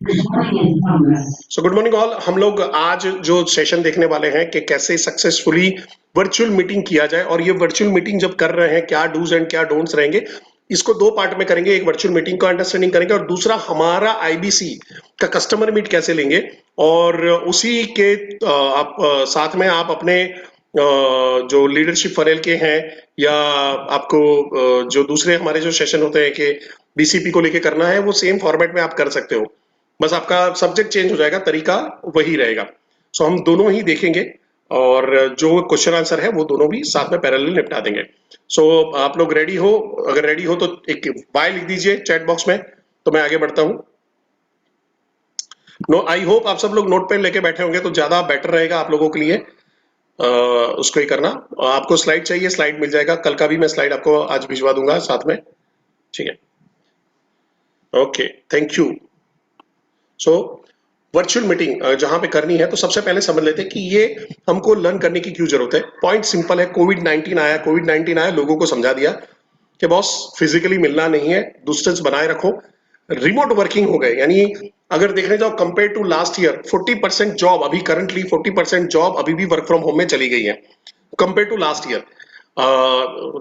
So good morning all. हम लोग आज जो सेशन देखने वाले हैं कि कैसे सक्सेसफुली वर्चुअल मीटिंग किया जाए, और ये वर्चुअल मीटिंग जब कर रहे हैं क्या डूज एंड क्या डोंट्स रहेंगे, इसको दो पार्ट में करेंगे। एक वर्चुअल मीटिंग का अंडरस्टैंडिंग करेंगे और दूसरा हमारा आईबीसी का कस्टमर मीट कैसे लेंगे। और उसी के आप साथ में आप अपने जो लीडरशिप फनेल के हैं या आपको जो दूसरे हमारे जो सेशन होते हैं कि बीसीपी को लेके करना है, वो सेम फॉर्मेट में आप कर सकते हो। बस आपका सब्जेक्ट चेंज हो जाएगा, तरीका वही रहेगा। सो हम दोनों ही देखेंगे और जो क्वेश्चन आंसर है वो दोनों भी साथ में पैरेलल निपटा देंगे। सो आप लोग रेडी हो? अगर रेडी हो तो एक बाय लिख दीजिए चैट बॉक्स में, तो मैं आगे बढ़ता हूं। नो, आई होप आप सब लोग नोट पेन लेके बैठे होंगे तो ज्यादा बेटर रहेगा आप लोगों के लिए। उसको ही करना। आपको स्लाइड चाहिए, स्लाइड मिल जाएगा। कल का भी मैं स्लाइड आपको आज भिजवा दूंगा साथ में, ठीक है? Okay, thank you. So virtual meeting जहां पे करनी है तो सबसे पहले समझ लेते हैं कि ये हमको लर्न करने की क्यों जरूरत है। पॉइंट सिंपल है, कोविड 19 आया, लोगों को समझा दिया कि बॉस फिजिकली मिलना नहीं है, डिस्टेंस बनाए रखो। रिमोट वर्किंग हो गए, यानी अगर देखने जाओ compare to last year 40% job अभी करंटली 40% जॉब अभी भी वर्क फ्रॉम होम में चली गई है compare to last year.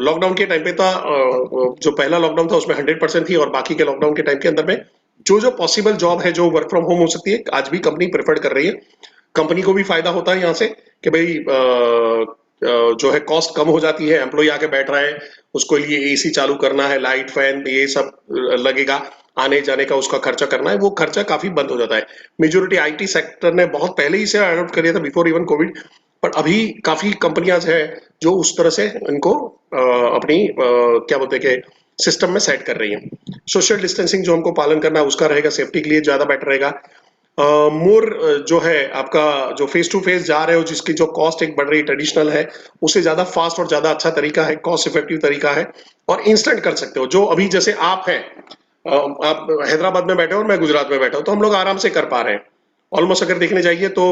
Lockdown के टाइम पे था, जो पहला लॉकडाउन था उसमें 100% थी, और बाकी के लॉकडाउन के टाइम के अंदर में जो जो पॉसिबल जॉब है जो वर्क फ्रॉम होम हो सकती है, आज भी कंपनी प्रेफर कर रही है। कंपनी को भी फायदा होता है यहाँ से कि भाई जो है कॉस्ट कम हो जाती है। एम्प्लॉय आके बैठ रहा है, उसको लिए एसी चालू करना है, लाइट फैन ये सब लगेगा, आने जाने का उसका खर्चा करना है, वो खर्चा काफी बंद हो जाता है। मेजोरिटी आईटी सेक्टर ने बहुत पहले ही से अडॉप्ट कर लिया था, बिफोर इवन कोविड। पर अभी काफी कंपनियां है जो उस तरह से इनको अपनी क्या बोलते हैं कि सिस्टम में सेट कर रही है। सोशल डिस्टेंसिंग जो हमको पालन करना है उसका रहेगा, सेफ्टी के लिए ज्यादा बेटर रहेगा। मोर जो है आपका जो फेस टू फेस जा रहे हो, जिसकी जो कॉस्ट एक बढ़ रही ट्रेडिशनल है, उससे ज्यादा फास्ट और ज्यादा अच्छा तरीका है, कॉस्ट इफेक्टिव तरीका है, और इंस्टेंट कर सकते हो। जो अभी जैसे आप हैं, आप हैदराबाद में बैठे हो और मैं गुजरात में बैठा हूं, तो हम लोग आराम से कर पा रहे हैं। ऑलमोस्ट अगर देखने जाइए तो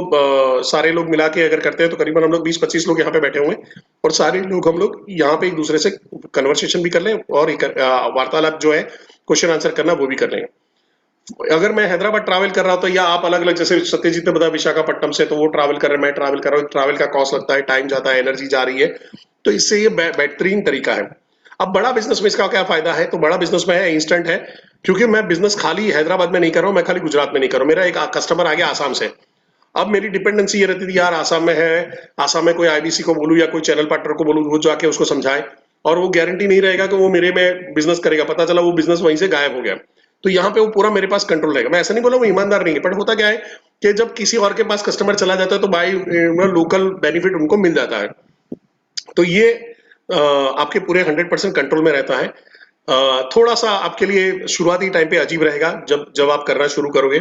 सारे लोग मिला के अगर करते हैं तो करीबन हम लोग 20-25 लोग यहाँ पे बैठे हुए हैं, और सारे लोग हम लोग यहाँ पे एक दूसरे से कन्वर्सेशन भी कर लें और वार्तालाप जो है क्वेश्चन आंसर करना वो भी कर लें। अगर मैं हैदराबाद ट्रैवल कर रहा हूं तो, या आप अलग अलग, जैसे सत्यजीत ने बताया विशाखापट्टनम से, तो वो ट्रैवल कर रहे हैं, मैं ट्रैवल कर रहा हूँ, ट्रैवल का कॉस्ट लगता है, टाइम जाता है, एनर्जी जा रही है। तो इससे ये बेहतरीन तरीका है। अब बड़ा बिजनेस में इसका क्या फायदा है? तो बड़ा बिजनेस में है इंस्टेंट है, क्योंकि मैं बिजनेस खाली हैदराबाद में नहीं कर रहा हूं, मैं खाली गुजरात में नहीं कर रहा हूं, मेरा एक कस्टमर आ गया आसाम से। अब मेरी डिपेंडेंसी ये रहती थी, यार आसाम में है, आसाम में कोई आईबीसी को बोलूं या कोई चैनल पार्टनर को बोलूं, वो जाके उसको समझाए, और वो गारंटी नहीं रहेगा कि वो मेरे में बिजनेस करेगा। पता चला वो बिजनेस वहीं से गायब हो गया। तो यहाँ पे वो पूरा मेरे पास कंट्रोल रहेगा। मैं ऐसा नहीं बोला वो ईमानदार नहीं है, बट होता क्या है कि जब किसी और के पास कस्टमर चला जाता है तो बाई लोकल बेनिफिट उनको मिल जाता है। तो ये आपके पूरे 100% कंट्रोल में रहता है। थोड़ा सा आपके लिए शुरुआती टाइम पे अजीब रहेगा जब जब आप करना शुरू करोगे।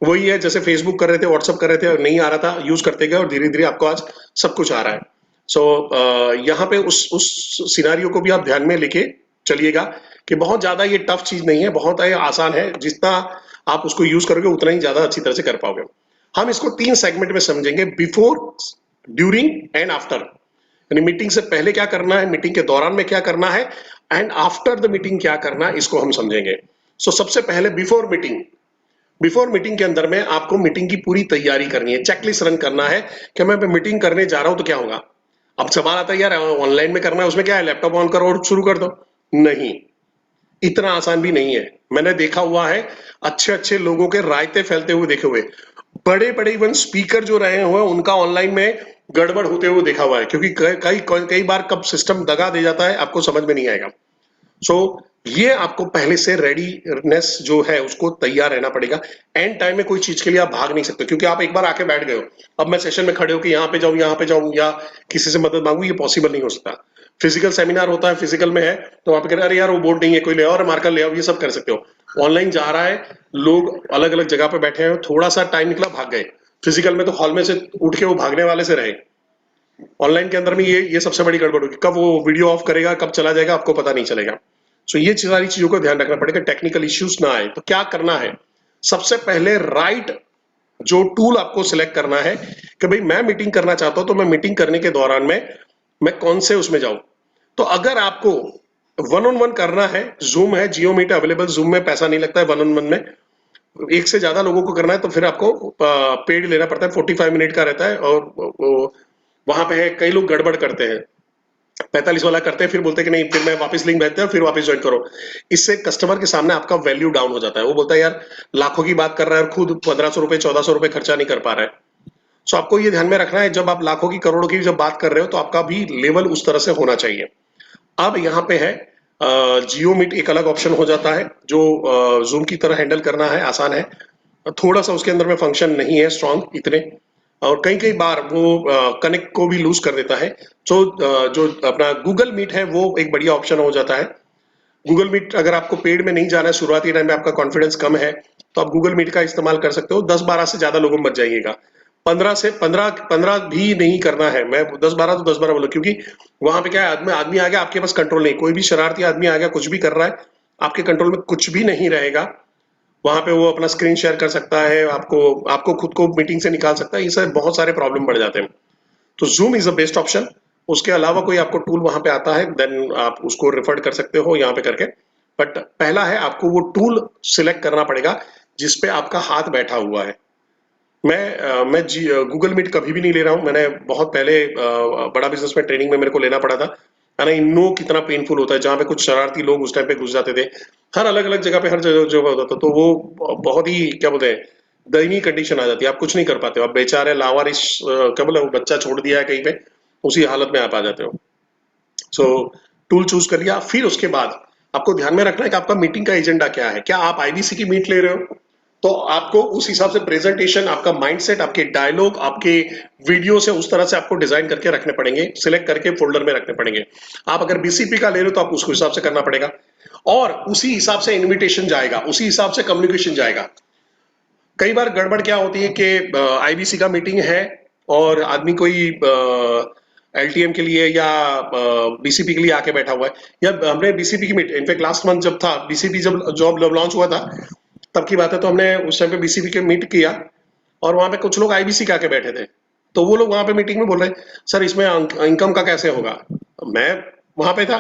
वही है जैसे फेसबुक कर रहे थे, व्हाट्सअप कर रहे थे और नहीं आ रहा था, यूज करते गए और धीरे धीरे आपको आज सब कुछ आ रहा है। सो यहाँ पे उस सिनारियो को भी आप ध्यान में लेके चलिएगा कि बहुत ज्यादा ये टफ चीज नहीं है, बहुत आसान है। जितना आप उसको यूज करोगे उतना ही ज्यादा अच्छी तरह से कर पाओगे। हम इसको 3 सेगमेंट में समझेंगे, बिफोर, ड्यूरिंग एंड आफ्टर। यानी मीटिंग से पहले क्या करना है, मीटिंग के दौरान में क्या करना है, एंड आफ्टर द मीटिंग क्या करना है, इसको हम समझेंगे। सो सबसे पहले बिफोर मीटिंग। बिफोर मीटिंग के अंदर में आपको मीटिंग की पूरी तैयारी करनी है, चेकलिस्ट रन करना है कि मैं मीटिंग करने जा रहा हूं तो क्या होगा। अब सवाल आता है यार ऑनलाइन में करना है, उसमें क्या है, लैपटॉप ऑन करो और शुरू कर दो। नहीं, इतना आसान भी नहीं है। मैंने देखा हुआ है, अच्छे अच्छे लोगों के रायते फैलते हुए देखे हुए, बड़े बड़े इवन स्पीकर जो रहे हुए उनका ऑनलाइन में गड़बड़ होते हुए देखा हुआ है, क्योंकि कई बार कब सिस्टम दगा दे जाता है आपको समझ में नहीं आएगा। सो ये आपको पहले से रेडीनेस जो है उसको तैयार रहना पड़ेगा। एंड टाइम में कोई चीज के लिए आप भाग नहीं सकते, क्योंकि आप एक बार आके बैठ गए हो, अब मैं सेशन में खड़े हो कि यहाँ पे जाऊं या किसी से मदद मांगू, ये पॉसिबल नहीं हो सकता। फिजिकल सेमिनार होता है, फिजिकल में है तो आप कह रहे अरे यार वो बोर्ड नहीं है, कोई ले आओ और मार्कर ले आओ, ये सब कर सकते हो। ऑनलाइन जा रहा है, लोग अलग अलग जगह पे बैठे हैं, थोड़ा सा टाइम निकला भाग गए। फिजिकल में तो हॉल में से उठ के वो भागने वाले से रहे। ऑनलाइन के अंदर में ये सबसे बड़ी गड़बड़ होगी, कब वो वीडियो ऑफ करेगा कब चला जाएगा आपको पता नहीं चलेगा। सो ये सारी चीजों को ध्यान रखना पड़ेगा, टेक्निकल इश्यूज ना आए। तो क्या करना है, सबसे पहले राइट जो टूल आपको सिलेक्ट करना है कि भाई मैं मीटिंग करना चाहता हूं, तो मैं मीटिंग करने के दौरान में मैं कौन से उसमें जाऊं। तो अगर आपको वन ऑन वन करना है, जूम है, जियो मीट अवेलेबल, जूम में पैसा नहीं लगता है वन ऑन वन में। एक से ज्यादा लोगों को करना है तो फिर आपको पेड लेना पड़ता है, 45 मिनट का रहता है। और वहां पे है, कई लोग गड़बड़ करते हैं, 45 वाला करते हैं, फिर बोलते हैं कि नहीं, फिर मैं वापस लिंक भेजते हैं, फिर वापस ज्वाइन करो। इससे कस्टमर के सामने आपका वैल्यू डाउन हो जाता है, वो बोलता है यार लाखों की बात कर रहा है और खुद 1500 रुपए 1400 रुपए खर्चा नहीं कर पा रहा है। सो आपको ये ध्यान में रखना है, जब आप लाखों की करोड़ों की जब बात कर रहे हो तो आपका भी लेवल उस तरह से होना चाहिए। अब यहाँ पे है जियो मीट, एक अलग ऑप्शन हो जाता है जो जूम की तरह हैंडल करना है, आसान है। थोड़ा सा उसके अंदर में फंक्शन नहीं है स्ट्रांग इतने, और कई कई बार वो कनेक्ट को भी लूज कर देता है। सो जो अपना गूगल मीट है वो एक बढ़िया ऑप्शन हो जाता है। गूगल मीट अगर आपको पेड में नहीं जाना है, शुरुआती टाइम में आपका कॉन्फिडेंस कम है, तो आप गूगल मीट का इस्तेमाल कर सकते हो। 10-12 से ज्यादा लोगों में बच जाइएगा। 15 से 15 भी नहीं करना है, मैं 10-12 तो 10-12 बोलो, क्योंकि वहां पे क्या है, आदमी आदमी आ गया, आपके पास कंट्रोल नहीं, कोई भी शरारती आदमी आ गया कुछ भी कर रहा है, आपके कंट्रोल में कुछ भी नहीं रहेगा। वहां पे वो अपना स्क्रीन शेयर कर सकता है, आपको आपको खुद को मीटिंग से निकाल सकता है, इससे बहुत सारे प्रॉब्लम बढ़ जाते हैं। तो zoom is the best option. उसके अलावा कोई आपको टूल वहां पे आता है, देन आप उसको रेफर कर सकते हो यहाँ पे करके। बट पहला है, आपको वो टूल सिलेक्ट करना पड़ेगा जिसपे आपका हाथ बैठा हुआ है। मैं गूगल मीट कभी भी नहीं ले रहा हूँ, मैंने बहुत पहले बड़ा बिजनेस में ट्रेनिंग में मेरे को लेना पड़ा था। आई नो कितना पेनफुल होता है, जहाँ पे कुछ शरारती लोग उस टाइम पे घुस जाते थे। हर अलग अलग जगह पे हर जगह जगह होता था, तो वो बहुत ही क्या बोलते हैं, दयनीय कंडीशन आ जाती है, आप कुछ नहीं कर पाते हो, आप बेचारे लावारिस क्या बोले, वो बच्चा छोड़ दिया है कहीं पे, उसी हालत में आप आ जाते हो। सो टूल चूज कर लिया, फिर उसके बाद आपको ध्यान में रखना है कि आपका मीटिंग का एजेंडा क्या है। क्या आप आईबीसी की मीट ले रहे हो, तो आपको उस हिसाब से प्रेजेंटेशन, आपका माइंडसेट, आपके डायलॉग, आपके वीडियो से उस तरह से आपको डिजाइन करके रखने पड़ेंगे, सिलेक्ट करके फोल्डर में रखने पड़ेंगे। आप अगर बीसीपी का ले रहे हो तो आप उसको हिसाब से करना पड़ेगा, और उसी हिसाब से इनविटेशन जाएगा, उसी हिसाब से कम्युनिकेशन जाएगा। कई बार गड़बड़ क्या होती है कि आईबीसी का मीटिंग है और आदमी कोई एलटीएम के लिए या बीसीपी के लिए आके बैठा हुआ है, या हमने बीसीपी की मीट, इनफैक्ट लास्ट मंथ जब था बीसीपी, जब जॉब लॉन्च हुआ था तब की बात है, तो हमने उस टाइम पे बीसीपी के मीट किया, और वहां पे कुछ लोग आईबीसी के आके बैठे थे। तो वो लोग वहां पे मीटिंग में बोल रहे हैं, सर इसमें इनकम का कैसे होगा। मैं वहां पे था,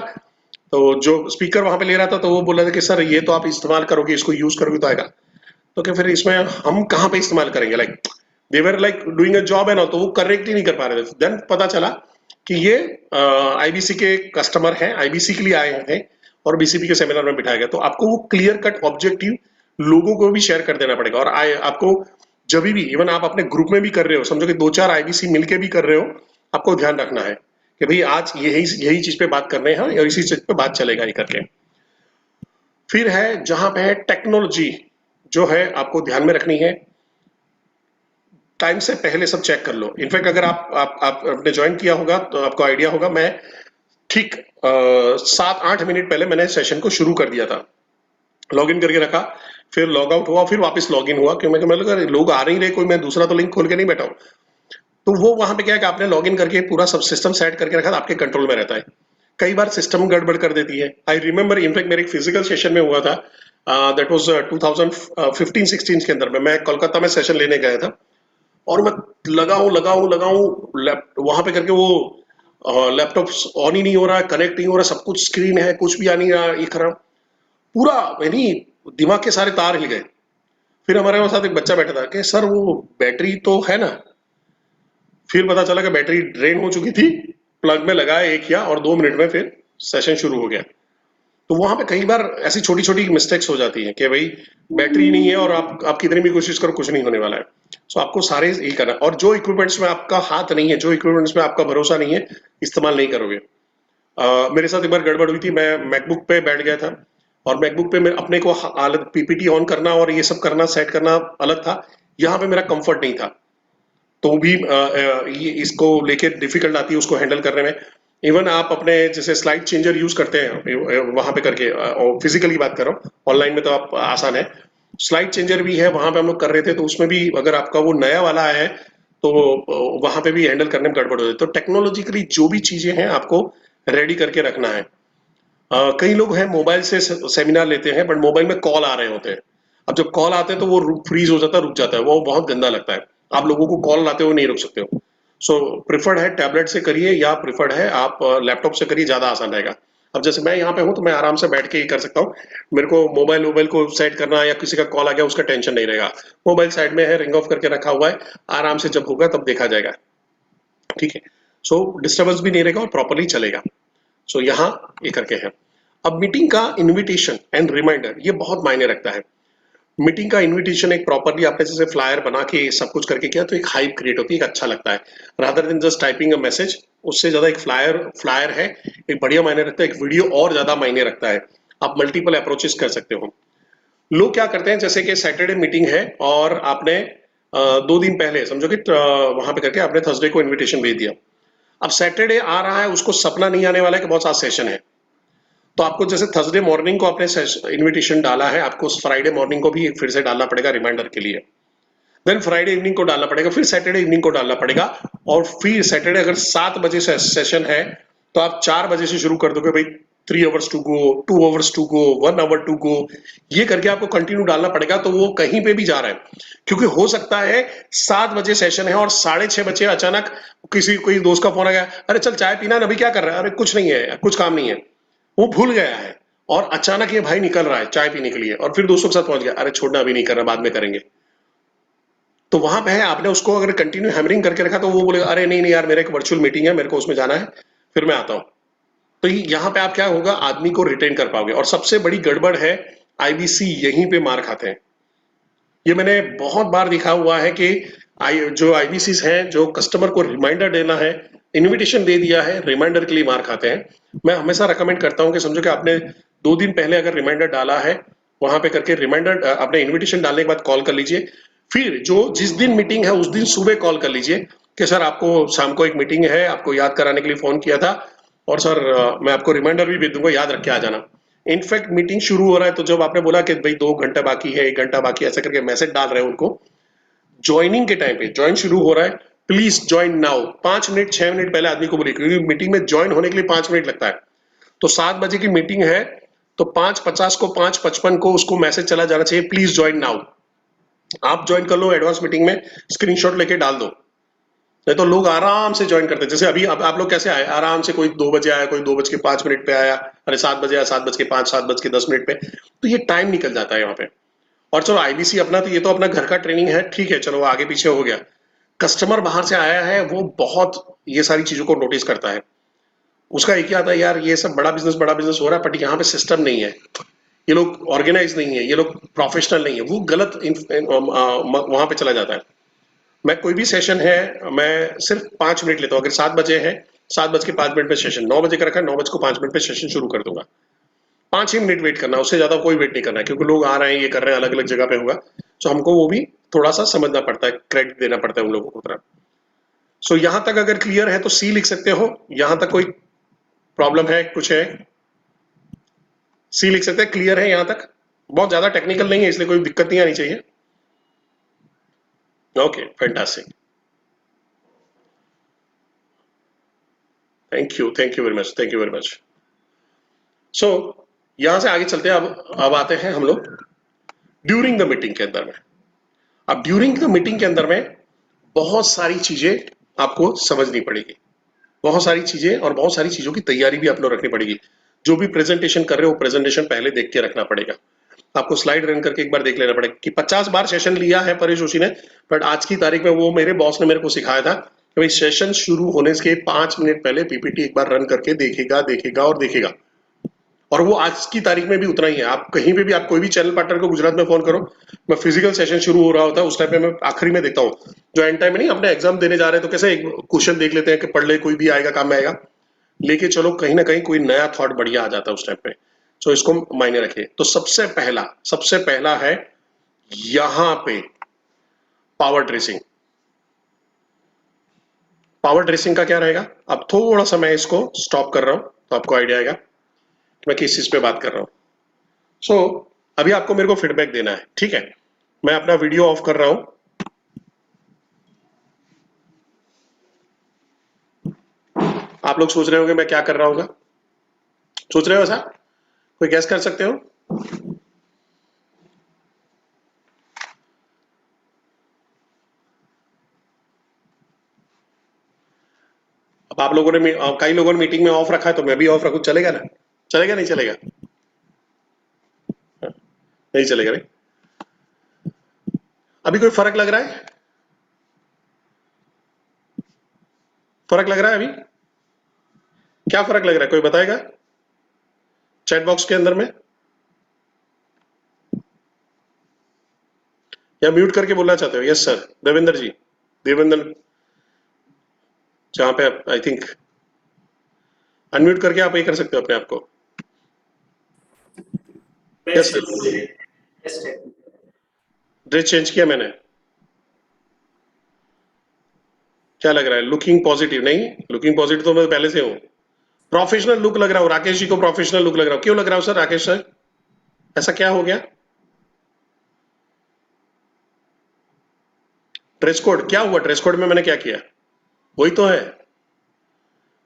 तो जो स्पीकर वहां पे ले रहा था तो वो बोल रहा था कि सर ये तो आप इस्तेमाल करोगे, इसको यूज करोगे तो आएगा। तो क्या फिर इसमें हम कहाँ पे इस्तेमाल करेंगे, like they were like doing a job है ना, तो वो करेक्ट ही नहीं कर पा रहे थे। देन पता चला कि ये आईबीसी के कस्टमर हैं, आईबीसी के लिए आए थे और बीसीपी के सेमिनार में बिठाया गया। तो आपको वो क्लियर कट ऑब्जेक्टिव लोगों को भी शेयर कर देना पड़ेगा, और आपको जब भी, इवन आप अपने ग्रुप में भी कर रहे हो, समझो कि 2-4 आईबीसी मिलके भी कर रहे हो, आपको ध्यान रखना है कि भाई आज यही यही चीज पे बात करने हैं और इसी चीज पे बात चलेगा ये करके। फिर है जहां पे है टेक्नोलॉजी, जो है आपको ध्यान में रखनी है। टाइम से पहले सब चेक कर लो। इनफैक्ट अगर आप आपने ज्वाइन किया होगा तो आपको आइडिया होगा, मैं ठीक 7-8 मिनट पहले मैंने सेशन को शुरू कर दिया था, लॉग इन करके रखा, फिर लॉग आउट हुआ, फिर वापस लॉग इन हुआ, क्योंकि मैं लगा लोग आ नहीं रहे, कोई मैं दूसरा तो लिंक खोल के नहीं बैठा हूँ। तो वो वहां पे क्या है कि आपने लॉग इन करके पूरा सब सिस्टम सेट करके रखा था, आपके कंट्रोल में रहता है। कई बार सिस्टम गड़बड़ कर देती है। आई रिमेम्बर, इनफैक्ट मेरे एक फिजिकल सेशन में हुआ था, दैट वाज 2015-16 के अंदर में, मैं कोलकाता में सेशन लेने गया था, और मैं लगाऊं वहां पे करके वो लैपटॉप ऑन ही नहीं हो रहा है, कनेक्ट नहीं हो रहा, सब कुछ स्क्रीन है, कुछ भी आ नहीं रहा, ये कर रहा हूं, पूरा यानी दिमाग के सारे तार हिल गए। फिर हमारे साथ एक बच्चा बैठा था कि सर वो बैटरी तो है ना। फिर पता चला कि बैटरी ड्रेन हो चुकी थी, प्लग में लगाया एक या और 2 मिनट में फिर सेशन शुरू हो गया। तो वहां पे कई बार ऐसी छोटी छोटी मिस्टेक्स हो जाती हैं कि भाई बैटरी नहीं है और आप कितनी भी कोशिश करो कुछ नहीं होने वाला है। सो आपको सारे यही करना, और जो इक्विपमेंट्स में आपका हाथ नहीं है, जो इक्विपमेंट्स में आपका भरोसा नहीं है, इस्तेमाल नहीं करोगे। मेरे साथ एक बार गड़बड़ हुई थी, मैं मैकबुक पे बैठ गया था, और मैकबुक पे मैं अपने को हालत पीपीटी ऑन करना और ये सब करना, सेट करना अलग था, यहाँ पे मेरा कंफर्ट नहीं था। तो भी ये इसको लेके डिफिकल्ट आती है उसको हैंडल करने में। इवन आप अपने जैसे स्लाइड चेंजर यूज करते हैं वहां पे करके, फिजिकली बात कर रहा हूँ, ऑनलाइन में तो आप आसान है। स्लाइड चेंजर भी है, वहां पे हम लोग कर रहे थे, तो उसमें भी अगर आपका वो नया वाला है तो वहां पे भी हैंडल करने में गड़बड़ हो जाती है। तो टेक्नोलॉजिकली जो भी चीजें हैं आपको रेडी करके रखना है। कई लोग हैं मोबाइल से सेमिनार लेते हैं, बट मोबाइल में कॉल आ रहे होते हैं। अब जब कॉल आते हैं तो वो फ्रीज हो जाता है, रुक जाता है, वो बहुत गंदा लगता है। आप लोगों को कॉल आते हुए नहीं रुक सकते हो। सो प्रिफर्ड है टैबलेट से करिए, या प्रिफर्ड है आप लैपटॉप से करिए, ज्यादा आसान रहेगा। अब जैसे मैं यहाँ पे हूँ तो मैं आराम से बैठ के ही कर सकता हूँ। मेरे को मोबाइल को सेट करना या किसी का कॉल आ गया उसका टेंशन नहीं रहेगा। मोबाइल साइड में है, रिंग ऑफ करके रखा हुआ है, आराम से जब होगा तब देखा जाएगा। ठीक है, सो डिस्टर्बेंस भी नहीं रहेगा और प्रॉपरली चलेगा। सो यहाँ ये करके है। अब मीटिंग का इनविटेशन एंड रिमाइंडर ये बहुत मायने रखता है। मीटिंग का इनविटेशन एक प्रॉपरली आपने जैसे फ्लायर बना के सब कुछ करके किया तो एक हाइप क्रिएट होती है, एक अच्छा लगता है, rather than just typing a message. उससे ज्यादा एक फ्लायर फ्लायर है, एक बढ़िया मायने रखता है, एक वीडियो और ज्यादा मायने रखता है। आप मल्टीपल अप्रोचेस कर सकते हो। लोग क्या करते हैं, जैसे कि सैटरडे मीटिंग है और आपने 2 दिन पहले समझो कि वहां पे करके आपने थर्सडे को इन्विटेशन भेज दिया। अब सैटरडे आ रहा है, उसको सपना नहीं आने वाला है कि बहुत सारा सेशन है, तो आपको जैसे थर्सडे मॉर्निंग को आपने इनविटेशन डाला है, आपको फ्राइडे मॉर्निंग को भी फिर से डालना पड़ेगा रिमाइंडर के लिए। देन फ्राइडे इवनिंग को डालना पड़ेगा, फिर सैटरडे इवनिंग को डालना पड़ेगा। और फिर सैटरडे अगर 7 बजे से सेशन है तो आप 4 बजे से शुरू कर दोगे भाई, 3 hours to go, 2 hours to go, 1 hour to go, ये करके आपको कंटिन्यू डालना पड़ेगा। तो वो कहीं पे भी जा रहा है, क्योंकि हो सकता है 7 बजे सेशन है और 6:30 बजे अचानक किसी कोई दोस्त का फोन आ गया, अरे चल चाय पीना है, अभी क्या कर रहा है, अरे कुछ नहीं है, कुछ काम नहीं है, वो भूल गया है। और अचानक ये भाई निकल रहा है चाय पीने के लिए और फिर दोस्तों के साथ पहुंच गया, अरे छोड़ना अभी नहीं कर रहा, बाद में करेंगे। तो वहां पे है, आपने उसको अगर कंटिन्यू हैमरिंग करके रखा तो वो बोलेगा अरे नहीं नहीं यार, मेरा एक वर्चुअल मीटिंग है, मेरे को उसमें जाना है, फिर मैं आता हूं। तो यहाँ पे आप क्या होगा, आदमी को रिटेन कर पाओगे। और सबसे बड़ी गड़बड़ है, आईबीसी यहीं पे मार खाते हैं। ये मैंने बहुत बार देखा हुआ है कि जो आईबीसी हैं, जो कस्टमर को रिमाइंडर देना है, इनविटेशन दे दिया है, रिमाइंडर के लिए मार खाते हैं। मैं हमेशा रेकमेंड करता हूं कि समझो कि आपने 2 दिन पहले अगर रिमाइंडर डाला है, वहां पे करके रिमाइंडर आपने इनविटेशन डालने के बाद कॉल कर लीजिए। फिर जो जिस दिन मीटिंग है उस दिन सुबह कॉल कर लीजिए कि सर आपको शाम को एक मीटिंग है, आपको याद कराने के लिए फोन किया था, और सर मैं आपको रिमाइंडर भी भेज दूंगा, याद रख के आ जाना। इनफैक्ट मीटिंग शुरू हो रहा है तो जब आपने बोला कि भाई 2 घंटा बाकी है, 1 घंटा बाकी है, ऐसा करके मैसेज डाल रहे हैं उनको, ज्वाइनिंग के टाइम पे, ज्वाइन शुरू हो रहा है, please join now, 5 minute 6 minute पहले आदमी को बोलिए, क्योंकि मीटिंग में ज्वाइन होने के लिए 5 मिनट लगता है। तो 7 बजे की मीटिंग है तो 5:50 को, 5:55 को उसको मैसेज चला जाना चाहिए, प्लीज ज्वाइन नाउ। आप ज्वाइन कर लो एडवांस मीटिंग में, स्क्रीनशॉट लेके डाल दो। नहीं तो लोग आराम से ज्वाइन करते हैं। जैसे अभी आप लोग कैसे आए, आराम से, कोई 2 बजे आया, कोई 2:05 पे आया, अरे 7 बजे आया, 7:05, 7:10 पे, तो ये टाइम निकल जाता है यहाँ पे। और चलो आईबीसी अपना, तो ये तो अपना घर का ट्रेनिंग है, ठीक है, चलो आगे पीछे हो गया। कस्टमर बाहर से आया है, वो बहुत ये सारी चीजों को नोटिस करता है। उसका एक ही आता है, यार ये सब बड़ा बिजनेस हो रहा है, बट यहाँ पे सिस्टम नहीं है, ये लोग ऑर्गेनाइज नहीं है, ये लोग प्रोफेशनल नहीं है, वो गलत वहां पे चला जाता है। मैं कोई भी सेशन है, मैं सिर्फ 5 मिनट लेता हूँ। अगर 7 बजे है, 7:05 पे सेशन, 9 बजे का रखा है, 9:05 पे सेशन शुरू कर दूंगा। 5 ही मिनट वेट करना, उससे ज्यादा कोई वेट नहीं करना है, क्योंकि लोग आ रहे हैं, ये कर रहे हैं, अलग अलग जगह पे होगा। तो हमको वो भी थोड़ा सा समझना पड़ता है, क्रेडिट देना पड़ता है उन लोगों को थोड़ा। सो यहां तक अगर क्लियर है तो सी लिख सकते हो। यहां तक कोई प्रॉब्लम है, कुछ है, सी लिख सकते हैं, क्लियर है यहां तक। बहुत ज्यादा टेक्निकल नहीं है, इसलिए कोई दिक्कत नहीं आनी चाहिए। Okay, fantastic, thank you very much, thank you very much. So यहां से आगे चलते हैं। अब आते हैं हम लोग ड्यूरिंग द मीटिंग के अंदर में। अब ड्यूरिंग द मीटिंग के अंदर में बहुत सारी चीजें आपको समझनी पड़ेगी, बहुत सारी चीजें, और बहुत सारी चीजों की तैयारी भी आप लोग रखनी पड़ेगी। जो भी प्रेजेंटेशन कर रहे हो, प्रेजेंटेशन पहले देख के रखना पड़ेगा। आपको स्लाइड रन करके एक बार देख लेना पड़ेगा। कि 50 बार सेशन लिया है परेश जोशी ने, बट आज की तारीख में वो मेरे बॉस ने मेरे को सिखाया था कि भाई सेशन शुरू होने के 5 मिनट पहले पीपीटी एक बार रन करके देखेगा, देखेगा और देखेगा। और वो आज की तारीख में भी उतना ही है। आप कहीं पे भी, आप कोई भी चैनल पार्टनर को गुजरात में फोन करो, मैं फिजिकल सेशन शुरू हो रहा होता है उस टाइम पे मैं आखिरी में देखता हूँ। जो एंड टाइम में नहीं, अपने एग्जाम देने जा रहे हैं तो कैसे एक क्वेश्चन देख लेते हैं कि पढ़ ले, कोई भी आएगा काम में आएगा, लेके चलो, कहीं ना कहीं कोई नया थॉट बढ़िया आ जाता है उस टाइम पे। तो इसको मायने रखिए। तो सबसे पहला है यहां पे पावर ड्रेसिंग। पावर ड्रेसिंग का क्या रहेगा, अब थोड़ा सा मैं इसको स्टॉप कर रहा हूं तो आपको आइडिया आएगा कि मैं किस चीज पे बात कर रहा हूं। सो अभी आपको मेरे को फीडबैक देना है, ठीक है। मैं अपना वीडियो ऑफ कर रहा हूं। आप लोग सोच रहे होंगे मैं क्या कर रहा हूँ, सोच रहे हो ऐसा, कोई गैस कर सकते हो? अब आप लोगों ने कई लोगों ने मीटिंग में ऑफ रखा है, तो मैं भी ऑफ रखूं, चलेगा ना? चलेगा नहीं चलेगा? नहीं चलेगा नहीं। अभी कोई फर्क लग रहा है? फर्क लग रहा है अभी? क्या फर्क लग रहा है, कोई बताएगा चैट बॉक्स के अंदर में, या म्यूट करके बोलना चाहते हो? यस सर, देवेंद्र जी, देवेंद्र, जहां पे आप आई थिंक अनम्यूट करके आप ये कर सकते हो अपने आप को। यस सर, ड्रेस चेंज किया मैंने। क्या लग रहा है? Looking positive? नहीं, लुकिंग पॉजिटिव तो मैं पहले से हूँ। प्रोफेशनल लुक लग रहा हूँ राकेश जी को, प्रोफेशनल लुक लग रहा हूँ। क्यों लग रहा हूँ सर राकेश सर? ऐसा क्या हो गया? ड्रेस कोड क्या हुआ? ड्रेस कोड में मैंने क्या किया? वही तो है,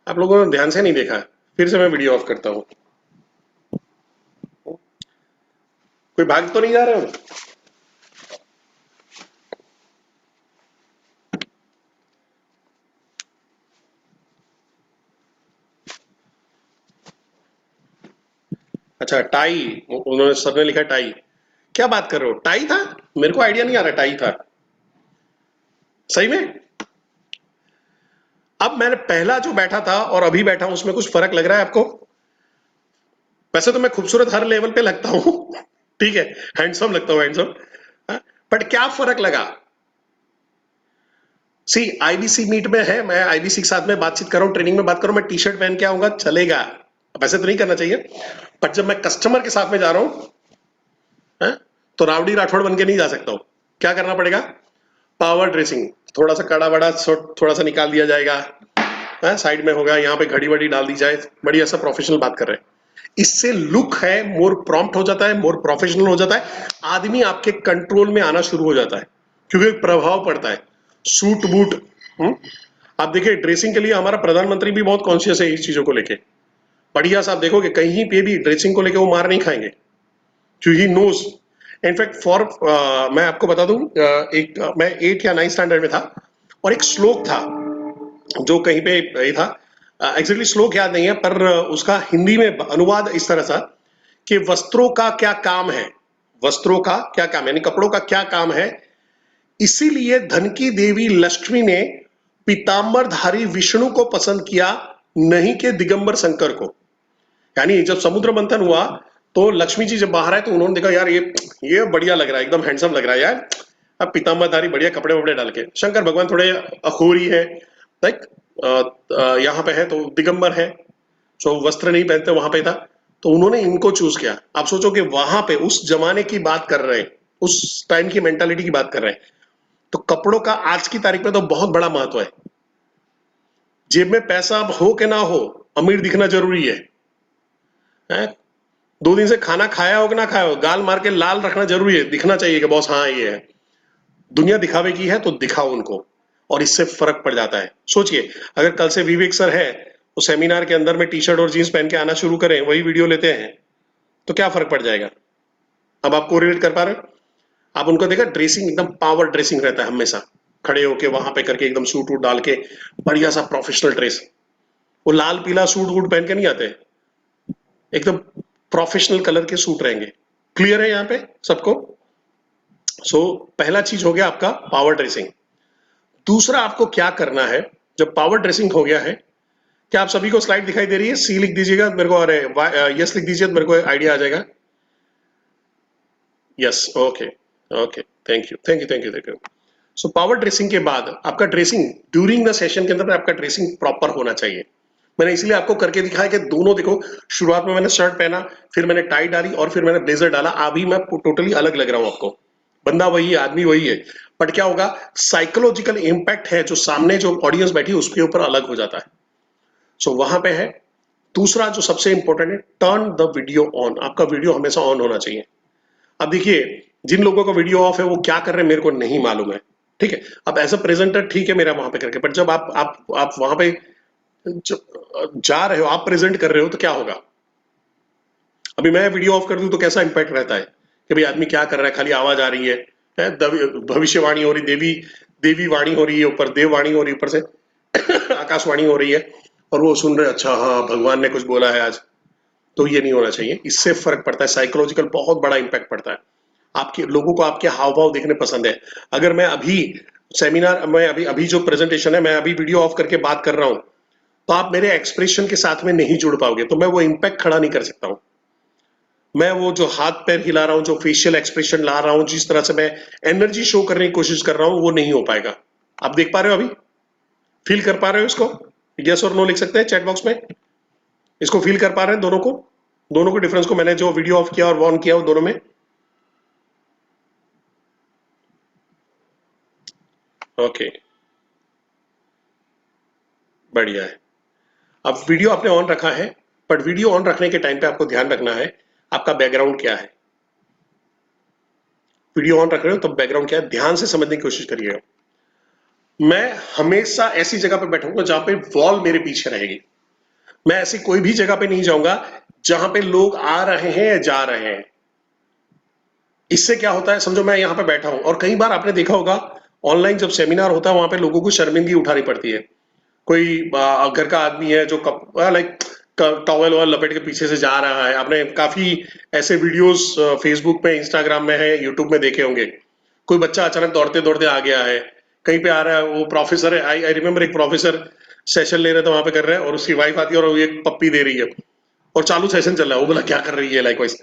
आप लोगों ने ध्यान से नहीं देखा। फिर से मैं वीडियो ऑफ करता हूँ। कोई भाग तो नहीं जा रहे हो? अच्छा टाई, उन्होंने सर ने लिखा टाई। क्या बात कर रहे हो, टाई था? मेरे को आइडिया नहीं आ रहा टाई था सही में। अब मैंने पहला जो बैठा था और अभी बैठा हूं उसमें कुछ फर्क लग रहा है आपको? वैसे तो मैं खूबसूरत हर लेवल पे लगता हूं ठीक है, हैंडसम लगता हूं, हैंडसम। बट क्या फर्क लगा? सी आईबीसी मीट में है, मैं आईबीसी के साथ में बातचीत कर रहा हूं, ट्रेनिंग में बात कर रहा हूं, मैं टी शर्ट पहन के आऊंगा चलेगा, वैसे तो नहीं करना चाहिए, बट जब मैं कस्टमर के साथ में जा रहा हूं तो रावड़ी राठौड़ बन के नहीं जा सकता हूं। क्या करना पड़ेगा? पावर ड्रेसिंग, थोड़ा सा कड़ा बड़ा थोड़ा सा निकाल दिया जाएगा, साइड में होगा, यहाँ पे घड़ी वड़ी डाल दी जाए, बढ़िया सा प्रोफेशनल बात कर रहे हैं। इससे लुक है मोर प्रॉम्प्ट हो जाता है, मोर प्रोफेशनल हो जाता है, आदमी आपके कंट्रोल में आना शुरू हो जाता है, क्योंकि प्रभाव पड़ता है। सूट बूट, आप देखिए ड्रेसिंग के लिए हमारा प्रधानमंत्री भी बहुत कॉन्शियस है इस चीजों को लेके। बढ़िया सा आप देखोगे कहीं पे भी ड्रेसिंग को लेके वो मार नहीं खाएंगे, क्योंकि ही नोज। इनफैक्ट फॉर मैं आपको बता दूं, मैं 8 या 9 स्टैंडर्ड में था और एक श्लोक था जो कहीं पे ये था, एग्जैक्टली श्लोक याद नहीं है, पर उसका हिंदी में अनुवाद इस तरह था कि वस्त्रों का क्या काम है, वस्त्रों का क्या काम है, यानी कपड़ों का क्या काम है, इसीलिए धन की देवी लक्ष्मी ने पीतांबरधारी विष्णु को पसंद किया, नहीं के दिगंबर शंकर को। यानी जब समुद्र मंथन हुआ तो लक्ष्मी जी जब बाहर आए तो उन्होंने देखा यार ये बढ़िया लग रहा है, एकदम हैंडसम लग रहा है यार, अब पीतांबरधारी बढ़िया कपड़े वपड़े डाल के। शंकर भगवान थोड़े अखोरी है, लाइक यहाँ पे है तो दिगंबर है, जो वस्त्र नहीं पहनते वहां पे था, तो उन्होंने इनको चूज किया। आप सोचो कि वहां पे उस जमाने की बात कर रहे हैं, उस टाइम की मेंटालिटी की बात कर रहे हैं, तो कपड़ों का आज की तारीख में तो बहुत बड़ा महत्व है। जेब में पैसा हो कि ना हो, अमीर दिखना जरूरी है? 2 दिन से खाना खाया हो कि ना खाया हो, गाल मार के लाल रखना जरूरी है, दिखना चाहिए कि बॉस हाँ ये है। दुनिया दिखावे की है तो दिखाओ उनको, और इससे फर्क पड़ जाता है। सोचिए अगर कल से विवेक सर है, वो सेमिनार के अंदर में टी शर्ट और जीन्स पहन के आना शुरू करें, वही वीडियो लेते हैं, तो क्या फर्क पड़ जाएगा? अब आप कोरिलेट कर पा रहे हो? आप उनको देखा ड्रेसिंग एकदम पावर ड्रेसिंग रहता है हमेशा, खड़े होके वहां पे करके एकदम सूट वूट डाल के बढ़िया सा प्रोफेशनल ड्रेस, वो लाल पीला सूट वूट पहन के नहीं आते, एकदम प्रोफेशनल कलर के सूट रहेंगे। क्लियर है यहाँ पे सबको? सो पहला चीज हो गया आपका पावर ड्रेसिंग। दूसरा आपको क्या करना है जब पावर ड्रेसिंग हो गया है? क्या आप सभी को स्लाइड दिखाई दे रही है? सी लिख दीजिएगा मेरे को, अरे यस लिख दीजिए तो मेरे को आइडिया आ जाएगा। Yes, okay okay, thank you thank you thank you thank you. So power dressing के बाद आपका ड्रेसिंग ड्यूरिंग द सेशन के अंदर में आपका ड्रेसिंग प्रॉपर होना चाहिए। मैंने इसलिए आपको करके दिखाया कि दोनों देखो, शुरुआत में मैंने शर्ट पहना, फिर मैंने टाई डाली और फिर मैंने ब्लेजर डाला, अभी मैं टोटली अलग लग रहा हूं आपको। बंदा वही है, आदमी वही है, बट क्या होगा, साइकोलॉजिकल इंपैक्ट है जो सामने जो ऑडियंस बैठी है उसके ऊपर अलग हो जाता है। सो वहां पे है। दूसरा जो सबसे इंपॉर्टेंट है, टर्न द वीडियो ऑन। आपका वीडियो हमेशा ऑन होना चाहिए। अब देखिए जिन लोगों का वीडियो ऑफ है वो क्या कर रहे हैं मेरे को नहीं मालूम है, ठीक है। अब एज अ प्रेजेंटर ठीक है मेरा वहां पे करके, बट जब आप वहां पे जा रहे हो, आप प्रेजेंट कर रहे हो, तो क्या होगा? अभी मैं वीडियो ऑफ कर दूं तो कैसा इंपैक्ट रहता है कि भाई आदमी क्या कर रहा है, खाली आवाज आ रही है, भविष्यवाणी हो रही, देवी देवी वाणी हो रही है, ऊपर देव वाणी हो रही है, ऊपर से आकाशवाणी हो रही है, और वो सुन रहे अच्छा हाँ भगवान ने कुछ बोला है आज। तो ये नहीं होना चाहिए। इससे फर्क पड़ता है, साइकोलॉजिकल बहुत बड़ा इंपैक्ट पड़ता है। आपके लोगों को आपके हाव भाव देखने पसंद है। अगर मैं अभी सेमिनार मैं अभी अभी जो प्रेजेंटेशन है मैं अभी वीडियो ऑफ करके बात कर रहा हूं, तो आप मेरे एक्सप्रेशन के साथ में नहीं जुड़ पाओगे, तो मैं वो इंपैक्ट खड़ा नहीं कर सकता हूं। मैं वो जो हाथ पैर हिला रहा हूं, जो फेशियल एक्सप्रेशन ला रहा हूं, जिस तरह से मैं एनर्जी शो करने की कोशिश कर रहा हूं, वो नहीं हो पाएगा। आप देख पा रहे हो, अभी फील कर पा रहे हो इसको? यस और नो लिख सकते हैं चैट बॉक्स में। इसको फील कर पा रहे हैं दोनों को डिफरेंस को, मैंने जो वीडियो ऑफ किया और ऑन किया वो दोनों में? ओके, बढ़िया है। अब वीडियो आपने ऑन रखा है, बट वीडियो ऑन रखने के टाइम पे आपको ध्यान रखना है आपका बैकग्राउंड क्या है। वीडियो ऑन रख रहे हो तो बैकग्राउंड क्या है, ध्यान से समझने की कोशिश करिएगा। मैं हमेशा ऐसी जगह पे बैठूंगा जहां पे वॉल मेरे पीछे रहेगी। मैं ऐसी कोई भी जगह पे नहीं जाऊंगा जहां पे लोग आ रहे हैं या जा रहे हैं। इससे क्या होता है, समझो मैं यहां पे बैठा हूं और कई बार आपने देखा होगा ऑनलाइन जब सेमिनार होता है वहां पे लोगों को शर्मिंदगी उठानी पड़ती है। कोई घर का आदमी है जो लाइक टॉवेल वॉल लपेट के पीछे से जा रहा है। आपने काफी ऐसे वीडियोस फेसबुक पे, इंस्टाग्राम में है, यूट्यूब में देखे होंगे। कोई बच्चा अचानक दौड़ते दौड़ते आ गया है, कहीं पे आ रहा है, वो प्रोफेसर है। आई रिमेम्बर एक प्रोफेसर सेशन ले रहे थे वहां पे कर रहे हैं और उसकी वाइफ आती है और वो एक पप्पी दे रही है और चालू सेशन चल रहा है। वो बोला क्या कर रही है लाइक वाइज,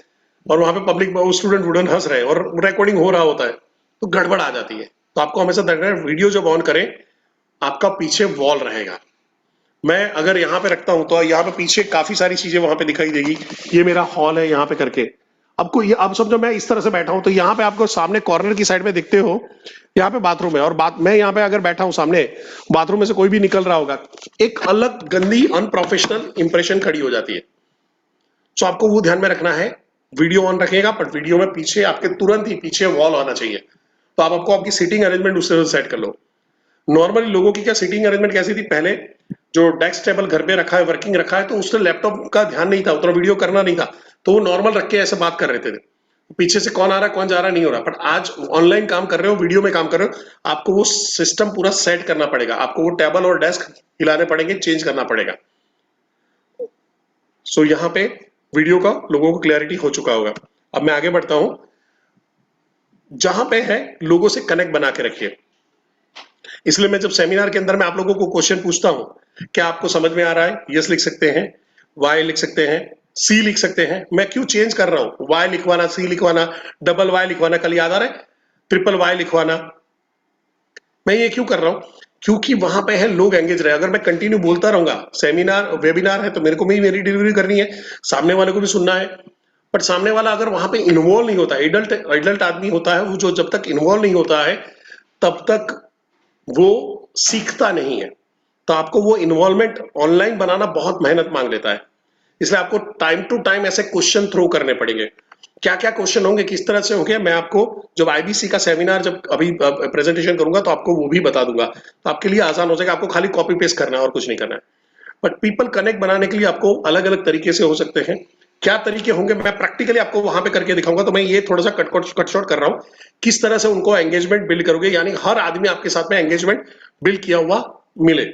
और वहां पे पब्लिक स्टूडेंट वुडेंट हंस रहे हैं और रिकॉर्डिंग हो रहा होता है, तो गड़बड़ आ जाती है। तो आपको हमेशा देखना है वीडियो जब ऑन करें आपका पीछे वॉल रहेगा। मैं अगर यहाँ पे रखता हूं तो यहाँ पे पीछे काफी सारी चीजें वहां पे दिखाई देगी। ये मेरा हॉल है यहाँ पे करके। आपको ये अब समझो मैं इस तरह से बैठा हूं तो यहाँ पे आपको सामने कॉर्नर की साइड में दिखते हो, यहाँ पे बाथरूम है और मैं यहाँ पे अगर बैठा हूं सामने, बाथरूम में से कोई भी निकल रहा होगा, एक अलग गंदी अनप्रोफेशनल इंप्रेशन खड़ी हो जाती है। तो आपको वो ध्यान में रखना है। वीडियो ऑन रखिएगा पर वीडियो में पीछे आपके तुरंत ही पीछे वॉल आना चाहिए। तो आप आपको आपकी सीटिंग अरेंजमेंट उससे सेट कर लो। नॉर्मली लोगों की क्या सीटिंग अरेंजमेंट कैसी थी पहले, जो डेस्क टेबल घर पे रखा है, वर्किंग रखा है, तो उससे लैपटॉप का ध्यान नहीं था, उतना वीडियो करना नहीं था, तो वो नॉर्मल रख के ऐसे बात कर रहे थे। पीछे से कौन आ रहा है कौन जा रहा है नहीं हो रहा। बट आज ऑनलाइन काम कर रहे हो, वीडियो में काम कर रहे हो, आपको वो सिस्टम पूरा सेट करना पड़ेगा। आपको वो टेबल और डेस्क हिलाने पड़ेंगे, चेंज करना पड़ेगा। सो यहाँ पे वीडियो का लोगों को क्लैरिटी हो चुका होगा। अब मैं आगे बढ़ता हूं। जहां पे है लोगों से कनेक्ट बना के रखिए। इसलिए मैं जब सेमिनार के अंदर मैं आप लोगों को क्वेश्चन पूछता हूं, क्या आपको समझ में आ रहा है? यस लिख सकते हैं, वाई लिख सकते हैं, सी लिख सकते हैं। मैं क्यों चेंज कर रहा हूं, वाई लिखवाना, सी लिखवाना, डबल वाई लिखवाना, कल याद आ रहा है ट्रिपल वाई लिखवाना। मैं ये क्यों कर रहा हूं? क्योंकि वहां पे है लोग एंगेज रहे। अगर मैं कंटिन्यू बोलता रहूंगा, सेमिनार वेबिनार है तो मेरे को भी मेरी डिलीवरी करनी है, सामने वाले को भी सुनना है। बट सामने वाला अगर वहां पे इन्वॉल्व नहीं होता, एडल्ट एडल्ट आदमी होता है वो, जो जब तक इन्वॉल्व नहीं होता है तब तक वो सीखता नहीं है। तो आपको वो इन्वॉल्वमेंट ऑनलाइन बनाना बहुत मेहनत मांग लेता है। इसलिए आपको टाइम टू टाइम ऐसे क्वेश्चन थ्रो करने पड़ेंगे। क्या क्या क्वेश्चन होंगे, किस तरह से होंगे, मैं आपको जब आईबीसी का सेमिनार जब अभी प्रेजेंटेशन करूंगा तो आपको वो भी बता दूंगा। तो आपके लिए आसान हो जाएगा, आपको खाली कॉपी पेस्ट करना है और कुछ नहीं करना है। बट पीपल कनेक्ट बनाने के लिए आपको अलग अलग तरीके से हो सकते हैं। क्या तरीके होंगे मैं प्रैक्टिकली आपको वहां पे करके दिखाऊंगा। तो मैं ये थोड़ा सा कट शॉर्ट कर रहा हूं, किस तरह से उनको एंगेजमेंट बिल्ड करोगे, यानी हर आदमी आपके साथ में एंगेजमेंट बिल्ड किया हुआ मिले।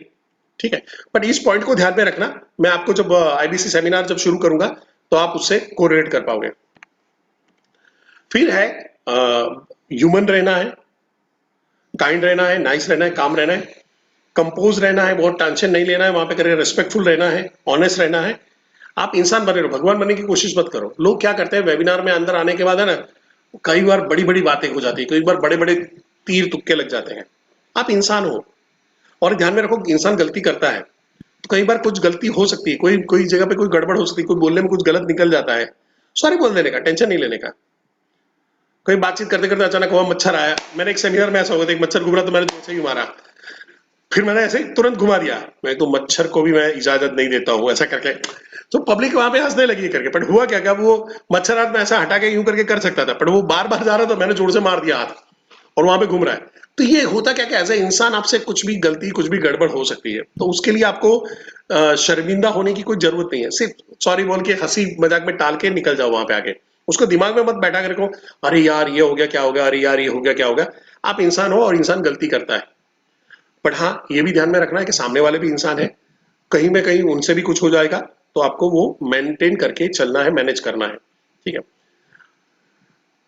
ठीक है, बट इस पॉइंट को ध्यान में रखना। मैं आपको जब आईबीसी सेमिनार जब शुरू करूंगा तो आप उससे कोरिलेट कर पाओगे। फिर है ह्यूमन रहना है, काइंड रहना है, नाइस रहना है, काम रहना है, कंपोज रहना है, बहुत टेंशन नहीं लेना है वहां पे करिए, रिस्पेक्टफुल रहना है, ऑनेस्ट रहना है। आप इंसान बने रहो, भगवान बनने की कोशिश मत करो। लोग क्या करते हैं वेबिनार में अंदर आने के बाद है ना, कई बार बड़ी बड़ी बातें हो जाती है, कई बार बड़े बड़े तीर तुक्के लग जाते हैं। आप इंसान हो और ध्यान में रखो इंसान गलती करता है, तो कई बार कुछ गलती हो सकती है, कोई कोई जगह पे कोई गड़बड़ हो सकती है, कोई बोलने में कुछ गलत निकल जाता है, सॉरी बोल देने का, टेंशन नहीं लेने का। कोई बातचीत करते करते अचानक हुआ मच्छर आया, मैंने एक सेमिनार में ऐसा हुआ था, एक मच्छर घूम रहा तो मैंने जोर से ही मारा, फिर मैंने ऐसे ही तुरंत घुमा दिया, मैं तो मच्छर को भी मैं इजाजत नहीं देता हूँ ऐसा करके। तो पब्लिक वहां पे हंसने लगी करके। पर हुआ क्या क्या, वो मच्छर हाथ में ऐसा हटा के यूं करके कर सकता था, पर वो बार बार जा रहा था, मैंने जोर से मार दिया हाथ और वहां पे घूम रहा है। तो ये होता क्या क्या, एज ए इंसान आपसे कुछ भी गलती, कुछ भी गड़बड़ हो सकती है। तो उसके लिए आपको शर्मिंदा होने की कोई जरूरत नहीं है। सिर्फ सॉरी बोल के हंसी मजाक में टाल के निकल जाओ वहां पे आके। उसको दिमाग में मत बैठा कर रखो, अरे यार ये हो गया क्या हो गया, अरे यार ये हो गया क्या हो गया। आप इंसान हो और इंसान गलती करता है। बट हाँ, ये भी ध्यान में रखना है कि सामने वाले भी इंसान है, कहीं में कहीं उनसे भी कुछ हो जाएगा। तो आपको वो मेंटेन करके चलना है, मैनेज करना है, ठीक है।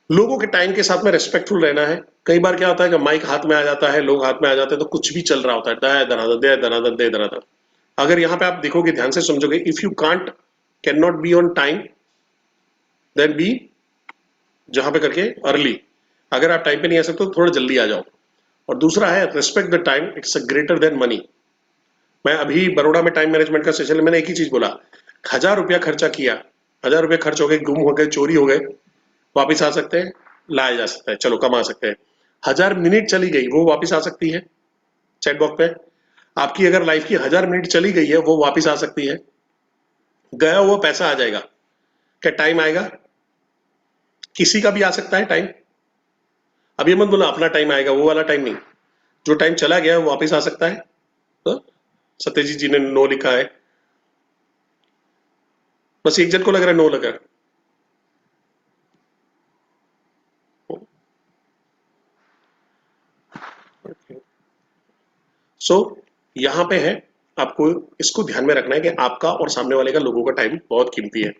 लोगों के टाइम के साथ में रेस्पेक्टफुल रहना है। कई बार क्या होता है कि माइक हाथ में आ जाता है, लोग हाथ में आ जाते हैं, तो कुछ भी चल रहा होता है, दे दनादन दे दनादन दे दनादन। अगर यहाँ पे आप देखोगे, ध्यान से समझोगे, if you can't can not be on time, then be जहां पे करके अर्ली। अगर आप टाइम पे नहीं आ सकते तो थोड़ा जल्दी आ जाओ। और दूसरा है respect the time, it's greater than money. मैं अभी बड़ौदा में टाइम मैनेजमेंट का सेशन में मैंने एक ही चीज बोला, 1,000 रुपया खर्चा किया, 1,000 रुपया खर्च हो गए, गुम हो गए, चोरी हो गए, वापिस आ सकते हैं, लाया जा सकता है, चलो कमा सकते हैं। 1,000 मिनट चली गई, वो वापिस आ सकती है चैट बॉक्स पे। आपकी अगर लाइफ की 1,000 मिनट चली गई है, वो वापिस आ सकती है। गया हुआ पैसा आ जाएगा, क्या टाइम आएगा? किसी का भी आ सकता है टाइम। अब ये मत बोला अपना टाइम आएगा, वो वाला टाइम नहीं। जो टाइम चला गया वो वापिस आ सकता है। तो सत्यजीत जी ने नो लिखा है, बस एक जन को लग रहा है नो लगा। सो यहाँ पे है, आपको इसको ध्यान में रखना है कि आपका और सामने वाले का, लोगों का टाइम बहुत कीमती है।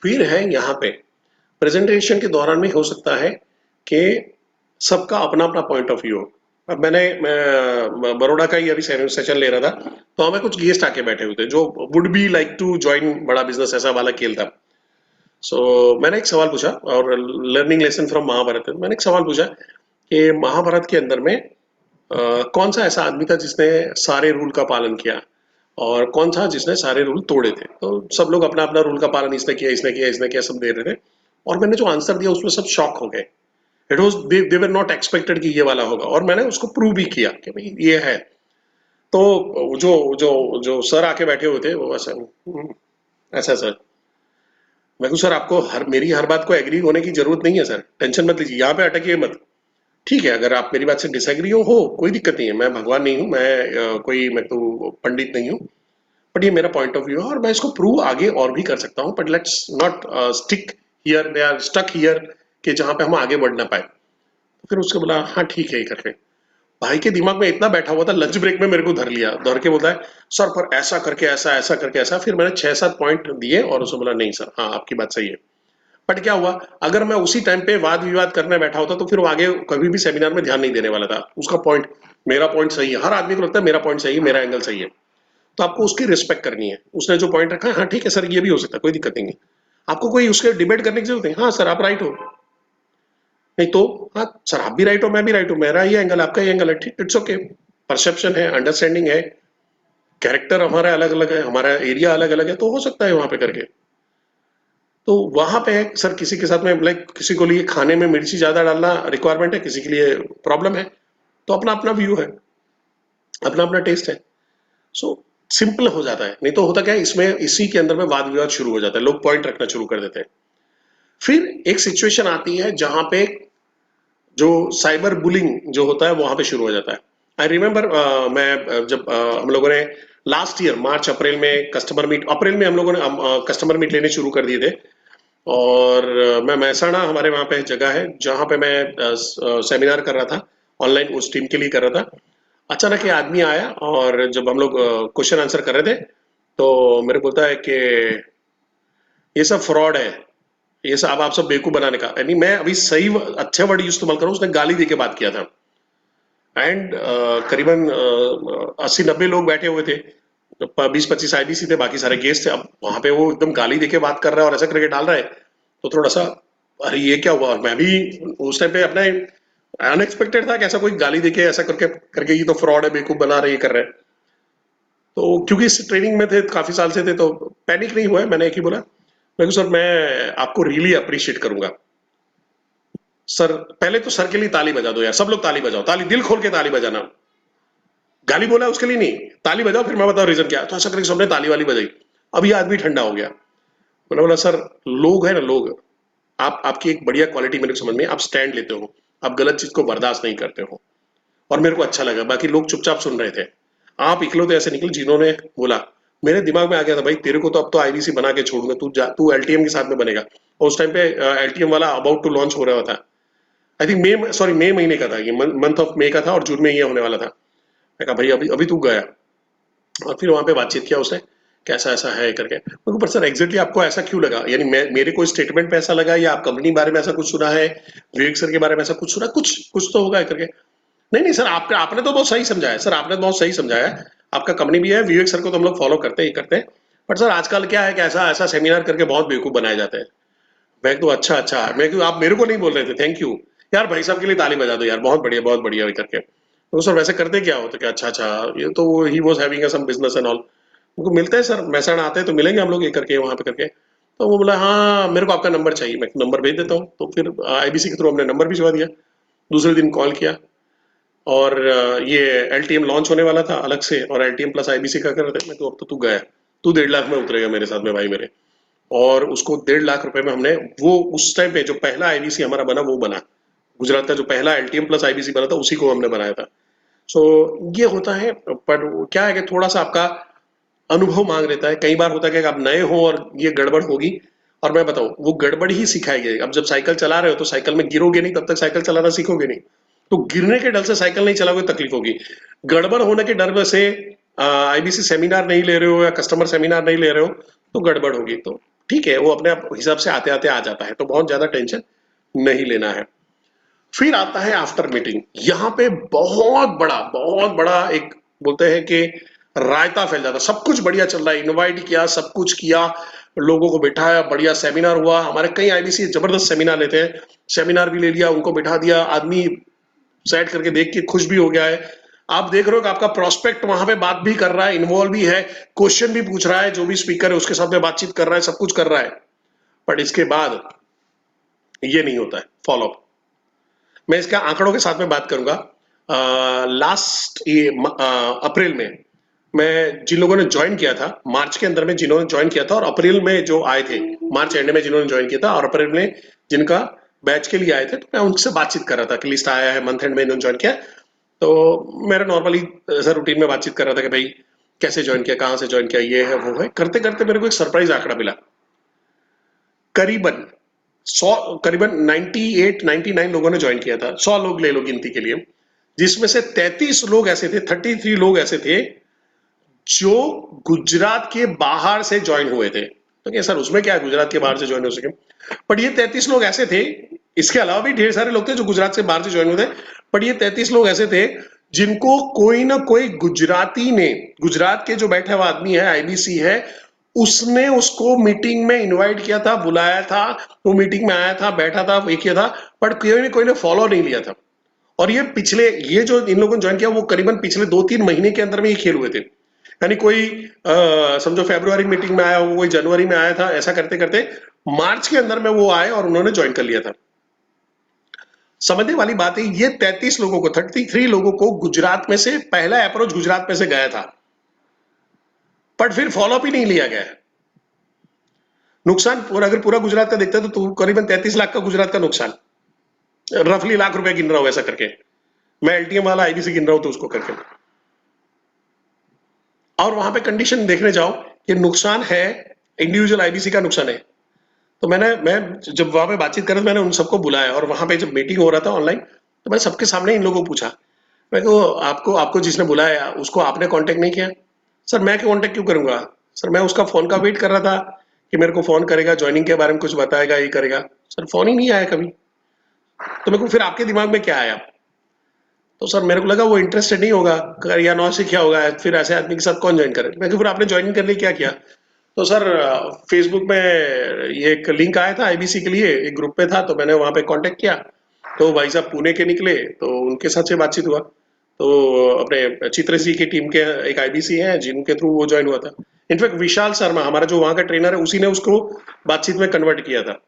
फिर है यहाँ पे प्रेजेंटेशन के दौरान में हो सकता है कि सबका अपना अपना पॉइंट ऑफ व्यू हो। अब मैं बड़ौदा का ही अभी सेशन ले रहा था, तो हमें कुछ गेस्ट आके बैठे हुए थे जो would be like to join बड़ा बिजनेस, ऐसा वाला खेल था। मैंने एक सवाल पूछा, और लर्निंग लेसन फ्रॉम महाभारत, मैंने एक सवाल पूछा कि महाभारत के अंदर में कौन सा ऐसा आदमी था जिसने सारे रूल का पालन किया, और कौन था जिसने सारे रूल तोड़े थे। तो सब लोग अपना अपना रूल का पालन, इसने किया, इसने किया, इसने किया, सब दे रहे थे। और मैंने जो आंसर दिया उसमें सब शॉक हो गए। It was they were not expected कि ये वाला होगा, और मैंने उसको प्रूव भी किया कि भाई ये है। तो जो जो जो सर आके बैठे हुए थे वो ऐसा, ऐसा सर, मैं कहूँ सर आपको मेरी हर बात को एग्री होने की जरूरत नहीं है सर, टेंशन मत लीजिए, यहाँ पे अटकिए मत। ठीक है, अगर आप मेरी बात से डिसएग्री हो कोई दिक्कत नहीं है, मैं भगवान नहीं हूँ, मैं तो पंडित नहीं हूँ। बट ये मेरा पॉइंट ऑफ व्यू है, और मैं इसको प्रूव आगे और भी कर सकता हूँ, but let's not stick here, they are stuck here, कि जहाँ पे हम आगे बढ़ ना पाए। तो फिर उसको बोला हाँ ठीक है, ये करके भाई के दिमाग में इतना बैठा हुआ था, लंच ब्रेक में मेरे को धर लिया, धर के बोलता है सर पर ऐसा करके ऐसा, ऐसा करके ऐसा। फिर मैंने 6-7 पॉइंट दिए और उसने बोला नहीं सर, हाँ आपकी बात सही है। बट क्या हुआ, अगर मैं उसी टाइम पे वाद विवाद करने बैठा होता तो फिर वो आगे कभी भी सेमिनार में ध्यान नहीं देने वाला था। उसका पॉइंट, मेरा पॉइंट सही है, हर आदमी को लगता है मेरा पॉइंट सही है, मेरा एंगल सही है। तो आपको उसकी रिस्पेक्ट करनी है। उसने जो पॉइंट रखा है, हाँ ठीक है सर, ये भी हो सकता है, कोई दिक्कत नहीं है। आपको कोई उसके डिबेट करने की जरूरत नहीं, हाँ सर आप राइट हो, नहीं तो हाँ सर आप भी राइट हो, मैं भी राइट हूँ, मेरा ये एंगल, आपका ये एंगल है, ठीक, इट्स ओके। परसेप्शन है, अंडरस्टैंडिंग है, कैरेक्टर हमारा अलग अलग है, हमारा एरिया अलग अलग है, तो हो सकता है वहां पे करके। तो वहां पे सर किसी के साथ में लाइक, किसी को लिए खाने में मिर्ची ज्यादा डालना रिक्वायरमेंट है, किसी के लिए प्रॉब्लम है, तो अपना अपना व्यू है, अपना अपना टेस्ट है। सो सिंपल हो जाता है। नहीं तो होता क्या है, इसमें इसी के अंदर में वाद विवाद शुरू हो जाता है, लोग पॉइंट रखना शुरू कर देते हैं। फिर एक सिचुएशन आती है जहां पे जो साइबर बुलिंग जो होता है वहां पे शुरू हो जाता है। आई रिमेम्बर जब हम लोगों ने लास्ट ईयर मार्च अप्रैल में कस्टमर मीट, अप्रैल में हम लोगों ने कस्टमर मीट लेने शुरू कर दिए थे। और मैं महसाणा, हमारे वहाँ पे जगह है जहाँ पे मैं सेमिनार कर रहा था, ऑनलाइन उस टीम के लिए कर रहा था। अचानक ये आदमी आया, और जब हम लोग क्वेश्चन आंसर कर रहे थे, तो मेरे बोलता है कि ये सब फ्रॉड है, ये सब अब आप सब बेवकूफ बनाने का, यानी मैं अभी सही अच्छे वर्ड इस्तेमाल करूँ, उसने गाली दे के बात किया था। एंड करीबन 80-90 लोग बैठे हुए थे, 20-25 आईबीसी थे, बाकी सारे गेस्ट थे। अब वहां पे वो एकदम गाली देके बात कर रहा है और ऐसा करके डाल रहा है, तो थोड़ा सा अरे ये क्या हुआ। और मैं भी उस टाइम पे अपना अनएक्सपेक्टेड था कि ऐसा कोई गाली देके ऐसा करके करके ये तो फ्रॉड है, बेवकूफ बना रहे, ये कर रहे हैं। तो क्योंकि इस ट्रेनिंग में थे, काफी साल से थे, तो पैनिक नहीं हुआ है। मैंने एक ही बोला, मैं सर मैं आपको रियली अप्रिशिएट करूंगा सर, पहले तो सर के लिए ताली बजा दो यार, सब लोग ताली बजाओ, ताली दिल खोल के ताली बजाना। गाली बोला उसके लिए नहीं, ताली बजाओ, फिर मैं बताऊं रीजन क्या। तो ऐसा करके सबने ताली वाली बजाई। अब ये आदमी ठंडा हो गया। मैंने बोला सर, लोग है ना, लोग, आप आपकी एक बढ़िया क्वालिटी मेरे को समझ में, आप स्टैंड लेते हो, आप गलत चीज को बर्दाश्त नहीं करते हो, और मेरे को अच्छा लगा। बाकी लोग चुपचाप सुन रहे थे, आप इकलौते ऐसे निकले जिन्होंने बोला। मेरे दिमाग में आ गया था भाई तेरे को तो अब तो आईबीसी बना के छोड़ूंगा, तू एलटीएम के साथ में बनेगा। और उस टाइम पे एलटीएम वाला अबाउट टू लॉन्च हो रहा था। आई थिंक मई महीने का था ये, मंथ ऑफ मई का था, और जून में ये होने वाला था। मैं कहा भाई अभी अभी तू गया। और फिर वहां पे बातचीत किया उसने कैसा ऐसा है करके। मैं पर सर एग्जैक्टली आपको ऐसा क्यों लगा, यानी मेरे कोई स्टेटमेंट पे ऐसा लगा या आप कंपनी बारे में ऐसा कुछ सुना है, विवेक सर के बारे में ऐसा कुछ सुना, कुछ कुछ तो होगा करके। नहीं नहीं सर, आपने आपने तो बहुत सही समझाया सर, आपने तो बहुत सही समझाया है। आपका कंपनी भी है, विवेक सर को तो हम लोग फॉलो करते ही करते हैं। बट सर आजकल क्या है कि ऐसा ऐसा सेमिनार करके बहुत बेवकूफ बनाए जाते हैं। मैं तो अच्छा अच्छा, मैं क्यों, आप मेरे को नहीं बोल रहे थे, थैंक यू यार, भाई साहब के लिए ताली बजा दो यार, बहुत बढ़िया भी करके। तो सर वैसे करते क्या हो, तो क्या अच्छा अच्छा, ये तो ही was having some business and all. उनको मिलते हैं सर, महसाणा आते हैं तो मिलेंगे हम लोग ये करके वहां पे करके। तो वो बोला हाँ मेरे को आपका नंबर चाहिए, मैं नंबर भेज देता हूँ। तो फिर आईबीसी के थ्रू हमने नंबर भिजवा दिया। दूसरे दिन कॉल किया, और ये एलटीएम लॉन्च होने वाला था अलग से, और एलटीएम प्लस आईबीसी का कर रहे थे। मैं तो अब तो तू गया, तू 1.5 लाख में उतरेगा मेरे साथ में भाई मेरे। और उसको 1.5 लाख रुपए में हमने, वो उस टाइम पे जो पहला आईबीसी हमारा बना वो बना, गुजरात का जो पहला एलटीएम प्लस आईबीसी बना था उसी को हमने बनाया था। सो ये होता है। पर क्या है कि थोड़ा सा आपका अनुभव मांग लेता है। कई बार होता है कि आप नए हो और ये गड़बड़ होगी, और मैं बताऊं वो गड़बड़ ही सिखाएगी। अब जब साइकिल चला रहे हो तो साइकिल में गिरोगे नहीं, तब तक साइकिल चलाना सीखोगे नहीं। तो गिरने के डर से साइकिल नहीं चलाओगे, तकलीफ होगी। गड़बड़ होने के डर से आईबीसी सेमिनार नहीं ले रहे हो या कस्टमर सेमिनार नहीं ले रहे हो, तो गड़बड़ होगी। तो ठीक है, वो अपने आप हिसाब से आते आते आ जाता है, तो बहुत ज्यादा टेंशन नहीं लेना है। फिर आता है आफ्टर मीटिंग। यहाँ पे बहुत बड़ा एक, बोलते हैं कि रायता फैल जाता। सब कुछ बढ़िया चल रहा है, इनवाइट किया, सब कुछ किया, लोगों को बिठाया, बढ़िया सेमिनार हुआ। हमारे कई आईबीसी जबरदस्त सेमिनार लेते हैं, सेमिनार भी ले लिया, उनको बिठा दिया, आदमी सेट करके देख के खुश भी हो गया है। आप देख रहे हो कि आपका प्रोस्पेक्ट वहां पे बात भी कर रहा है, इन्वॉल्व भी है, क्वेश्चन भी पूछ रहा है, जो भी स्पीकर है उसके साथ में बातचीत कर रहा है, सब कुछ कर रहा है। बट इसके बाद ये नहीं होता है फॉलोअप। मैं इसका आंकड़ों के साथ में बात करूंगा। लास्ट ये अप्रैल में, मैं जिन लोगों ने ज्वाइन किया था मार्च के अंदर में, जिन्होंने ज्वाइन किया था, और अप्रैल में जो आए थे, मार्च एंड में जिन्होंने ज्वाइन किया था और अप्रैल में जिनका बैच के लिए आए थे, तो मैं उनसे बातचीत कर रहा था कि लिस्ट आया है, मंथ एंड में इन्होंने ज्वाइन किया। तो मेरा नॉर्मली सर रूटीन में बातचीत कर रहा था कि भाई कैसे ज्वाइन किया, कहाँ से ज्वाइन किया, ये है वो है। करते करते मेरे को एक सरप्राइज आंकड़ा मिला। करीबन 100, करीबन 98 99 लोगों ने ज्वाइन किया था। 100 लोग ले लो गिनती के लिए, जिसमें से 33 लोग ऐसे थे, 33 लोग ऐसे थे जो गुजरात के बाहर से ज्वाइन हुए थे। तो क्या सर उसमें क्या है, गुजरात के बाहर से ज्वाइन हो सके। बट ये 33 लोग ऐसे थे, इसके अलावा भी ढेर सारे लोग थे जो गुजरात से बाहर से ज्वाइन हुए थे। बट ये 33 लोग ऐसे थे जिनको कोई ना कोई गुजराती ने, गुजरात के जो बैठा हुआ आदमी है, आईबीसी है, उसने उसको मीटिंग में इनवाइट किया था, बुलाया था, वो मीटिंग में आया था, बैठा था, ये किया था, बट कोई ने फॉलो नहीं लिया था। और ये पिछले, ये जो इन लोगों ने ज्वाइन किया वो करीबन पिछले 2-3 महीने के अंदर में ये खेल हुए थे। यानी कोई समझो फरवरी मीटिंग में आया, वो कोई जनवरी में आया था, ऐसा करते करते मार्च के अंदर में वो आए और उन्होंने ज्वाइन कर लिया था। समझने वाली बात है, ये 33 लोगों को, 33 लोगों को गुजरात में से पहला अप्रोच गुजरात में से गया था, बट फिर फॉलोअप ही नहीं लिया गया। नुकसान पूरा, अगर पूरा गुजरात का देखते तो करीबन 33 लाख का गुजरात का नुकसान, रफली लाख रुपए गिन रहा हूं ऐसा करके। मैं एलटीएम वाला आईबीसी गिन रहा हूं तो उसको करके। और वहां पे कंडीशन देखने जाओ कि नुकसान है, इंडिविजुअल आईबीसी का नुकसान है। तो मैं जब वहां पे बातचीत कर रहा था, मैंने उन सबको बुलाया, और वहां पे जब मीटिंग हो रहा था ऑनलाइन, तो मैं सबके सामने इन लोगों को पूछा, मैं को आपको आपको जिसने बुलाया उसको आपने कांटेक्ट नहीं किया। सर मैं कांटेक्ट क्यों करूंगा, सर मैं उसका फोन का वेट कर रहा था कि मेरे को फोन करेगा, ज्वाइनिंग के बारे में कुछ बताएगा, ये करेगा। सर फोन ही नहीं आया कभी। तो मेरे को फिर आपके दिमाग में क्या आया, तो सर मेरे को लगा वो इंटरेस्टेड नहीं होगा, या नौ से क्या होगा, फिर ऐसे आदमी के साथ कौन ज्वाइन करे। मैं फिर आपने ज्वाइन करने क्या किया। तो सर फेसबुक में ये एक लिंक आया था आईबीसी के लिए, एक ग्रुप पे था, तो मैंने वहां पे कांटेक्ट किया। तो भाई साहब पुणे के निकले, तो उनके साथ से बातचीत हुआ। तो अपने चित्र जी की टीम के एक आईबीसी हैं जिनके थ्रू वो ज्वाइन हुआ था। इनफैक्ट विशाल शर्मा हमारा जो वहां का ट्रेनर है, उसी ने उसको बातचीत में कन्वर्ट किया था।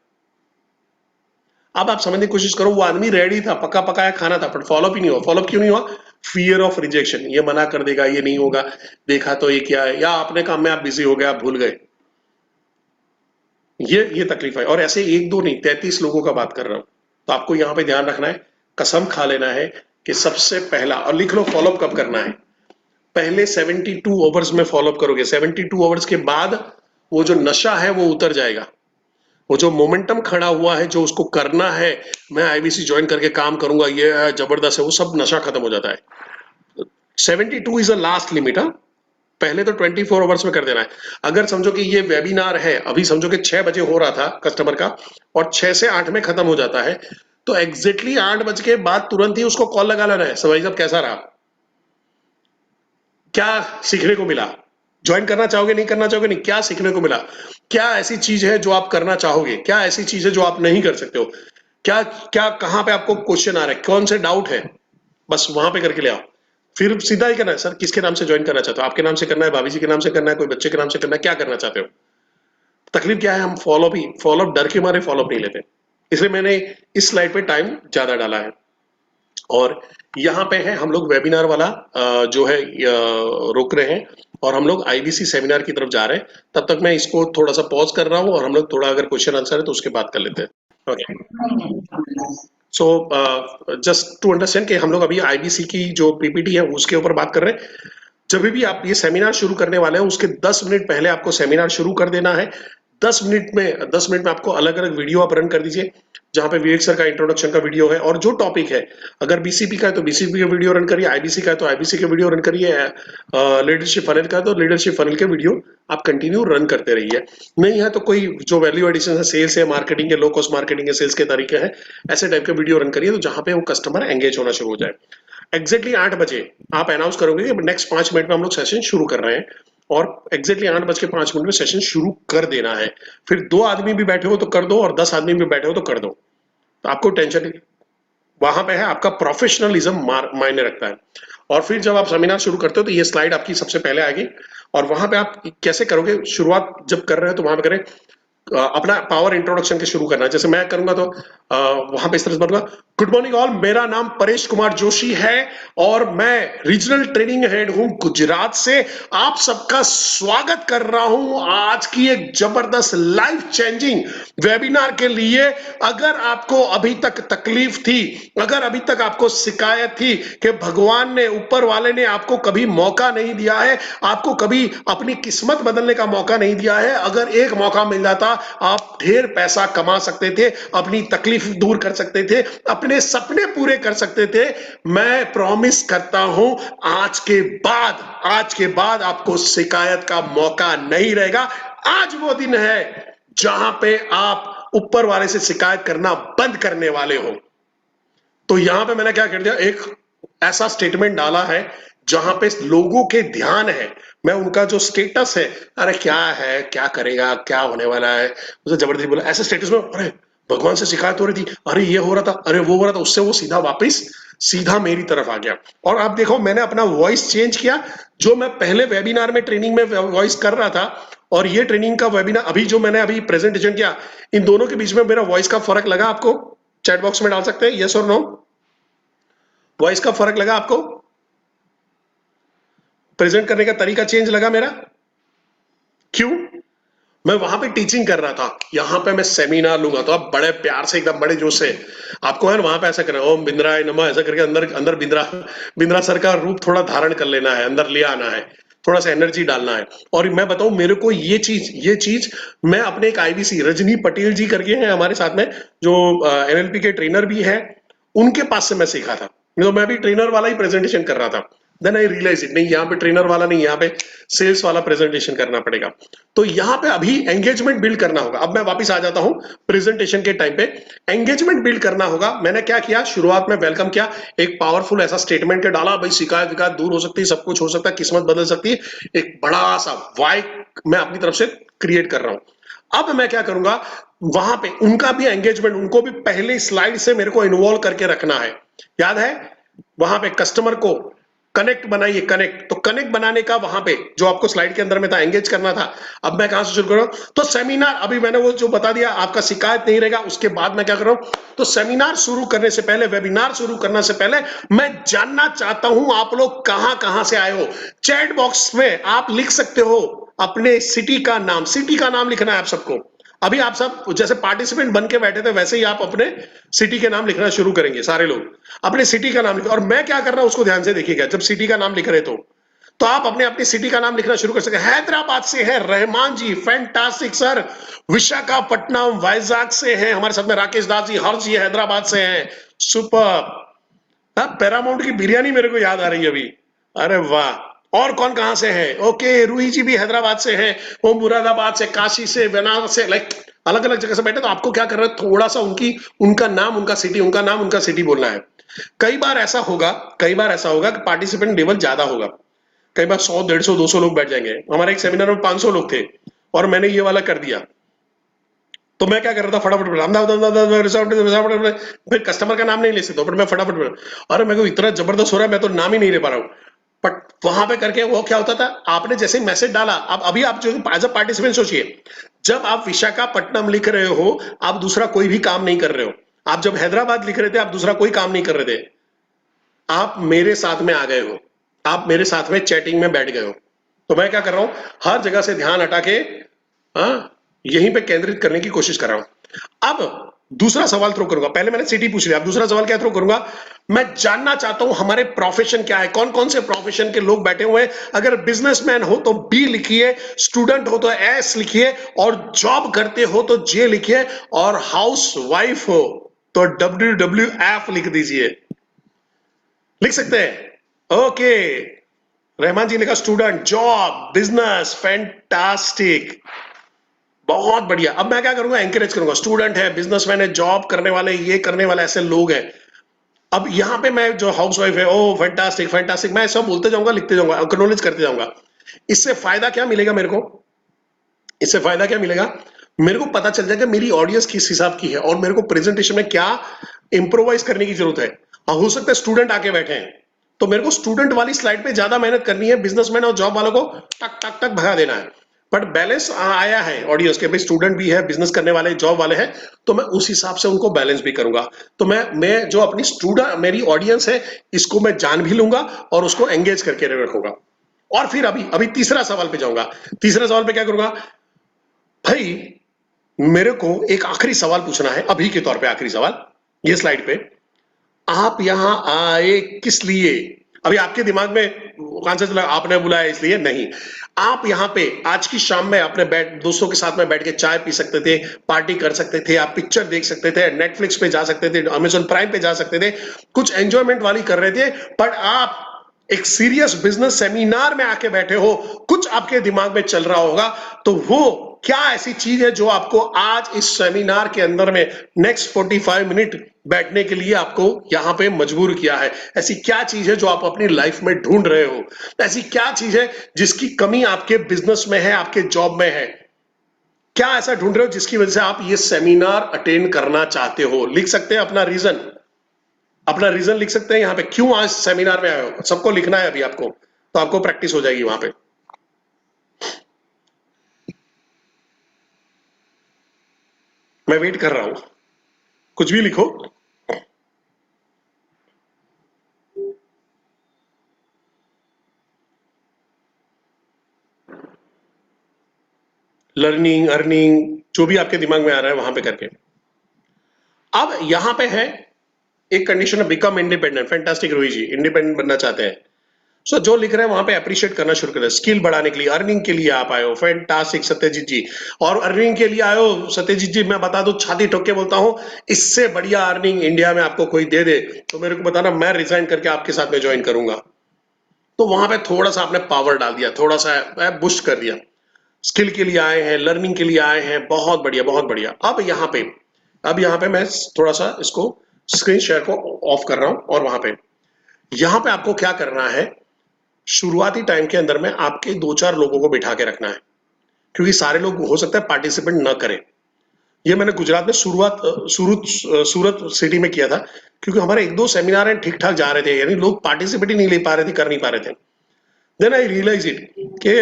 अब आप समझने की कोशिश करो, वो आदमी रेडी था, पका पकाया खाना था, पर फॉलोअप ही नहीं हुआ। फॉलोअप क्यों नहीं हुआ, फियर ऑफ रिजेक्शन, ये मना कर देगा, ये नहीं होगा, देखा तो ये क्या है, या अपने काम में आप बिजी हो गए, आप भूल गए। ये तकलीफ है। और ऐसे एक दो नहीं, 33 लोगों का बात कर रहा हूं। तो आपको यहां पे ध्यान रखना है, कसम खा लेना है कि सबसे पहला, और लिख लो फॉलोअप कब करना है, पहले 72 आवर्स में फॉलोअप करोगे। 72 आवर्स के बाद वो जो नशा है वो उतर जाएगा, वो जो मोमेंटम खड़ा हुआ है, जो उसको करना है, मैं आईबीसी ज्वाइन करके काम करूंगा, ये है जबरदस्त है, वो सब नशा खत्म हो जाता है। 72 इज अ लास्ट लिमिट। पहले तो 24 आवर्स में कर देना है। अगर समझो कि ये वेबिनार है, अभी समझो कि 6 बजे हो रहा था कस्टमर का और 6 से 8 में खत्म हो जाता है, तो एग्जैक्टली 8 बज के बाद तुरंत ही उसको कॉल लगा लेना है, सर भाई साहब कैसा रहा, क्या सीखने को मिला, ज्वाइन करना चाहोगे नहीं करना चाहोगे, नहीं क्या सीखने को मिला, क्या ऐसी चीज है जो आप करना चाहोगे, क्या ऐसी चीज है जो आप नहीं कर सकते हो, क्या क्या कहां पे आपको क्वेश्चन आ रहा है, कौन से डाउट है, बस वहां पे करके ले आओ। फिर सीधा ही करना है, सर किसके नाम से ज्वाइन करना चाहते हो, आपके नाम से करना है, भाभी जी के नाम से करना है, कोई बच्चे के नाम से करना है, क्या करना चाहते हो। तकलीफ क्या है, हम फॉलोअप डर के मारे फॉलोअप नहीं लेते, इसलिए मैंने इस स्लाइड पे टाइम ज्यादा डाला है। और यहाँ पे है हम लोग वेबिनार वाला जो है रोक रहे हैं और हम लोग आईबीसी सेमिनार की तरफ जा रहे हैं। तब तक मैं इसको थोड़ा सा पॉज कर रहा हूँ और हम लोग थोड़ा अगर क्वेश्चन आंसर है तो उसके बाद कर लेते हैं। Okay, so just to understand कि हम लोग अभी आईबीसी की जो पीपीटी है उसके ऊपर बात कर रहे हैं। जब भी आप ये सेमिनार शुरू करने वाले हैं उसके 10 मिनट पहले आपको सेमिनार शुरू कर देना है। 10 मिनट में आपको अलग अलग वीडियो आप रन कर दीजिए, जहां पे विवेक सर का इंट्रोडक्शन का वीडियो है और जो टॉपिक है, अगर बीसीपी का है तो बीसीपी के वीडियो रन करिए, आईबीसी का है तो आईबीसी के वीडियो रन करिए, लीडरशिप फनल का है तो लीडरशिप फनल के वीडियो आप कंटिन्यू रन करते रहिए। नहीं है तो कोई जो वैल्यू एडिशन है, सेल्स है, मार्केटिंग है, लो कॉस्ट मार्केटिंग है, सेल्स के तरीके हैं, ऐसे टाइप के वीडियो रन करिए तो जहां पे वो कस्टमर एंगेज होना शुरू हो जाए। एग्जैक्टली 8 बजे आप अनाउंस करोगे कि नेक्स्ट 5 मिनट में हम लोग सेशन शुरू कर रहे हैं और एग्जैक्टली 8:05 में सेशन शुरू कर देना है। फिर 2 आदमी भी बैठे हो तो कर दो और 10 आदमी भी बैठे हो तो कर दो, तो आपको टेंशन नहीं, वहां पे है आपका प्रोफेशनलिज्म मायने रखता है। और फिर जब आप सेमिनार शुरू करते हो तो ये स्लाइड आपकी सबसे पहले आएगी और वहां पे आप कैसे करोगे, शुरुआत जब कर रहे हो तो वहां पे करें अपना पावर इंट्रोडक्शन के शुरू करना है। जैसे मैं करूंगा तो वहां पे इस तरह से बनूंगा, गुड मॉर्निंग ऑल, मेरा नाम परेश कुमार जोशी है और मैं रीजनल ट्रेनिंग हेड हूं गुजरात से। आप सबका स्वागत कर रहा हूं आज की एक जबरदस्त लाइफ चेंजिंग वेबिनार के लिए। अगर आपको अभी तक तकलीफ थी, अगर अभी तक आपको शिकायत थी कि भगवान ने, ऊपर वाले ने आपको कभी मौका नहीं दिया है, आपको कभी अपनी किस्मत बदलने का मौका नहीं दिया है, अगर एक मौका मिल जाता आप ढेर पैसा कमा सकते थे, अपनी तकलीफ दूर कर सकते थे, अपने सपने पूरे कर सकते थे, मैं प्रॉमिस करता हूं आज के बाद आपको शिकायत का मौका नहीं रहेगा। आज वो दिन है जहां पे आप ऊपर वाले से शिकायत करना बंद करने वाले हो। तो यहां पे मैंने क्या कर दिया, एक ऐसा स्टेटमेंट डाला है जहां पे लोगों के ध्यान है, मैं उनका जो स्टेटस है, अरे क्या है, क्या करेगा, क्या होने वाला है, उसे जबरदस्ती बोला ऐसे स्टेटस में, अरे भगवान से शिकायत हो रही थी, अरे ये हो रहा था, अरे वो हो रहा था, उससे वो सीधा वापस सीधा मेरी तरफ आ गया। और आप देखो मैंने अपना वॉइस चेंज किया, जो मैं पहले वेबिनार में ट्रेनिंग में वॉइस कर रहा था और ये ट्रेनिंग का वेबिनार अभी जो मैंने अभी प्रेजेंटेशन किया, इन दोनों के बीच में मेरा वॉइस का फर्क लगा आपको? चैट बॉक्स में डाल सकते हैं यस और नो, वॉइस का फर्क लगा आपको? प्रेजेंट करने का तरीका चेंज लगा मेरा? क्यों? मैं वहां पे टीचिंग कर रहा था, यहां पे मैं सेमिनार लूंगा तो आप बड़े प्यार से एकदम बड़े जोश से आपको है वहां पे ऐसा करना, ओम बिंद्राय नमः ऐसा करके अंदर अंदर बिंद्रा बिंद्रा सर का रूप थोड़ा धारण कर लेना है, अंदर ले आना है, थोड़ा सा एनर्जी डालना है। और मैं बताऊं मेरे को ये चीज मैं अपने एक आईबीसी रजनी पटेल जी करके हैं हमारे साथ में, जो एनएलपी के ट्रेनर भी है, उनके पास से मैं सीखा था। तो मैं भी ट्रेनर वाला ही प्रेजेंटेशन कर रहा था, देन आई रियलाइज इट, नहीं यहाँ पे ट्रेनर वाला नहीं, यहाँ पे सेल्स वाला प्रेजेंटेशन करना पड़ेगा। तो यहाँ पे अभी एंगेजमेंट बिल्ड करना होगा। अब मैं वापस आ जाता हूँ प्रेजेंटेशन के टाइम पे, एंगेजमेंट बिल्ड करना होगा। मैंने क्या किया, शुरुआत में वेलकम किया, एक पावरफुल ऐसा स्टेटमेंट के डाला, भाई शिकायत विकायत दूर हो सकती है, सब कुछ हो सकता है, किस्मत बदल सकती है, एक बड़ा सा वाई मैं अपनी तरफ से क्रिएट कर रहा हूं। अब मैं क्या करूंगा, वहां पे उनका भी एंगेजमेंट, उनको भी पहले स्लाइड से मेरे को इन्वॉल्व करके रखना है। याद है वहां पे कस्टमर को कनेक्ट बनाइए, कनेक्ट, तो कनेक्ट बनाने का वहां पे जो आपको स्लाइड के अंदर में था, एंगेज करना था। अब मैं कहां से शुरू कर रहा हूं, तो सेमिनार अभी मैंने वो जो बता दिया, आपका शिकायत नहीं रहेगा। उसके बाद मैं क्या कर रहा हूं, तो सेमिनार शुरू करने से पहले, वेबिनार शुरू करने से पहले मैं जानना चाहता हूं आप लोग कहां कहां से आए हो। चैट बॉक्स में आप लिख सकते हो अपने सिटी का नाम, सिटी का नाम लिखना है आप सबको। अभी आप सब जैसे पार्टिसिपेंट बन के बैठे थे वैसे ही आप अपने सिटी के नाम लिखना शुरू करेंगे, सारे लोग अपने सिटी का नाम लिख, और मैं क्या कर रहा हूं उसको ध्यान से देखिएगा। जब सिटी का नाम लिख रहे तो आप अपने अपनी सिटी का नाम लिखना शुरू कर सकते हैं। हैदराबाद से है रहमान जी, फैंटास्टिक सर। विशाखापट्टनम वाइजाग से हैं हमारे साथ में राकेश दास जी, हर्ष जी हैदराबाद से हैं, सुपर। पैरामाउंट की बिरयानी मेरे को याद आ रही है अभी, अरे वाह। और कौन कहां से है? ओके, रूही जी भी हैदराबाद से हैं, वो मुरादाबाद से, काशी से, बनारस से, लाइक अलग अलग जगह से बैठे। तो आपको क्या करना है, थोड़ा सा उनका नाम, उनका सिटी, उनका नाम, उनका सिटी बोलना है। कई बार ऐसा होगा, कई बार ऐसा होगा कि पार्टिसिपेंट लेवल ज्यादा होगा। कई बार 100, 150, 200 लोग बैठ जाएंगे। हमारे एक सेमिनार में 500 लोग थे और मैंने ये वाला कर दिया। तो मैं क्या कर रहा था, फटाफट, फिर कस्टमर का नाम नहीं ले सकता, बट मैं फटाफट, अरे मेरे को इतना जबरदस्त हो रहा है, मैं तो नाम ही नहीं ले पा रहा हूँ। बट वहां पे करके वो क्या होता था, आपने जैसे मैसेज डाला, अब अभी आप जो एज अ पार्टिसिपेंट सोचिए, जब आप विशाखापट्टनम लिख रहे हो, आप दूसरा कोई भी काम नहीं कर रहे हो। आप जब हैदराबाद लिख रहे थे, आप दूसरा कोई काम नहीं कर रहे थे, आप मेरे साथ में आ गए हो, आप मेरे साथ में चैटिंग में बैठ गए हो। तो मैं क्या कर रहा हूं, हर जगह से ध्यान हटा के हाँ यहीं पे केंद्रित करने की कोशिश कर रहा हूं। अब दूसरा सवाल थ्रो करूंगा, पहले मैंने सिटी पूछ लिया, अब दूसरा सवाल क्या थ्रो करूंगा, मैं जानना चाहता हूं हमारे प्रोफेशन क्या है, कौन कौन से प्रोफेशन के लोग बैठे हुए हैं। अगर बिजनेसमैन हो तो बी लिखिए, स्टूडेंट हो तो एस लिखिए, और जॉब करते हो तो जे लिखिए, और हाउस वाइफ हो तो WWF लिख दीजिए। लिख सकते हैं? ओके, रहमान जी ने कहा स्टूडेंट, जॉब, बिजनेस, फैंटास्टिक, बहुत बढ़िया। अब मैं क्या करूंगा, एंकरेज करूंगा, स्टूडेंट है, बिजनेसमैन है, जॉब करने वाले, ये करने वाले, ऐसे लोग हैं। अब यहां पे मैं जो हाउस वाइफ है, ओ फैंटास्टिक फैंटास्टिक, मैं सब बोलते जाऊंगा, लिखते जाऊंगा, एक्नॉलेज करते जाऊंगा। इससे फायदा क्या मिलेगा मेरे को, इससे फायदा क्या मिलेगा, मेरे को पता चल जाएगा मेरी ऑडियंस किस हिसाब की है और मेरे को प्रेजेंटेशन में क्या इंप्रोवाइज करने की जरूरत है। हो सकता है स्टूडेंट आके बैठे हैं, तो मेरे को स्टूडेंट वाली स्लाइड पे ज्यादा मेहनत करनी है, बिजनेसमैन और जॉब वालों को टक टक टक भगा देना है। बट बैलेंस आया है ऑडियंस के, भाई स्टूडेंट भी है, बिजनेस करने वाले, जॉब वाले हैं, तो मैं उस हिसाब से उनको बैलेंस भी करूंगा। तो मैं जो अपनी स्टूडेंट, मेरी ऑडियंस है, इसको मैं जान भी लूंगा और उसको एंगेज करके रखूंगा। और फिर अभी अभी तीसरा सवाल पे जाऊंगा। तीसरे सवाल पे क्या करूंगा, भाई मेरे को एक आखिरी सवाल पूछना है, अभी के तौर पे आखिरी सवाल, ये स्लाइड पे, आप यहां आए किस लिए? अभी आपके दिमाग में कौन सा चला, आपने बुलाया इसलिए नहीं। आप यहां पे आज की शाम में अपने दोस्तों के साथ में बैठ के चाय पी सकते थे, पार्टी कर सकते थे, आप पिक्चर देख सकते थे, नेटफ्लिक्स पे जा सकते थे, अमेजॉन प्राइम पे जा सकते थे, कुछ एंजॉयमेंट वाली कर रहे थे। बट आप एक सीरियस बिजनेस सेमिनार में आके बैठे हो, कुछ आपके दिमाग में चल रहा होगा। तो वो क्या ऐसी चीज है जो आपको आज इस सेमिनार के अंदर में नेक्स्ट 45 मिनट बैठने के लिए आपको यहां पे मजबूर किया है? ऐसी क्या चीज है जो आप अपनी लाइफ में ढूंढ रहे हो? ऐसी क्या चीज है जिसकी कमी आपके बिजनेस में है, आपके जॉब में है? क्या ऐसा ढूंढ रहे हो जिसकी वजह से आप ये सेमिनार अटेंड करना चाहते हो? लिख सकते हैं अपना रीजन, अपना रीजन लिख सकते हैं यहाँ पे, क्यों आज सेमिनार में आए हो, सबको लिखना है अभी आपको, तो आपको प्रैक्टिस हो जाएगी वहां पे। मैं वेट कर रहा हूं, कुछ भी लिखो। लर्निंग, अर्निंग, जो भी आपके दिमाग में आ रहा है वहां पे करके। अब यहां पे है एक कंडीशन है, बिकम इंडिपेंडेंट, फैंटास्टिक रोही जी, इंडिपेंडेंट बनना चाहते हैं। सो जो लिख रहे हैं वहां पे अप्रिशिएट करना शुरू करें, स्किल बढ़ाने के लिए, अर्निंग के लिए आप आए हो, फैंटास्टिक सत्यजीत जी। और अर्निंग के लिए आए हो सत्यजीत जी, मैं बता दूं, छाती ठोक के बोलता हूं, इससे बढ़िया अर्निंग इंडिया में आपको कोई दे दे तो मेरे को बताना, मैं रिजाइन करके आपके साथ में ज्वाइन करूंगा। तो वहां पे थोड़ा सा आपने पावर डाल दिया, थोड़ा सा बुस्ट कर दिया। स्किल के लिए आए हैं, लर्निंग के लिए आए हैं, बहुत बढ़िया बहुत बढ़िया। अब यहाँ पे मैं थोड़ा सा इसको स्क्रीन शेयर को ऑफ कर रहा हूं, और वहां पे यहाँ पे आपको क्या करना है, शुरुआती टाइम के अंदर में आपके 2-4 लोगों को बिठा के रखना है, क्योंकि सारे लोग हो सकता है पार्टिसिपेंट ना करें। ये मैंने गुजरात में सूरत सिटी में किया था, क्योंकि हमारे 1-2 सेमिनार हैं, ठीक ठाक जा रहे थे, यानी लोग पार्टिसिपेट ही नहीं ले पा रहे थे, कर नहीं पा रहे थे। देन आई रियलाइज इट कि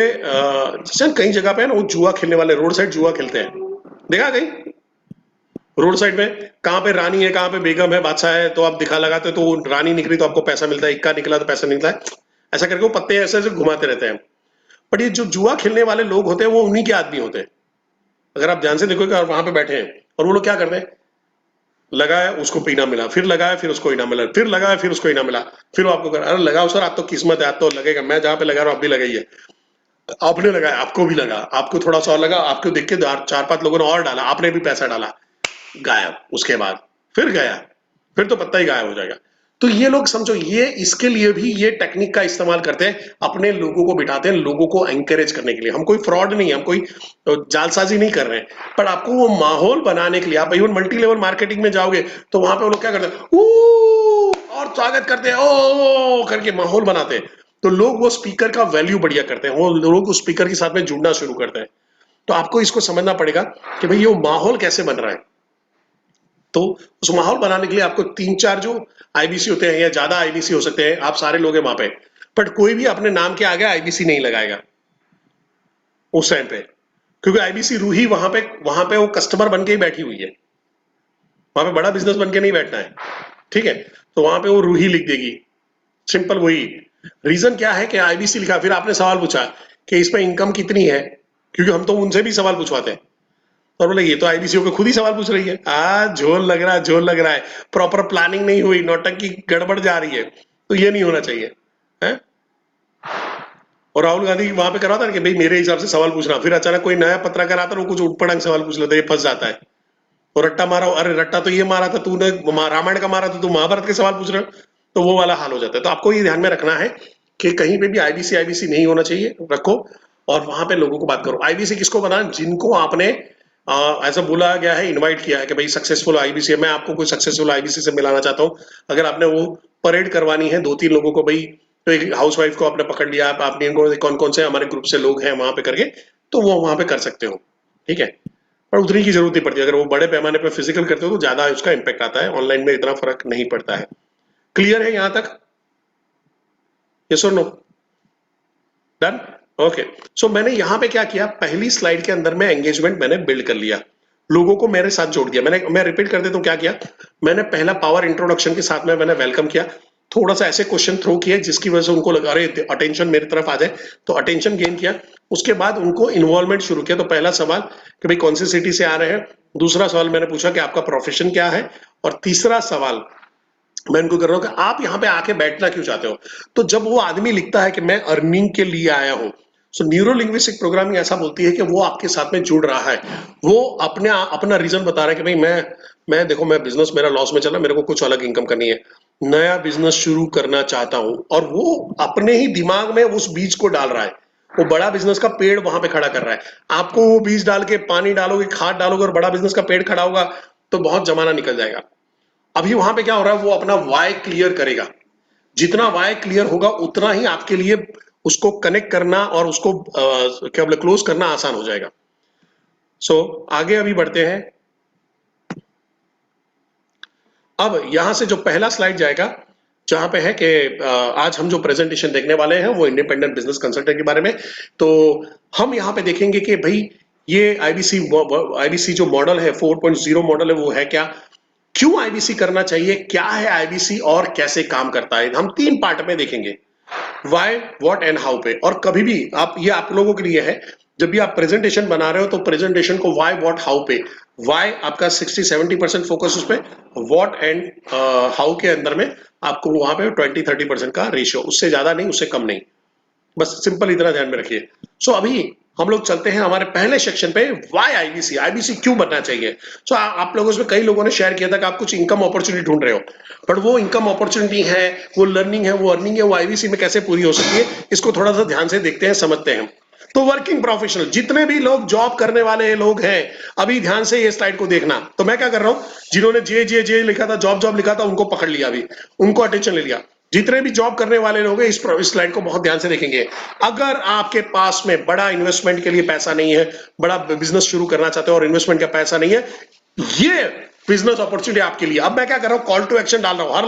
जैसे कई जगह पे है ना, वो जुआ खेलने वाले रोड साइड जुआ खेलते हैं, देखा कहीं रोड साइड में, कहाँ पे रानी है, कहाँ पे बेगम है, बादशाह है, तो आप दिखा लगाते हो, तो वो रानी निकली तो आपको पैसा मिलता है, इक्का निकला तो पैसा मिलता है, ऐसा करके वो पत्ते ऐसे ऐसे घुमाते रहते हैं। बट ये जो जुआ खेलने वाले लोग होते हैं वो उन्हीं के आदमी होते हैं। अगर आप ध्यान से देखोगे और वहां पे बैठे हैं, और वो लोग क्या करते हैं, लगाया उसको इनाम मिला, फिर लगाया फिर उसको इनाम मिला, फिर लगाया फिर उसको इनाम मिला, फिर वो आपको कर, अरे लगाओ सर, आप तो किस्मत है, आप तो लगेगा, मैं जहां पे लगा रहा हूं आप भी लगाइए। आपने लगाया, आपको भी लगा, आपको थोड़ा सा और लगा, आपको देख के 4-5 लोगों ने और डाला, आपने भी पैसा डाला, गायब। उसके बाद फिर गया, फिर तो पत्ता ही गायब हो जाएगा। तो ये लोग समझो, ये इसके लिए भी ये टेक्निक का इस्तेमाल करते हैं, अपने लोगों को बिठाते हैं, लोगों को एंकरेज करने के लिए। हम कोई फ्रॉड नहीं है, हम कोई जालसाजी नहीं कर रहे हैं, पर आपको वो माहौल बनाने के लिए, आप इवन मल्टी लेवल मार्केटिंग में जाओगे तो वहां पे वो लोग क्या करते हैं, और स्वागत करते हैं, ओ करके माहौल बनाते हैं। तो लोग वो स्पीकर का वैल्यू बढ़िया करते हैं, वो लोग उस स्पीकर के साथ में जुड़ना शुरू करते हैं। तो आपको इसको समझना पड़ेगा कि भाई ये माहौल कैसे बन रहा है। तो उस माहौल बनाने के लिए आपको 3-4 जो आईबीसी होते हैं, या ज्यादा आईबीसी हो सकते हैं, आप सारे लोग हैं वहां पे, बट कोई भी अपने नाम के आगे आईबीसी नहीं लगाएगा उस टाइम पे, क्योंकि आईबीसी रूही वहां पे वो कस्टमर बन के ही बैठी हुई है, वहां पे बड़ा बिजनेस बन के नहीं बैठना है। ठीक है, तो वहां पे वो रूही लिख देगी, सिंपल वही। रीजन क्या है कि आईबीसी लिखा, फिर आपने सवाल पूछा कि इसमें इनकम कितनी है, क्योंकि हम तो उनसे भी सवाल पूछवाते हैं, और बोले ये तो आईबीसी के खुद ही सवाल पूछ रही है, झोल लग रहा है, झोल लग रहा है, प्रॉपर प्लानिंग नहीं हुई, नौटंकी गड़बड़ जा रही है, तो ये नहीं होना चाहिए है। और राहुल गांधी वहां पे करा था कि भाई मेरे हिसाब से सवाल पूछना, फिर अचानक कोई नया पत्रकार आता है, वो कुछ उठपटांग सवाल पूछ लेता है, ये फंस जाता है। और रट्टा मारा, अरे रट्टा तो ये मारा था तूने, रामायण का मारा था, तू महाभारत के सवाल पूछ रहे हो, तो वो वाला हाल हो जाता है। तो आपको ये ध्यान में रखना है कि कहीं पे भी आईबीसी आईबीसी नहीं होना चाहिए, रखो, और वहां पे लोगों को बात करो। आईबीसी किसको बनाना, जिनको आपने ऐसा बोला गया है, इनवाइट किया है कि भाई सक्सेसफुल आईबीसी है, मैं आपको कोई सक्सेसफुल आईबीसी से मिलाना चाहता हूँ। अगर आपने वो परेड करवानी है 2-3 लोगों को, भाई तो एक हाउसवाइफ को आपने पकड़ लिया, आपने इनको कौन कौन से हमारे ग्रुप से लोग हैं वहां पे करके, तो वो वहां पे कर सकते हो। ठीक है, पर उतनी की जरूरत नहीं पड़ती। अगर वो बड़े पैमाने पे फिजिकल करते हो तो ज्यादा उसका इम्पैक्ट आता है, ऑनलाइन में इतना फर्क नहीं पड़ता है। क्लियर है यहां तक? यस और नो? डन? ओके। सो मैंने यहां पे क्या किया, पहली स्लाइड के अंदर में एंगेजमेंट मैंने बिल्ड कर लिया, लोगों को मेरे साथ जोड़ दिया। मैं रिपीट कर देता हूं क्या किया। मैंने पहला पावर इंट्रोडक्शन के साथ में मैंने वेलकम किया, थोड़ा सा ऐसे क्वेश्चन थ्रो किए जिसकी वजह से उनको लगा अरे अटेंशन मेरी तरफ आ जाए, तो अटेंशन गेन किया। उसके बाद उनको इन्वॉल्वमेंट शुरू किया। तो पहला सवाल कि भाई कौन सी सिटी से आ रहे हैं, दूसरा सवाल मैंने पूछा कि आपका प्रोफेशन क्या है, और तीसरा सवाल मैं इनको कर रहा हूं कि आप यहाँ पे आके बैठना क्यों चाहते हो। तो जब वो आदमी लिखता है कि मैं अर्निंग के लिए आया हूं, सो न्यूरो लिंग्विस्टिक प्रोग्रामिंग ऐसा बोलती है कि वो आपके साथ में जुड़ रहा है, वो अपना रीजन बता रहा है कि भाई मैं देखो, मैं बिजनेस मेरा लॉस में चला, मेरे को कुछ अलग इनकम करनी है, नया बिजनेस शुरू करना चाहता हूं, और वो अपने ही दिमाग में उस बीज को डाल रहा है, वो बड़ा बिजनेस का पेड़ वहां पे खड़ा कर रहा है। आपको वो बीज डाल के पानी डालोगे, खाद डालोगे, और बड़ा बिजनेस का पेड़ खड़ा होगा, तो बहुत जमाना निकल जाएगा। अभी वहां पे क्या हो रहा है, वो अपना वाई क्लियर करेगा, जितना वाई क्लियर होगा उतना ही आपके लिए उसको कनेक्ट करना और उसको क्या बोले क्लोज करना आसान हो जाएगा। आगे अभी बढ़ते हैं। अब यहां से जो पहला स्लाइड जाएगा, जहां पे है कि आज हम जो प्रेजेंटेशन देखने वाले हैं वो इंडिपेंडेंट बिजनेस कंसल्टेंट के बारे में। तो हम यहां पे देखेंगे कि भाई ये आईबीसी जो मॉडल है, 4.0 मॉडल है, वो है क्या, क्यों आईबीसी करना चाहिए, क्या है आईबीसी और कैसे काम करता है, हम 3 पार्ट में देखेंगे, व्हाई, व्हाट एंड हाउ पे। और कभी भी आप लोगों के लिए है, जब भी आप प्रेजेंटेशन बना रहे हो तो प्रेजेंटेशन को व्हाई, व्हाट, हाउ पे, व्हाई आपका 60-70% फोकस उस पे, व्हाट एंड हाउ के अंदर में आपको वहां पे 20-30% का रेशियो, उससे ज्यादा नहीं, उससे कम नहीं, बस सिंपल इतना ध्यान में रखिए। अभी हम लोग चलते हैं हमारे पहले सेक्शन पे, व्हाई आईबीसी, आईबीसी क्यों बनना चाहिए। आप लोगों में कई लोगों ने शेयर किया था कि आप कुछ इनकम अपॉर्चुनिटी ढूंढ रहे हो, बट वो इनकम अपॉर्चुनिटी है, वो लर्निंग है, वो अर्निंग है, वो आईबीसी में कैसे पूरी हो सकती है, इसको थोड़ा सा ध्यान से देखते हैं, समझते हैं। तो वर्किंग प्रोफेशनल, जितने भी लोग जॉब करने वाले लोग हैं, अभी ध्यान से ये स्लाइड को देखना। तो मैं क्या कर रहा हूं, जिन्होंने जे जे जे लिखा था, जॉब जॉब लिखा था, उनको पकड़ लिया, अभी उनको अटेंशन ले लिया। जितने भी जॉब करने वाले लोग हैं, इस स्लाइड को बहुत ध्यान से देखेंगे। अगर आपके पास में बड़ा इन्वेस्टमेंट के लिए पैसा नहीं है, बड़ा बिजनेस शुरू करना चाहते हो और इन्वेस्टमेंट का पैसा नहीं है, ये बिजनेस अपॉर्चुनिटी आपके लिए। अब मैं क्या कर रहा हूं, कॉल टू एक्शन डाल रहा हूं, हर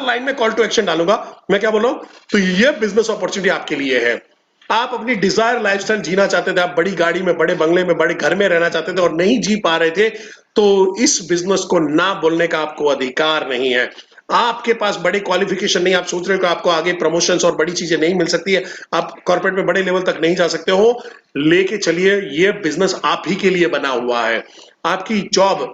लाइन में कॉल टू एक्शन डालूंगा। मैं क्या बोल रहा हूं, तो ये बिजनेस अपॉर्चुनिटी आपके लिए है। आप अपनी डिजायर लाइफस्टाइल जीना चाहते थे, आप बड़ी गाड़ी में, बड़े बंगले में, बड़े घर में रहना चाहते थे और नहीं जी पा रहे थे, तो इस बिजनेस को ना बोलने का आपको अधिकार नहीं है। आपके पास बड़ी क्वालिफिकेशन नहीं, आप सोच रहे हो कि आपको आगे प्रमोशंस और बड़ी चीजें नहीं मिल सकती है, आप कॉर्पोरेट में बड़े लेवल तक नहीं जा सकते हो, लेके चलिए, ये बिजनेस आप ही के लिए बना हुआ है। आपकी जॉब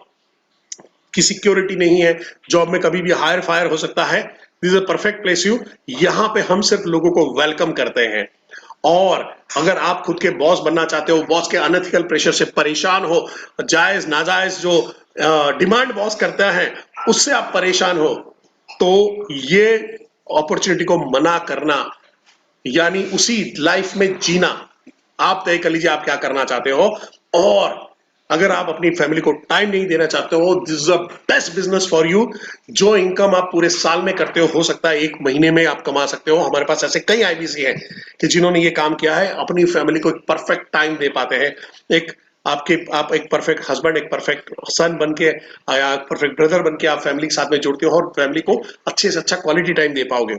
की सिक्योरिटी नहीं है, जॉब में कभी भी हायर फायर हो सकता है, this is a perfect place you. यहां पे हम सिर्फ लोगों को वेलकम करते हैं। और अगर आप खुद के बॉस बनना चाहते हो, बॉस के अनएथिकल प्रेशर से परेशान हो, जायज नाजायज जो डिमांड बॉस करता है उससे आप परेशान हो, तो ये अपॉर्चुनिटी को मना करना यानी उसी लाइफ में जीना, आप तय कर लीजिए आप क्या करना चाहते हो। और अगर आप अपनी फैमिली को टाइम नहीं देना चाहते हो, this is the best business for you. जो इनकम आप पूरे साल में करते हो सकता है एक महीने में आप कमा सकते हो। हमारे पास ऐसे कई आईबीसी हैं कि जिन्होंने ये काम किया है, अपनी फैमिली को एक परफेक्ट टाइम दे पाते हैं। एक आप एक परफेक्ट हस्बैंड, एक परफेक्ट सन बन के या परफेक्ट ब्रदर बन के आप फैमिली के साथ में जुड़ते हो और फैमिली को अच्छे से अच्छा क्वालिटी टाइम दे पाओगे।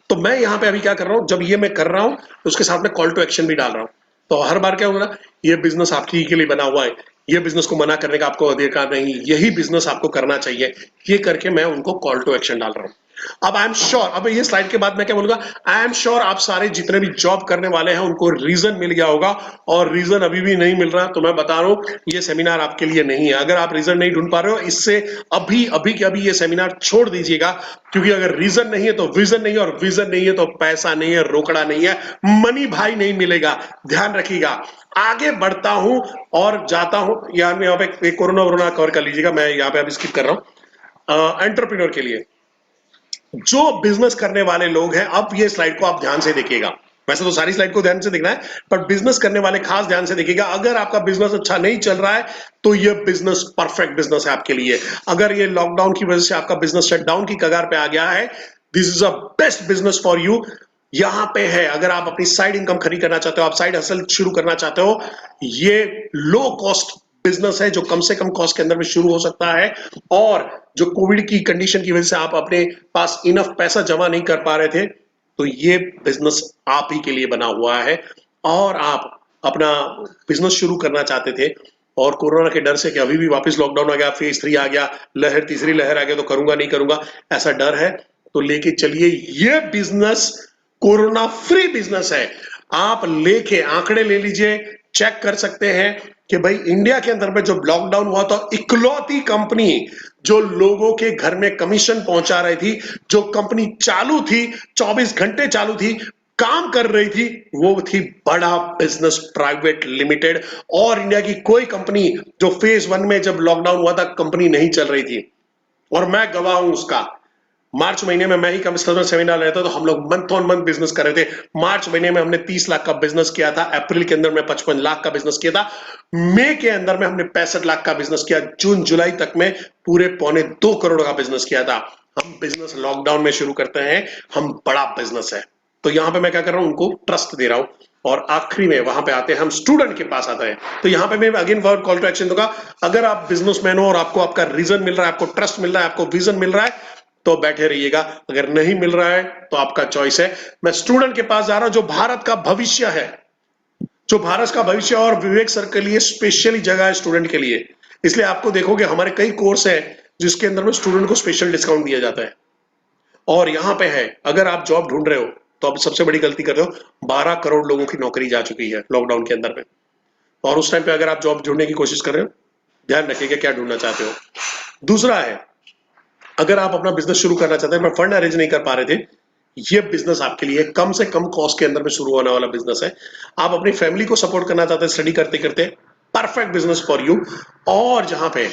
तो मैं यहाँ पे अभी क्या कर रहा हूँ, जब ये मैं कर रहा हूँ तो उसके साथ में कॉल टू एक्शन भी डाल रहा हूँ। तो हर बार क्या होगा, ये बिजनेस आपकी के लिए बना हुआ है, ये बिजनेस को मना करने का आपको अधिकार नहीं, यही बिजनेस आपको करना चाहिए, ये करके मैं उनको कॉल टू एक्शन डाल रहा हूँ। अब आई एम श्योर, अब ये स्लाइड के बाद मैं क्या बोलूंगा, आई एम श्योर आप सारे जितने भी जॉब करने वाले हैं उनको रीजन मिल गया होगा, और रीजन अभी भी नहीं मिल रहा तो मैं बता रहा हूं ये सेमिनार आपके लिए नहीं है। अगर आप रीजन नहीं ढूंढ पा रहे हो, इससे अभी अभी के अभी ये सेमिनार छोड़ दीजिएगा, क्योंकि अगर रीजन नहीं है तो विजन नहीं है, और विजन नहीं है तो पैसा नहीं है, रोकड़ा नहीं है, मनी भाई नहीं मिलेगा। ध्यान रखिएगा। आगे बढ़ता हूं और जाता हूं, यार यहाँ पे कोरोना वोरोना कवर कर लीजिएगा, मैं यहाँ पे अभी स्किप कर रहा हूं। एंटरप्रेन्योर के लिए जो बिजनेस करने वाले लोग हैं, अब ये स्लाइड को आप ध्यान से देखिएगा। वैसे तो सारी स्लाइड को ध्यान से देखना है, पर बिजनेस करने वाले खास ध्यान से देखिएगा। अगर आपका बिजनेस अच्छा नहीं चल रहा है तो ये बिजनेस परफेक्ट बिजनेस है आपके लिए। अगर ये लॉकडाउन की वजह से आपका बिजनेस शटडाउन की कगार पे आ गया है, this is a best business for you. यहां पे है, अगर आप अपनी साइड इनकम खड़ी करना चाहते हो, आप साइड हसल शुरू करना चाहते हो, ये लो कॉस्ट बिजनेस है जो कम से कम कॉस्ट के अंदर में शुरू हो सकता है। और जो कोविड की कंडीशन की वजह से आप अपने पास इनफ पैसा जमा नहीं कर पा रहे थे, तो ये बिजनेस आप ही के लिए बना हुआ है। और आप अपना बिजनेस शुरू करना चाहते थे और कोरोना के डर से कि अभी भी वापस लॉकडाउन आ गया, फेज 3 आ गया, लहर तीसरी लहर आ गया तो करूंगा नहीं करूंगा, ऐसा डर है, तो लेके चलिए ये बिजनेस कोरोना फ्री बिजनेस है। आप लेके आंकड़े ले लीजिए, चेक कर सकते हैं कि भाई इंडिया के अंदर में जो लॉकडाउन हुआ था, इकलौती कंपनी जो लोगों के घर में कमीशन पहुंचा रही थी, जो कंपनी चालू थी, 24 घंटे चालू थी, काम कर रही थी, वो थी बड़ा बिजनेस प्राइवेट लिमिटेड। और इंडिया की कोई कंपनी जो फेज 1 में जब लॉकडाउन हुआ था कंपनी नहीं चल रही थी, और मैं गवाह हूं उसका। मार्च महीने में मैं ही कस्टमर सेमिनार रहता तो हम लोग मंथ ऑन मंथ बिजनेस कर रहे थे। मार्च महीने में हमने 30 लाख का बिजनेस किया था, अप्रैल के अंदर में 55 लाख का बिजनेस किया था, मई के अंदर में हमने 65 लाख का बिजनेस किया, जून जुलाई तक में पूरे 2.25 करोड़ का बिजनेस किया था। हम बिजनेस लॉकडाउन में शुरू करते हैं, हम बड़ा बिजनेस है। तो यहां पे मैं क्या कर रहा हूं, उनको ट्रस्ट दे रहा हूं। और आखिरी में वहां पे आते हैं, हम स्टूडेंट के पास आते हैं। तो यहां पे मैं again word call to action दूंगा। अगर आप बिजनेसमैन हो और आपको आपका रीजन मिल रहा है, आपको ट्रस्ट मिल रहा है, आपको विजन मिल रहा है, तो बैठे रहिएगा। अगर नहीं मिल रहा है तो आपका चॉइस है। मैं स्टूडेंट के पास जा रहा हूं जो भारत का भविष्य है, जो भारत का भविष्य, और विवेक सर के लिए स्पेशली जगह है स्टूडेंट के लिए। इसलिए आपको देखोगे हमारे कई कोर्स है जिसके अंदर में स्टूडेंट को स्पेशल डिस्काउंट दिया जाता है। और यहां पे है, अगर आप जॉब ढूंढ रहे हो तो आप सबसे बड़ी गलती कर रहे हो। 12 करोड़ लोगों की नौकरी जा चुकी है लॉकडाउन के अंदर में, और उस टाइम पे अगर आप जॉब ढूंढने की कोशिश कर रहे हो, ध्यान रखिएगा क्या ढूंढना चाहते हो। दूसरा है, अगर आप अपना बिजनेस शुरू करना चाहते हैं पर फंड अरेंज नहीं कर पा रहे थे, ये बिजनेस आपके लिए कम से कम कॉस्ट के अंदर में शुरू होने वाला बिजनेस है। आप अपनी फैमिली को सपोर्ट करना चाहते हैं स्टडी करते करते, परफेक्ट बिजनेस फॉर यू। और जहां पे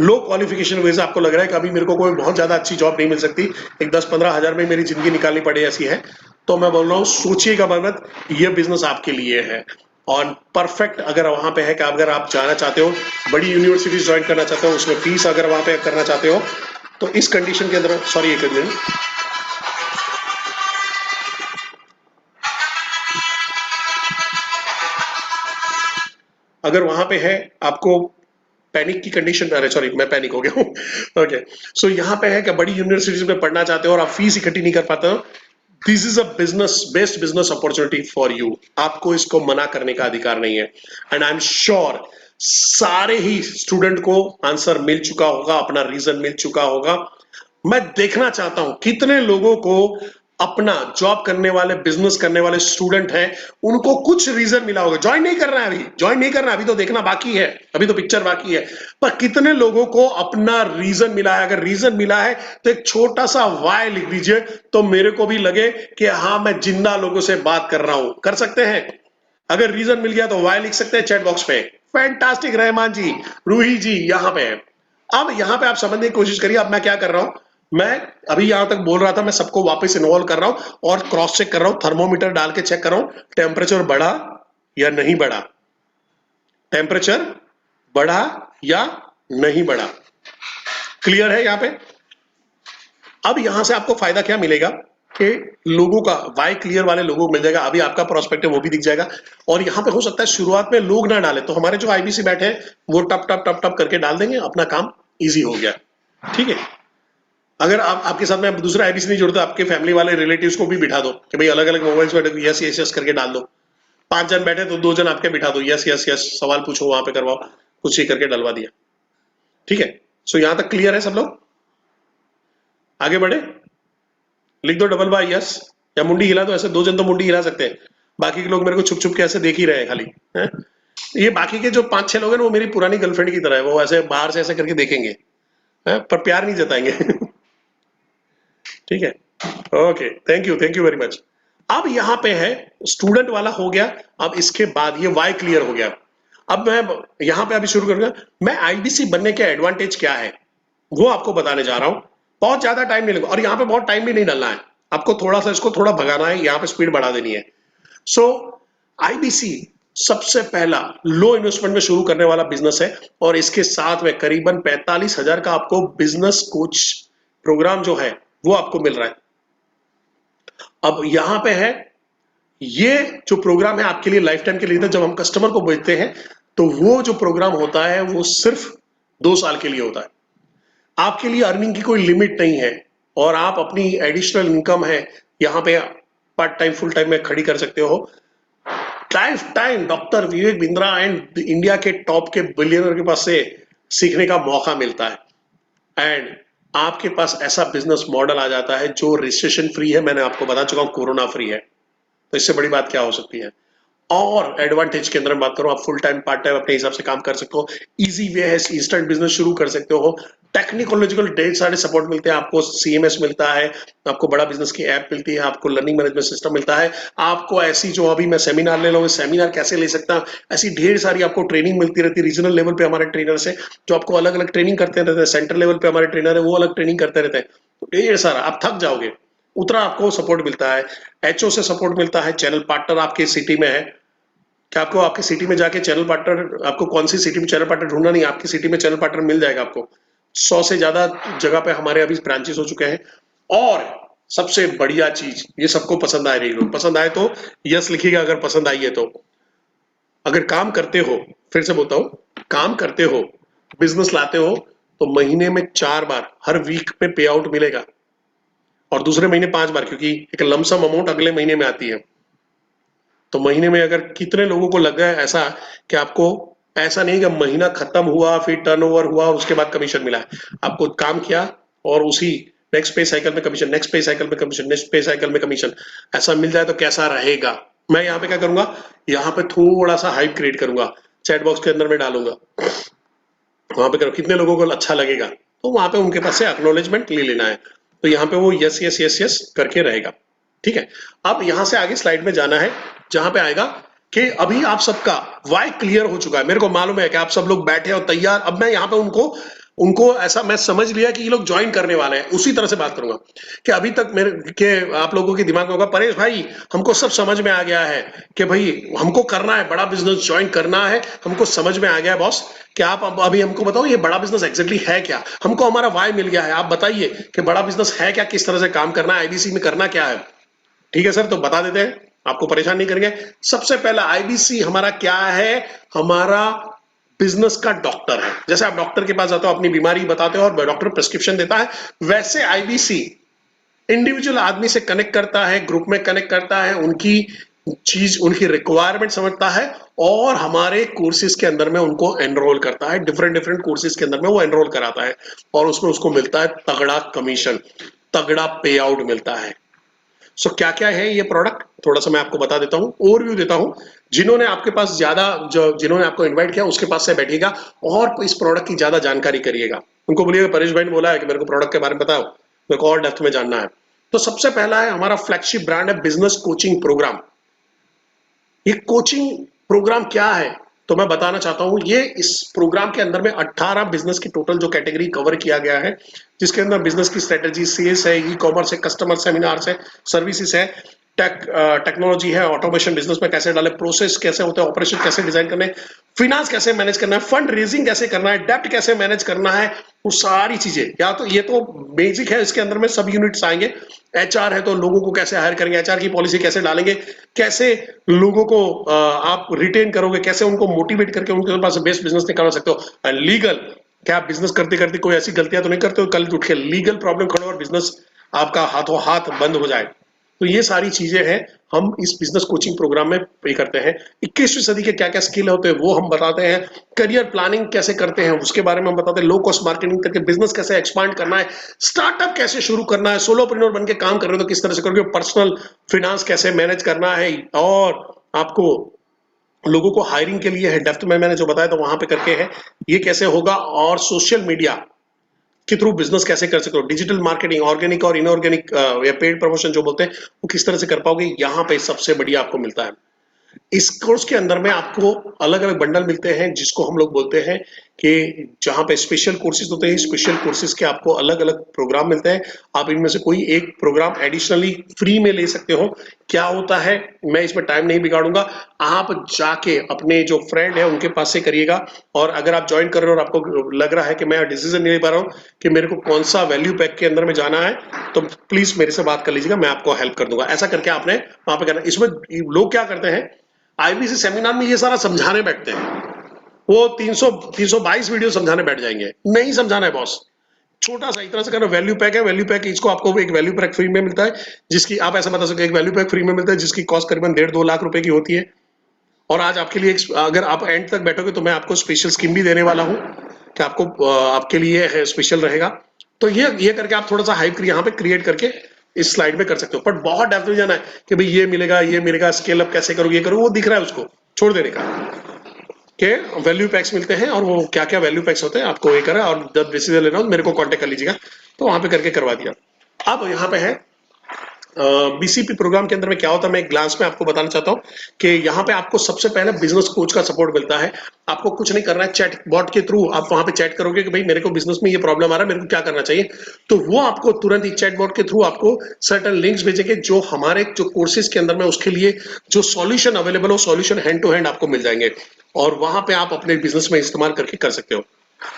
लो क्वालिफिकेशन वजह से आपको लग रहा है कि अभी मेरे को कोई बहुत ज्यादा अच्छी जॉब नहीं मिल सकती, एक 10-15 हजार में मेरी जिंदगी निकालनी पड़े ऐसी है, तो मैं बोल रहा हूँ सोचिएगा मत, ये बिजनेस आपके लिए है। और परफेक्ट अगर वहां पे है कि अगर आप जाना चाहते हो, बड़ी यूनिवर्सिटीज ज्वाइन करना चाहते हो, उसमें फीस अगर वहां पे करना चाहते हो, तो इस कंडीशन के अंदर, सॉरी एक मिनट, अगर वहां पे है आपको पैनिक की कंडीशन, अरे सॉरी मैं पैनिक हो गया हूँ। ओके, सो यहाँ पे है कि बड़ी यूनिवर्सिटीज में पढ़ना चाहते हो और आप फीस इकट्ठी नहीं कर पाते हो, this is a business, best business opportunity for you. आपको इसको मना करने का अधिकार नहीं है। एंड आई एम श्योर सारे ही स्टूडेंट को आंसर मिल चुका होगा, अपना रीजन मिल चुका होगा। मैं देखना चाहता हूं कितने लोगों को अपना जॉब करने वाले, बिजनेस करने वाले स्टूडेंट हैं, उनको कुछ रीजन मिला होगा। ज्वाइन नहीं करना है, अभी ज्वाइन नहीं करना, अभी तो देखना बाकी है, अभी तो पिक्चर बाकी है। पर कितने लोगों को अपना रीजन मिला है? अगर रीजन मिला है तो एक छोटा सा वाई लिख दीजिए, तो मेरे को भी लगे कि हाँ मैं जिंदा लोगों से बात कर रहा हूं। कर सकते हैं? अगर रीजन मिल गया तो वाई लिख सकते हैं चैट बॉक्स पे। फैंटास्टिक, रहमान जी, रूही जी यहां पे है। अब यहां पे आप समझने की कोशिश करिए, अब मैं क्या कर रहा हूं, मैं अभी यहां तक बोल रहा था, मैं सबको वापस इन्वॉल्व कर रहा हूं और क्रॉस चेक कर रहा हूं, थर्मोमीटर डाल के चेक कर रहा हूं टेम्परेचर बढ़ा या नहीं बढ़ा, टेम्परेचर बढ़ा या नहीं बढ़ा। क्लियर है यहां पे? अब यहां से आपको फायदा क्या मिलेगा कि लोगों का वाई क्लियर वाले लोगों को मिल जाएगा, अभी आपका प्रोस्पेक्ट है वो भी दिख जाएगा। और यहां पे हो सकता है शुरुआत में लोग ना डाले तो हमारे जो आईबीसी बैठे हैं वो टप टप टप टप करके डाल देंगे, अपना काम इजी हो गया। ठीक है, अगर आप आपके साथ में दूसरा आईबीसी नहीं जुड़ता, आपके फैमिली वाले रिलेटिव्स को भी बिठा दो कि भाई अलग अलग मोबाइल्स में यस यस यस करके डाल दो। 5 जन बैठे तो 2 जन आपके बिठा दो, यस यस यस, सवाल पूछो वहां पे करवाओ, कुछ ही करके डलवा दिया। ठीक है, सो यहां तक क्लियर है सब लोग? आगे बढ़े, लिख दो डबल बाय यस, या मुंडी हिला दो, ऐसे 2 जन तो मुंडी हिला सकते हैं, बाकी के लोग मेरे को छुप छुप के ऐसे देख ही रहे हैं खाली है? ये बाकी के जो 5-6 लोग हैं वो मेरी पुरानी गर्लफ्रेंड की तरह है, वो ऐसे बाहर से ऐसे करके देखेंगे है? पर प्यार नहीं जताएंगे। ठीक है, okay, thank you very much. अब यहां पे है स्टूडेंट वाला हो गया। अब इसके बाद ये वाई क्लियर हो गया। अब मैं यहां पे अभी शुरू करूंगा, मैं आईबीसी बनने के एडवांटेज क्या है वो आपको बताने जा रहा हूं। बहुत ज्यादा टाइम नहीं लगेगा और यहाँ पे बहुत टाइम भी नहीं डालना है आपको, थोड़ा सा इसको थोड़ा भगाना है, यहाँ पे स्पीड बढ़ा देनी है। सो आईबीसी सबसे पहला लो इन्वेस्टमेंट में शुरू करने वाला बिजनेस है और इसके साथ में करीबन 45,000 का आपको बिजनेस कोच प्रोग्राम जो है वो आपको मिल रहा है। अब यहां पे है, ये जो प्रोग्राम है आपके लिए लाइफ टाइम के लिए था। जब हम कस्टमर को बेचते हैं तो वो जो प्रोग्राम होता है वो सिर्फ 2 साल के लिए होता है। आपके लिए अर्निंग की कोई लिमिट नहीं है और आप अपनी एडिशनल इनकम है यहां पे पार्ट टाइम फुल टाइम में खड़ी कर सकते हो। Life time doctor Vivek Bindra and India के टॉप के बिलियनर के पास से सीखने का मौका मिलता है एंड आपके पास ऐसा बिजनेस मॉडल आ जाता है जो रिसेशन फ्री है। मैंने आपको बता चुका हूं कोरोना फ्री है, तो इससे बड़ी बात क्या हो सकती है। और एडवांटेज के अंदर बात करूं, आप फुल टाइम पार्ट टाइम अपने हिसाब से काम कर सकते हो, इजी वे है, इंस्टेंट बिजनेस शुरू कर सकते हो, टेक्निकोलॉजिकल ढेर सारे सपोर्ट मिलते हैं आपको, सीएमएस मिलता है आपको, बड़ा बिजनेस की ऐप मिलती है आपको, लर्निंग मैनेजमेंट सिस्टम मिलता है आपको, ऐसी जो अभी मैं सेमिनार ले रहा हूँ सेमिनार कैसे ले सकता हूँ, ऐसी ढेर सारी आपको ट्रेनिंग मिलती रहती है। रीजनल लेवल पे हमारे ट्रेनर्स है जो आपको अलग अलग ट्रेनिंग करते रहते हैं, सेंटर लेवल पे हमारे ट्रेनर है वो अलग ट्रेनिंग करते रहते हैं। तो ढेर सारा, आप थक जाओगे उतना आपको सपोर्ट मिलता है। एचओ से सपोर्ट मिलता है, चैनल पार्टनर आपके सिटी में है कि आपको आपकी सिटी में जाके चैनल पार्टनर, आपको कौन सी सिटी में चैनल पार्टनर ढूंढना नहीं, आपकी सिटी में चैनल पार्टनर मिल जाएगा आपको। 100 से ज्यादा जगह पे हमारे अभी ब्रांचेस हो चुके हैं। और सबसे बढ़िया चीज, ये सबको पसंद आ रही है, पसंद आए तो यस लिखिएगा अगर पसंद आई है तो। अगर काम करते हो, फिर से बोलता हूं, काम करते हो, बिजनेस लाते हो तो महीने में 4 बार हर वीक पे पे आउट मिलेगा और दूसरे महीने 5 बार, क्योंकि एक लमसम अमाउंट अगले महीने में आती है। तो महीने में अगर कितने लोगों को लग गया ऐसा कि आपको, ऐसा नहीं कि महीना खत्म हुआ फिर टर्नओवर हुआ उसके बाद कमीशन मिला है, आपको काम किया और उसी नेक्स्ट पे साइकिल में कमीशन, नेक्स्ट पे साइकिल में कमीशन, नेक्स्ट पे साइकिल में कमीशन, ऐसा मिल जाए तो कैसा रहेगा। मैं यहाँ पे क्या करूंगा, यहाँ पे थोड़ा सा हाइप क्रिएट करूंगा, चैट बॉक्स के अंदर में डालूंगा, वहां पे करो कितने लोगों को अच्छा लगेगा, तो वहां पे उनके पास से एक्नॉलेजमेंट ले लेना है। तो यहाँ पे वो यस यस यस यस करके रहेगा। ठीक है, अब यहां से आगे स्लाइड में जाना है जहां पे आएगा कि अभी आप सबका वाई क्लियर हो चुका है। मेरे को मालूम है कि आप सब लोग बैठे और तैयार। अब मैं यहाँ पे उनको उनको ऐसा मैं समझ लिया कि ये लोग ज्वाइन करने वाले हैं, उसी तरह से बात करूंगा कि अभी तक मेरे के आप लोगों के दिमाग में होगा परेश भाई हमको सब समझ में आ गया है कि भाई हमको करना है, बड़ा बिजनेस ज्वाइन करना है, हमको समझ में आ गया है बॉस। कि आप अभी हमको बताओ ये बड़ा बिजनेस एग्जैक्टली है क्या, हमको हमारा वाई मिल गया है, आप बताइए कि बड़ा बिजनेस है क्या, किस तरह से काम करना है, आईबीसी में करना क्या है। ठीक है सर, तो बता देते हैं, आपको परेशान नहीं करेंगे। सबसे पहला आईबीसी हमारा क्या है, हमारा बिजनेस का डॉक्टर है। जैसे आप डॉक्टर के पास जाते हो अपनी बीमारी बताते हो और डॉक्टर प्रिस्क्रिप्शन देता है, वैसे आईबीसी इंडिविजुअल आदमी से कनेक्ट करता है, ग्रुप में कनेक्ट करता है, उनकी चीज उनकी रिक्वायरमेंट समझता है और हमारे कोर्सेज के अंदर में उनको एनरोल करता है, डिफरेंट डिफरेंट कोर्सेज के अंदर में वो एनरोल कराता है और उसमें उसको मिलता है तगड़ा कमीशन, तगड़ा पे आउट मिलता है। सो क्या क्या है ये प्रोडक्ट, थोड़ा सा मैं आपको बता देता हूँ, ओवरव्यू देता हूँ। जिन्होंने आपके पास ज्यादा, जो जिन्होंने आपको इनवाइट किया उसके पास से बैठिएगा और इस प्रोडक्ट की ज्यादा जानकारी करिएगा। उनको बोलिएगा परेश भाई ने बोला है कि मेरे को प्रोडक्ट के बारे में बताओ, मेरे को और डेप्थ में जानना है। तो सबसे पहला है हमारा फ्लैगशिप ब्रांड है बिजनेस कोचिंग प्रोग्राम। ये कोचिंग प्रोग्राम क्या है, तो मैं बताना चाहता हूँ ये इस प्रोग्राम के अंदर में 18 बिजनेस की टोटल जो कैटेगरी कवर किया गया है, जिसके अंदर बिजनेस की स्ट्रेटेजी, सेल्स है, ई कॉमर्स है, कस्टमर सेमिनार्स है, सर्विसेज है, टेक्नोलॉजी है, ऑटोमेशन बिजनेस में कैसे डाले, प्रोसेस कैसे होते हैं, ऑपरेशन कैसे डिजाइन करने, फिनांस कैसे मैनेज करना है, फंड रेजिंग कैसे करना है, डेप्ट कैसे मैनेज करना है, वो सारी चीजें। या तो ये तो बेसिक है, इसके अंदर में सब यूनिट्स आएंगे। एचआर है तो लोगों को कैसे हायर करेंगे, एचआर की पॉलिसी कैसे डालेंगे, कैसे लोगों को आप रिटेन करोगे, कैसे उनको मोटिवेट करके उनके पास बेस्ट बिजनेस निकाल सकते हो। एंड लीगल, क्या आप बिजनेस करते करते कोई ऐसी गलतियां तो नहीं करते हो कल उठ के लीगल प्रॉब्लम खड़े और बिजनेस आपका हाथों हाथ बंद हो जाए। तो ये सारी चीजें हैं, हम इस बिजनेस कोचिंग प्रोग्राम में पे करते हैं। 21वीं सदी के क्या क्या स्किल होते हैं वो हम बताते हैं, करियर प्लानिंग कैसे करते हैं उसके बारे में हम बताते हैं, लो कॉस्ट मार्केटिंग करके बिजनेस कैसे एक्सपांड करना है, स्टार्टअप कैसे शुरू करना है, सोलोप्रेन्योर बन के काम कर रहे हो तो किस तरह से करोगे, पर्सनल फिनांस कैसे मैनेज करना है, और आपको लोगों को हायरिंग के लिए है डेप्थ में मैंने जो बताया था वहां पे करके है ये कैसे होगा, और सोशल मीडिया के थ्रू बिजनेस कैसे कर सकते हो, डिजिटल मार्केटिंग ऑर्गेनिक और इनऑर्गेनिक या पेड प्रमोशन जो बोलते हैं वो किस तरह से कर पाओगे, यहाँ पे सबसे बढ़िया आपको मिलता है। इस कोर्स के अंदर में आपको अलग अलग बंडल मिलते हैं जिसको हम लोग बोलते हैं कि जहां पे स्पेशल कोर्सेज होते हैं, स्पेशल कोर्सेज के आपको अलग अलग प्रोग्राम मिलते हैं। आप इनमें से कोई एक प्रोग्राम एडिशनली फ्री में ले सकते हो। क्या होता है, मैं इसमें टाइम नहीं बिगाड़ूंगा, आप जाके अपने जो फ्रेंड है उनके पास से करिएगा। और अगर आप ज्वाइन कर रहे हो और आपको लग रहा है कि मैं डिसीजन नहीं ले पा रहा हूँ कि मेरे को कौन सा वैल्यू पैक के अंदर में जाना है, तो प्लीज मेरे से बात कर लीजिएगा, मैं आपको हेल्प कर दूंगा। ऐसा करके आपने वहां पे करना। इसमें लोग क्या करते हैं, आईबीसी सेमिनार में ये सारा समझाने बैठते हैं, वो 322 वीडियो समझाने बैठ जाएंगे। नहीं समझाना है बॉस, छोटा सा इतना सा करना, वैल्यू पैक है, वैल्यू पैक इसको आपको एक वैल्यू पैक फ्री में मिलता है, जिसकी आप ऐसा बता सकते हैं एक वैल्यू पैक फ्री में मिलता है जिसकी कॉस्ट करीबन 1.5-2 लाख रुपए की होती है। और आज आपके लिए अगर आप एंड तक बैठोगे तो मैं आपको स्पेशल स्कीम भी देने वाला हूँ कि आपको आपके लिए स्पेशल रहेगा। तो ये करके आप थोड़ा सा हाइप यहाँ पे क्रिएट करके इस स्लाइड में कर सकते हो। बट बहुत डेप्थ में जाना है कि भाई ये मिलेगा ये मिलेगा, स्केल अप कैसे करोगे, ये करो, वो दिख रहा है उसको छोड़ देने का के वैल्यू पैक्स मिलते हैं। और वो क्या क्या वैल्यू पैक्स होते हैं आपको ये करा, और जब डिसीजन लेना हो मेरे को कांटेक्ट कर लीजिएगा, तो वहां पे करके करवा दिया। अब यहाँ पे है बीसीपी प्रोग्राम के अंदर में क्या होता है, मैं एक ग्लांस में आपको बताना चाहता हूं कि यहाँ पे आपको सबसे पहले बिजनेस कोच का सपोर्ट मिलता है। आपको कुछ नहीं करना है, चैट बॉट के थ्रू आप वहां पे चैट करोगे कि भाई मेरे को बिजनेस में ये प्रॉब्लम आ रहा है, मेरे को क्या करना चाहिए, तो वो आपको तुरंत ही चैट बॉट के थ्रू आपको सर्टन लिंक्स भेजेंगे जो हमारे जो कोर्सेज के अंदर में उसके लिए जो सॉल्यूशन अवेलेबल हो, सॉल्यूशन हैंड टू हैंड आपको मिल जाएंगे, और वहां पे आप अपने बिजनेस में इस्तेमाल करके कर सकते हो।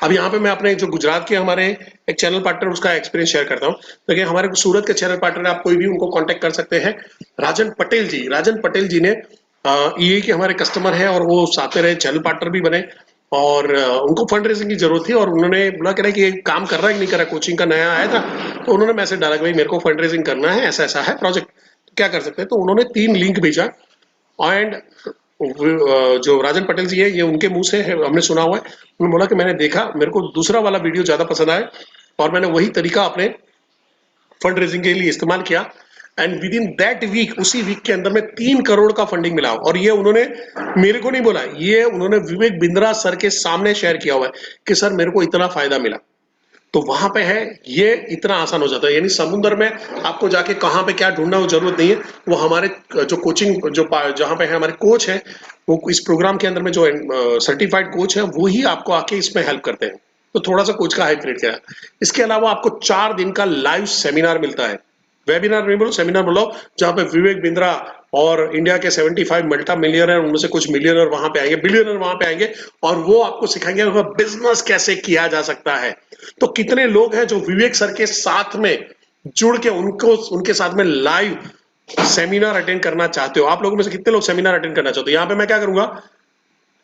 अब यहाँ पे मैं अपने जो गुजरात के हमारे एक चैनल पार्टनर उसका एक्सपीरियंस शेयर करता हूँ। देखिए हमारे सूरत के चैनल पार्टनर आप कोई भी उनको कांटेक्ट कर सकते हैं। राजन पटेल जी, राजन पटेल जी ने ये के हमारे कस्टमर हैं और वो साथ में रहे, चैनल पार्टनर भी बने, और उनको फंड रेजिंग की जरूरत थी और उन्होंने बोला कह रहे कि ये काम कर रहा है कि नहीं कर रहा, कोचिंग का नया आया था, तो उन्होंने मैसेज डाला कि भाई मेरे को फंड रेजिंग करना है, ऐसा ऐसा है प्रोजेक्ट, तो क्या कर सकते हैं। तो उन्होंने 3 लिंक भेजा, एंड जो राजन पटेल जी है ये उनके मुंह से है, हमने सुना हुआ है। उन्होंने बोला कि मैंने देखा, मेरे को दूसरा वाला वीडियो ज्यादा पसंद आया और मैंने वही तरीका अपने फंड रेजिंग के लिए इस्तेमाल किया, and within that week, उसी वीक के अंदर में 3 करोड़ का फंडिंग मिला। और ये उन्होंने मेरे को नहीं बोला, ये उन्होंने विवेक बिंद्रा सर के सामने शेयर किया हुआ है कि सर मेरे को इतना फायदा मिला। तो वहां पे है, ये इतना आसान हो जाता है, यानी समुद्र में आपको जाके कहां पे क्या ढूंढना वो जरूरत नहीं है। वो हमारे जो कोचिंग जो जहां पे है हमारे कोच है, वो इस प्रोग्राम के अंदर में जो सर्टिफाइड कोच है वो ही आपको आके इसमें हेल्प करते हैं। तो थोड़ा सा कोच का हाइप क्रिएट किया। इसके अलावा आपको 4 दिन का लाइव सेमिनार मिलता है, वेबिनार नहीं बोलो सेमिनार बोलो, जहां पे विवेक बिंद्रा और इंडिया के 75 मल्टा मिलियनर, उनमें से कुछ मिलियनर वहां पे आएंगे, बिलियनर वहां पे आएंगे, और वो आपको सिखाएंगे बिजनेस कैसे किया जा सकता है। तो कितने लोग हैं जो विवेक सर के साथ में जुड़ के उनको उनके साथ में लाइव सेमिनार अटेंड करना चाहते हो? आप लोगों में से कितने लोग सेमिनार अटेंड करना चाहते हो? यहाँ पे मैं क्या करूंगा,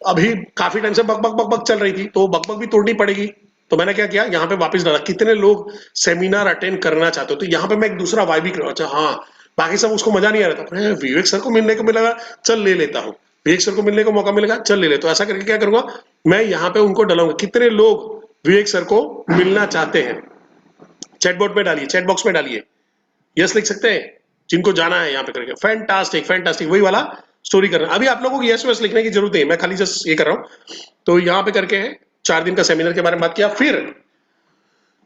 अभी काफी टाइम से बक बक बक बक चल रही थी तो बक बक भी तोड़नी पड़ेगी, तो मैंने क्या किया, यहाँ पे वापस डाला कितने लोग सेमिनार अटेंड करना चाहते हो। तो यहाँ पे मैं एक दूसरा वाई भी, अच्छा हाँ, बाकी सब उसको मजा नहीं आ रहा था, विवेक सर को मिलने को मिलेगा, चल ले लेता हूँ, विवेक सर को मिलने को मौका मिलेगा, चल ले लेता हूँ। ऐसा करके क्या करूंगा, मैं यहाँ पे उनको डालूंगा कितने लोग विवेक सर को मिलना चाहते हैं। चैटबॉट में डालिए, चैट बॉक्स में डालिए, यस लिख सकते हैं जिनको जाना है यहाँ पे करके। फैंटास्टिक फैंटास्टिक, वही वाला स्टोरी करना। अभी आप लोगों को यस वस लिखने की जरूरत नहीं है, मैं खाली जस्ट ये कर रहा हूँ। तो यहाँ पे करके है 4 दिन का सेमिनार के बारे में बात किया। फिर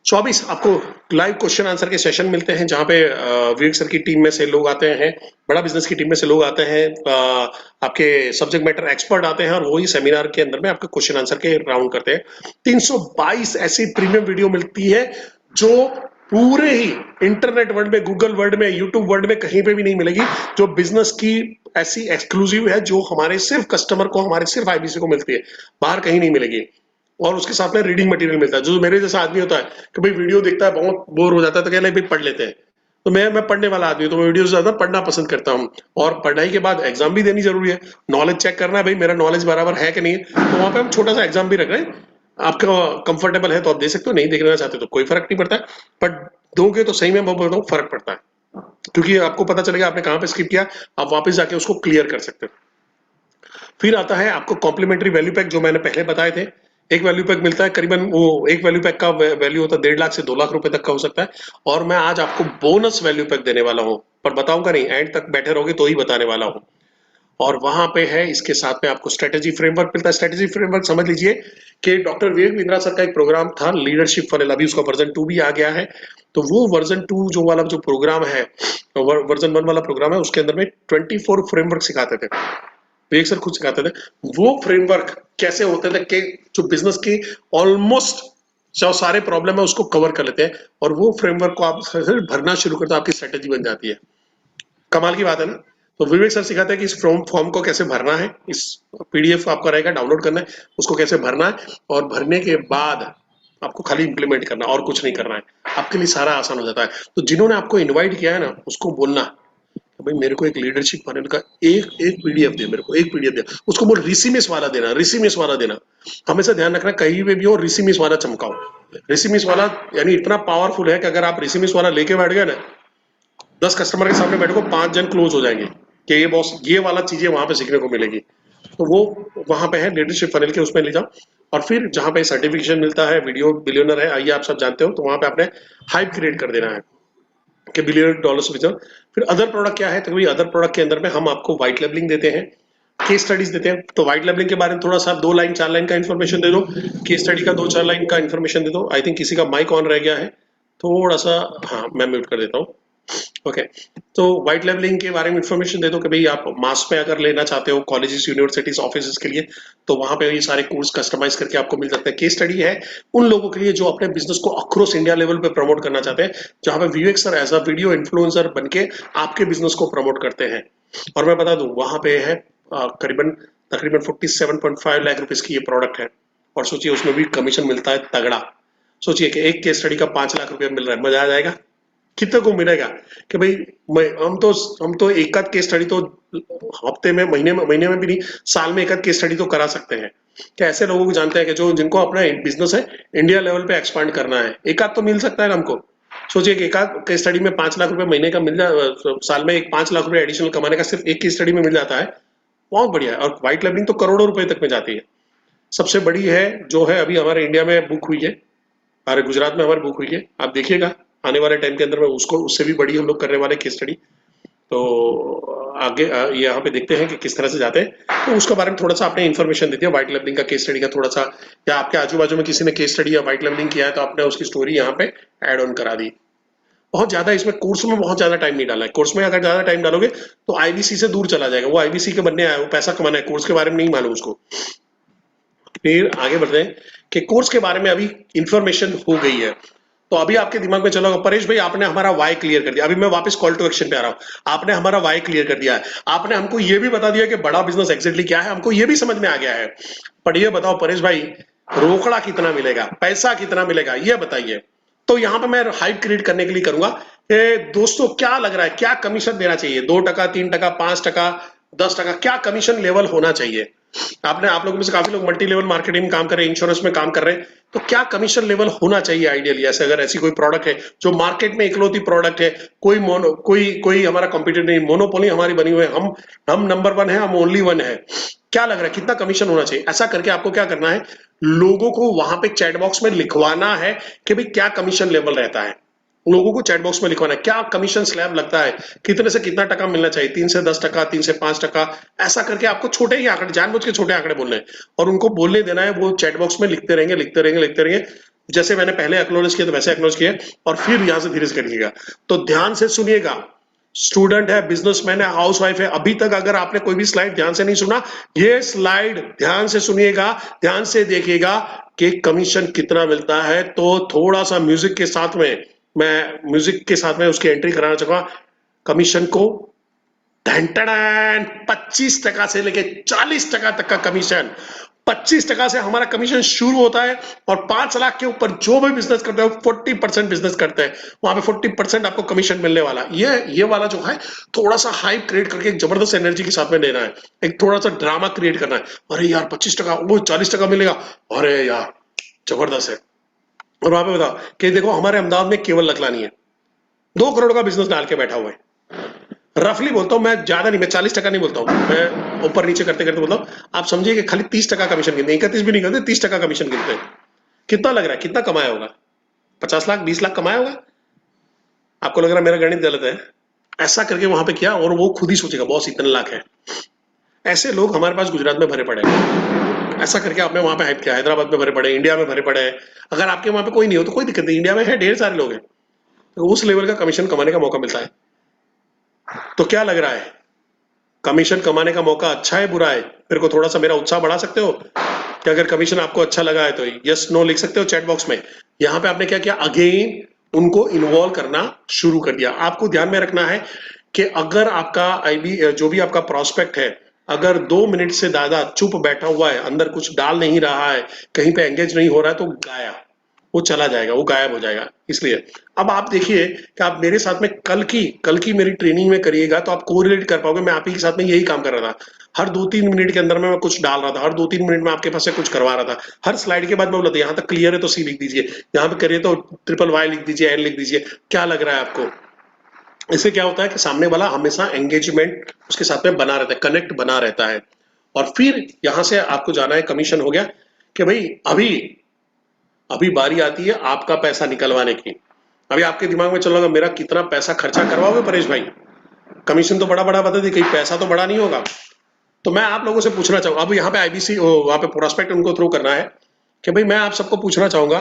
24 आपको लाइव क्वेश्चन आंसर के सेशन मिलते हैं, जहां पे विवेक सर की टीम में से लोग आते हैं, बड़ा बिजनेस की टीम में से लोग आते हैं, आपके सब्जेक्ट मैटर एक्सपर्ट आते हैं और वही सेमिनार के अंदर में आपके क्वेश्चन आंसर के राउंड करते हैं। 322 ऐसी प्रीमियम वीडियो मिलती है जो पूरे ही इंटरनेट वर्ल्ड में, गूगल वर्ल्ड में, यूट्यूब वर्ल्ड में कहीं पे भी नहीं मिलेगी, जो बिजनेस की ऐसी एक्सक्लूसिव है, जो हमारे सिर्फ कस्टमर को, हमारे सिर्फ आईबीसी को मिलती है, बाहर कहीं नहीं मिलेगी। और उसके साथ में रीडिंग मटेरियल मिलता है। जो मेरे जैसा आदमी होता है कि भाई वीडियो देखता है, बहुत बोर हो जाता है, तो कहले भाई पढ़ लेते हैं। तो मैं पढ़ने वाला आदमी हूं, तो मैं वीडियो से ज्यादा पढ़ना पसंद करता हूं। और पढ़ाई के बाद एग्जाम भी देनी जरूरी है, नॉलेज चेक करना है भाई मेरा नॉलेज बराबर है कि नहीं है। तो वहां पे हम छोटा सा एग्जाम भी रख रहे हैं। आपका कंफर्टेबल है तो आप दे सकते हो, नहीं देखना चाहते तो कोई फर्क नहीं पड़ता है, बट दोगे तो सही में मैं बोलता हूँ फर्क पड़ता है, क्योंकि आपको पता चलेगा आपने कहां पे स्किप किया, आप वापस जाके उसको क्लियर कर सकते हो। फिर आता है आपको कॉम्प्लीमेंट्री वैल्यू पैक, जो मैंने पहले बताए थे। एक वैल्यू पैक मिलता है, करीबन वो एक वैल्यू पैक का वैल्यू होता है 1.5 लाख से 2 लाख रुपए तक का हो सकता है। और मैं आज आपको बोनस वैल्यू पैक देने वाला हूं, पर बताऊंगा नहीं, एंड तक बैठे रहोगे तो ही बताने वाला हूं। और वहां पे है, इसके साथ में आपको स्ट्रेटेजी फ्रेमवर्क मिलता है। स्ट्रेटेजी फ्रेमवर्क समझ लीजिए कि डॉक्टर विवेक बिंद्रा सर का एक प्रोग्राम था लीडरशिप फनल, अभी उसका वर्जन 2 भी आ गया है। तो वो वर्जन 2 जो वाला जो प्रोग्राम है, वर्जन 1 वाला प्रोग्राम है, उसके अंदर में 24 फ्रेमवर्क सिखाते थे, विवेक सर खुद सिखाते थे। वो फ्रेमवर्क कैसे होते थे कि जो बिजनेस की ऑलमोस्ट जो सारे प्रॉब्लम है उसको कवर कर लेते हैं, और वो फ्रेमवर्क को आप भरना शुरू करते हो, आपकी स्ट्रेटेजी बन जाती है। कमाल की बात है ना। तो विवेक सर सिखाते हैं कि इस फॉर्म को कैसे भरना है, इस पीडीएफ आपका रहेगा, डाउनलोड करना है, उसको कैसे भरना है, और भरने के बाद आपको खाली इंप्लीमेंट करना है और कुछ नहीं करना है, आपके लिए सारा आसान हो जाता है। तो जिन्होंने आपको इनवाइट किया है ना, उसको बोलना भाई मेरे को एक लीडरशिप पैनल का एक एक पीडीएफ दे, मेरे को एक पीडीएफ दे, उसको बोल रिसीमिस वाला देना, रिसीमिस वाला देना। हमेशा ध्यान रखना कहीं पे भी हो रिसीमिस वाला चमकाओ। रिसीमिस वाला यानी इतना पावरफुल है कि अगर आप रिसीमिस वाला लेके बैठ गए ना, 10 कस्टमर के सामने बैठो, 5 जन क्लोज हो जाएंगे कि ये बॉस, ये वाला चीजें वहां पे सीखने को मिलेगी। तो वो वहां पे है लीडरशिप फनल के, उसमें ले जाओ। और फिर जहां पे सर्टिफिकेशन मिलता है, वीडियो बिलियनर है, आइए आप सब जानते हो, तो वहां पे आपने हाइप क्रिएट कर देना है कि $1 बिलियन रिटर्न। फिर अदर प्रोडक्ट क्या है, तो भाई अदर प्रोडक्ट के अंदर में हम आपको व्हाइट लेबलिंग देते हैं, केस स्टडीज देते हैं। तो व्हाइट लेबलिंग के बारे में थोड़ा सा 2 लाइन 4 लाइन का इन्फॉर्मेशन दे दो, केस स्टडी का 2 4 लाइन का इन्फॉर्मेशन दे दो। आई थिंक किसी का माइक ऑन रह गया है, थोड़ा सा, हाँ मैं म्यूट कर देता हूँ। ओके, तो व्हाइट लेवलिंग के बारे में इन्फॉर्मेशन दे दो कि भाई आप मास में अगर लेना चाहते हो कॉलेजेस, यूनिवर्सिटीज, ऑफिस के लिए, तो वहां पे ये सारे कोर्स कस्टमाइज करके आपको मिल सकते हैं। केस स्टडी है उन लोगों के लिए जो अपने बिजनेस को अक्रॉस इंडिया लेवल पे प्रमोट करना चाहते हैं, जहां पे Vivek sir as a video influencer बनके आपके बिजनेस को प्रमोट करते हैं। और मैं बता दूं वहां पे है करीबन तकरीबन 47.5 लाख रुपीज की ये प्रोडक्ट है, और सोचिए उसमें भी कमीशन मिलता है तगड़ा। सोचिए कि एक केस स्टडी का 5 लाख रुपया मिल रहा है, मजा आ जाएगा। कितने को मिलेगा कि भाई हम तो एक आध केस स्टडी तो हफ्ते में, महीने में भी नहीं, साल में एक आध केस स्टडी तो करा सकते हैं। क्या ऐसे लोगों को जानते हैं कि जो जिनको अपना बिजनेस है इंडिया लेवल पे एक्सपांड करना है, एक आध तो मिल सकता है ना हमको। सोचिए कि एक आध केस स्टडी में 5 लाख रुपए महीने का मिल जाए, साल में एक 5 लाख रुपए एडिशनल कमाने का सिर्फ एक केस स्टडी में मिल जाता है, बहुत बढ़िया है। और व्हाइट लेबलिंग तो करोड़ों रुपए तक में जाती है। सबसे बड़ी है जो है अभी हमारे इंडिया में बुक हुई है, हमारे गुजरात में हमारी बुक हुई है, आप देखिएगा आने वाले टाइम के अंदर में उसको उससे भी बड़ी हम लोग करने वाले केस स्टडी। तो आगे यहाँ पे देखते हैं कि किस तरह से जाते हैं। तो उसके बारे में थोड़ा सा आपने इन्फॉर्मेशन दे दिया, व्हाइट लेबलिंग का केस स्टडी का थोड़ा सा, या आपके आजू बाजू में किसी ने केस स्टडी या व्हाइट लेबलिंग किया है तो आपने उसकी स्टोरी यहाँ पे एड ऑन करा दी। बहुत ज्यादा इसमें कोर्स में बहुत ज्यादा टाइम नहीं डाला है। कोर्स में अगर ज्यादा टाइम डालोगे तो आईबीसी से दूर चला जाएगा, वो आईबीसी के बनने आया, वो पैसा कमाना है, कोर्स के बारे में नहीं मालूम उसको। फिर आगे बढ़ते हैं कि कोर्स के बारे में अभी इंफॉर्मेशन हो गई है, तो अभी आपके दिमाग में चला परेश भाई आपने हमारा वाई क्लियर कर दिया। अभी मैं वापस कॉल टू एक्शन पे आ रहा हूं। आपने हमारा वाई क्लियर कर दिया है, आपने हमको ये भी बता दिया कि बड़ा बिजनेस एग्जैक्टली क्या है, हमको ये भी समझ में आ गया है। पर ये बताओ परेश भाई, रोकड़ा कितना मिलेगा, पैसा कितना मिलेगा, ये बताइए। तो यहां पे मैं हाइप क्रिएट करने के लिए करूंगा कि दोस्तों क्या लग रहा है, क्या कमीशन देना चाहिए, 2%, 3%, 5%, 10%, क्या कमीशन लेवल होना चाहिए। आप लोगों में से काफी लोग मल्टी लेवल मार्केटिंग में काम कर रहे हैं, इंश्योरेंस में काम कर रहे हैं, तो क्या कमीशन लेवल होना चाहिए आइडियली। ऐसे अगर ऐसी कोई प्रोडक्ट है जो मार्केट में इकलौती प्रोडक्ट है, कोई हमारा कॉम्पिटिटर नहीं, मोनोपोली हमारी बनी हुई है, हम नंबर 1 है, हम ओनली 1 है, क्या लग रहा है कितना कमीशन होना चाहिए। ऐसा करके आपको क्या करना है, लोगों को वहां पे चैट बॉक्स में लिखवाना है कि भाई क्या कमीशन लेवल रहता है। लोगों को चैट बॉक्स में लिखवाना है क्या कमीशन स्लैब लगता है, कितने से कितना टका मिलना चाहिए, 3 से 10%, 3 से 5%। ऐसा करके आपको छोटे ही आंकड़े, जानबूझ के छोटे आंकड़े बोलने हैं और उनको बोलने देना है। वो चैट बॉक्स में लिखते रहेंगे, लिखते रहेंगे, लिखते रहेंगे। जैसे मैंने पहले एक्नॉलेज किया तो वैसे एक्नॉलेज किया, और फिर यहां से धीरे से करिएगा। तो ध्यान से सुनिएगा, स्टूडेंट है, बिजनेसमैन है, हाउस वाइफ है, अभी तक अगर आपने कोई भी स्लाइड ध्यान से नहीं सुना, ये स्लाइड ध्यान से सुनिएगा, ध्यान से देखिएगा कि कमीशन कितना मिलता है। तो थोड़ा सा म्यूजिक के साथ में, मैं म्यूजिक के साथ में उसकी एंट्री कराना चाहूंगा। कमीशन को 25% से लेके 40% तक का कमीशन, 25% से हमारा कमीशन शुरू होता है, और 5 लाख के ऊपर जो भी बिजनेस करते हैं 40% बिजनेस करते हैं, वहां पे 40% आपको कमीशन मिलने वाला। ये वाला जो है थोड़ा सा हाइप क्रिएट करके एक जबरदस्त एनर्जी के साथ में लेना है, एक थोड़ा सा ड्रामा क्रिएट करना है। अरे यार 25%, वो 40% मिलेगा, अरे यार जबरदस्त है। और वहां पे बताओ कि देखो हमारे अहमदाबाद में केवल लखलानी है, 2 करोड़ का बिजनेस डाल के बैठा हुआ है। रफली बोलता हूं मैं, ज्यादा नहीं, मैं 40% नहीं बोलता हूं, मैं ऊपर नीचे करते करते बोलता हूं। आप समझिए कि खाली 30% कमीशन गिनते हैं, 31 भी नहीं करते, 30% कमीशन गिनते हैं। कितना लग रहा है, कितना कमाया होगा? 50 लाख, 20 लाख कमाया होगा? आपको लग रहा है मेरा गणित गलत है? ऐसा करके वहां पे किया, और वो खुद ही सोचेगा बॉस इतने लाख है। ऐसे लोग हमारे पास गुजरात में भरे पड़े हैं। ऐसा करके आपने वहां पे हाइप किया, हैदराबाद में भरे पड़े, इंडिया में भरे पड़े हैं। अगर आपके वहां पे कोई नहीं हो तो कोई दिक्कत नहीं, इंडिया में है, ढेर सारे लोग हैं, तो उस लेवल का कमीशन कमाने का मौका मिलता है। तो क्या लग रहा है, कमीशन कमाने का मौका अच्छा है बुरा है? मेरे को थोड़ा सा मेरा उत्साह बढ़ा सकते हो कि अगर कमीशन आपको अच्छा लगा है तो यस नो लिख सकते हो चैट बॉक्स में। यहां पे आपने क्या किया, अगेन उनको इन्वॉल्व करना शुरू कर दिया। आपको ध्यान में रखना है कि अगर आपका आईबी जो भी आपका प्रोस्पेक्ट है, अगर 2 मिनट से ज्यादा चुप बैठा हुआ है, अंदर कुछ डाल नहीं रहा है, कहीं पे एंगेज नहीं हो रहा है, तो गाया, वो चला जाएगा, वो गायब हो जाएगा। इसलिए अब आप देखिए कि आप मेरे साथ में कल की मेरी ट्रेनिंग में करिएगा तो आप कोरिलेट कर पाओगे। मैं आप ही के साथ में यही काम कर रहा था, हर 2-3 मिनट के अंदर में मैं कुछ डाल रहा था, हर 2-3 मिनट में आपके पास से कुछ करवा रहा था। हर स्लाइड के बाद मैं बोला था यहाँ तक क्लियर है तो सी लिख दीजिए, यहाँ पे करिए तो ट्रिपल वाई लिख दीजिए, एन लिख दीजिए। क्या लग रहा है आपको? इससे क्या होता है कि सामने वाला हमेशा एंगेजमेंट उसके साथ में बना रहता है, कनेक्ट बना रहता है। और फिर यहां से आपको जाना है, कमीशन हो गया कि भाई अभी अभी बारी आती है आपका पैसा निकलवाने की। अभी आपके दिमाग में चल रहा होगा मेरा कितना पैसा खर्चा करवाओगे परेश भाई, कमीशन तो बड़ा बड़ा बता दी, कहीं पैसा तो बड़ा नहीं होगा। तो मैं आप लोगों से पूछना चाहूंगा, अब यहाँ पे आईबीसी वहां पे प्रोस्पेक्ट उनको थ्रू करना है कि भाई मैं आप सबको पूछना चाहूंगा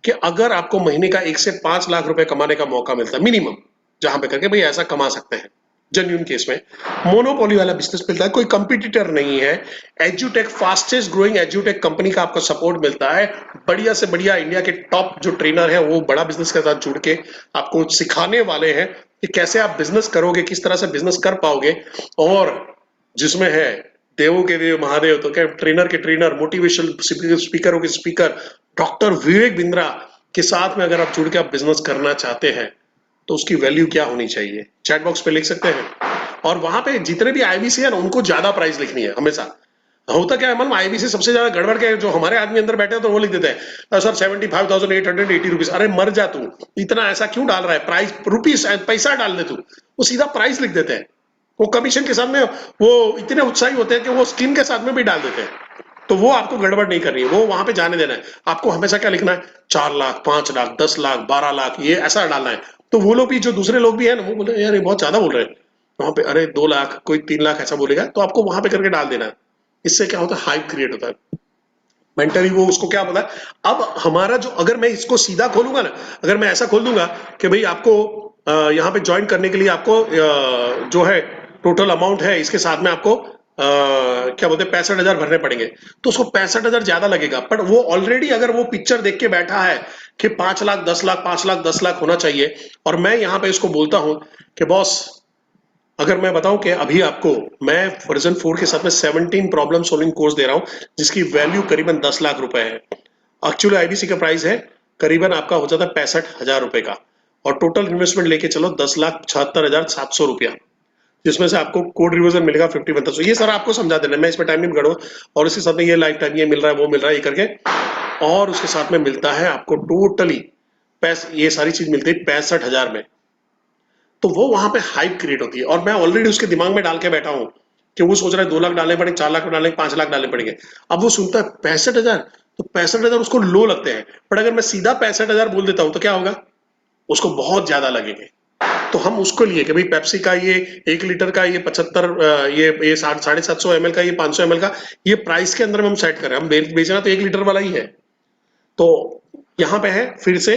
कि अगर आपको महीने का 1 से 5 लाख रुपए कमाने का मौका मिलता है मिनिमम, जहां पे करके भाई ऐसा कमा सकते हैं जेन्युइन केस में, मोनोपोली वाला बिजनेस मिलता है, कोई कंपटीटर नहीं है, एजुटेक फास्टेस्ट ग्रोइंग एजुटेक कंपनी का आपको सपोर्ट मिलता है, बढ़िया से बढ़िया इंडिया के टॉप जो ट्रेनर है वो बड़ा बिजनेस के साथ जुड़ के आपको सिखाने वाले हैं कि कैसे आप बिजनेस करोगे, किस तरह से बिजनेस कर पाओगे। और जिसमें है देवों के देव महादेव, तो क्या ट्रेनर के ट्रेनर, मोटिवेशनल स्पीकरों के स्पीकर, डॉक्टर विवेक बिंद्रा के साथ में अगर आप जुड़ के आप बिजनेस करना चाहते हैं तो उसकी वैल्यू क्या होनी चाहिए, चैट बॉक्स पे लिख सकते हैं। और वहां पे जितने भी आईबीसी है ना उनको ज्यादा प्राइस लिखनी है हमेशा। होता क्या है मालूम, आईबीसी सबसे ज्यादा गड़बड़ के जो हमारे आदमी अंदर बैठे हैं तो वो लिख देते हैं सर 75,880 रुपीज। अरे मर जा तू, इतना ऐसा क्यों डाल रहा है, प्राइस रुपीस पैसा डाल दे तू, वो सीधा प्राइस लिख देते हैं। वो कमीशन के साथ में वो इतने उत्साही होते हैं कि वो स्किन के साथ में भी डाल देते हैं। तो वो आपको गड़बड़ नहीं करनी है, वो वहां पे जाने देना है। आपको हमेशा क्या लिखना है, 4 लाख, 5 लाख, 10 लाख, 12 लाख, ये ऐसा डालना है। तो वो लोग भी, जो दूसरे लोग भी है ना, वो बोले यार ये बहुत ज्यादा बोल रहे हैं, वहां पे अरे 2 लाख, कोई 3 लाख ऐसा बोलेगा, तो आपको वहां पे करके डाल देना है। इससे क्या होता है, हाइप क्रिएट होता है मेंटली। वो उसको क्या पता है, अब हमारा जो, अगर मैं इसको सीधा खोलूंगा ना, अगर मैं ऐसा खोल दूंगा कि भाई आपको यहाँ पे ज्वाइन करने के लिए आपको जो है टोटल अमाउंट है, इसके साथ में आपको क्या बोलते हैं 65,000 भरने पड़ेंगे, तो उसको 65,000 ज्यादा लगेगा। पर वो ऑलरेडी अगर वो पिक्चर देख के बैठा है कि 5 लाख 10 लाख, 5 लाख 10 लाख होना चाहिए, और मैं यहाँ पे इसको बोलता हूं कि बॉस, अगर मैं बताऊं कि अभी आपको मैं वर्जन 4 के साथ में 17 प्रॉब्लम सॉल्विंग कोर्स दे रहा हूं जिसकी वैल्यू करीबन 10 लाख रुपए है। एक्चुअली आईबीसी का प्राइस है करीबन आपका हो जाता है 65,000 रुपए का, और टोटल इन्वेस्टमेंट लेके चलो 10,76,700 रुपया, जिसमें से आपको कोड रिवीजन मिलेगा 51। ये सर आपको समझा देना, मैं इसमें टाइम नहीं बिगाड़ूंगा। और इसके साथ में ये लाइफ टाइम ये मिल रहा है, वो मिल रहा है, ये करके, और उसके साथ में मिलता है आपको टोटली ये सारी चीज मिलती है 65,000 में। तो वो वहां पे हाइप क्रिएट होती है, और मैं ऑलरेडी उसके दिमाग में डाल के बैठा हूं कि वो सोच रहा है 2 लाख डालने पड़ेंगे, 4 लाख डालने, 5 लाख डालने पड़ेंगे। अब वो सुनता है 65,000, तो 65,000 उसको लो लगते हैं। बट अगर मैं सीधा 65,000 बोल देता हूं तो क्या होगा, उसको बहुत ज्यादा लगेंगे। तो हम उसको लिए कि भाई पेप्सी का ये 1 लीटर का ये 75, ये 750 ml का, ये 500 ml का, ये प्राइस के अंदर में हम सेट कर रहे हैं, हम बेचना तो 1 लीटर वाला ही है। तो यहाँ पे है फिर से,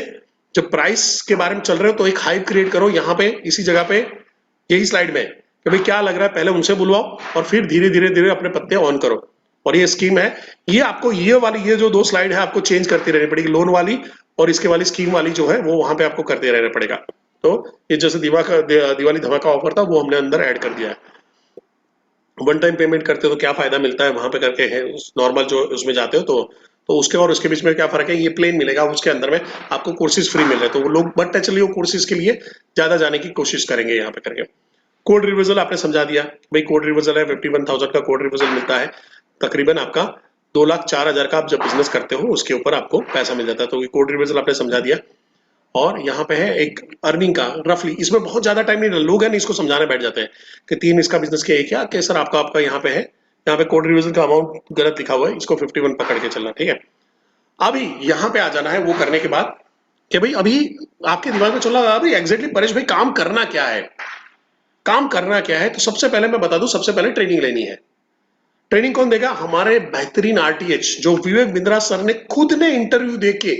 जब प्राइस के बारे में चल रहे हो तो एक हाइप क्रिएट करो यहाँ पे, इसी जगह पे, यही स्लाइड में, कि भाई क्या लग रहा है, पहले उनसे बुलवाओ और फिर धीरे धीरे धीरे अपने पत्ते ऑन करो। और ये स्कीम है, ये आपको ये जो दो स्लाइड है आपको चेंज करती रहनी पड़ेगी, लोन वाली और इसके वाली स्कीम वाली जो है वो वहां पे आपको करते रहना पड़ेगा। तो ये जैसे दिवाली धमाका ऑफर था वो हमने अंदर ऐड कर दिया है। वन टाइम पेमेंट करते हो तो क्या फायदा मिलता है वहां पे करके है, नॉर्मल जो उसमें जाते हो तो उसके और उसके बीच में क्या फर्क है, ये प्लेन मिलेगा, उसके अंदर में आपको कोर्सेज फ्री मिल रहे हैं, तो वो लोग बट नेचुरली वो कोर्सेज के लिए ज्यादा जाने की कोशिश करेंगे यहाँ पे करके। कोड रिविजल आपने समझा दिया, भाई कोड रिविजल है 51,000 का कोड रिविजल मिलता है, तकरीबन आपका 2,04,000 का आप जब बिजनेस करते हो उसके ऊपर आपको पैसा मिल जाता है, तो ये कोड रिविजल आपने समझा दिया। और यहाँ पे है एक अर्निंग का रफली, इसमें बहुत ज्यादा टाइम नहीं, लोग हैं इसको समझाने बैठ जाते हैं कि 3 इसका बिजनेस क्या है, क्या कि सर आपका आपका यहाँ पे है, यहाँ पे कोड रिविजन का अमाउंट गलत लिखा हुआ है, इसको 51 पकड़ के चलना, ठीक है। अभी यहाँ पे आ जाना है वो करने के बाद कि भाई अभी आपके दिमाग में चल रहा है अभी एग्जैक्टली परेश भाई काम करना क्या है, काम करना क्या है, तो सबसे पहले मैं बता दूं, सबसे पहले ट्रेनिंग लेनी है। ट्रेनिंग कौन देगा, हमारे बेहतरीन आरटीएच जो विवेक बिंद्रा सर ने खुद ने इंटरव्यू देके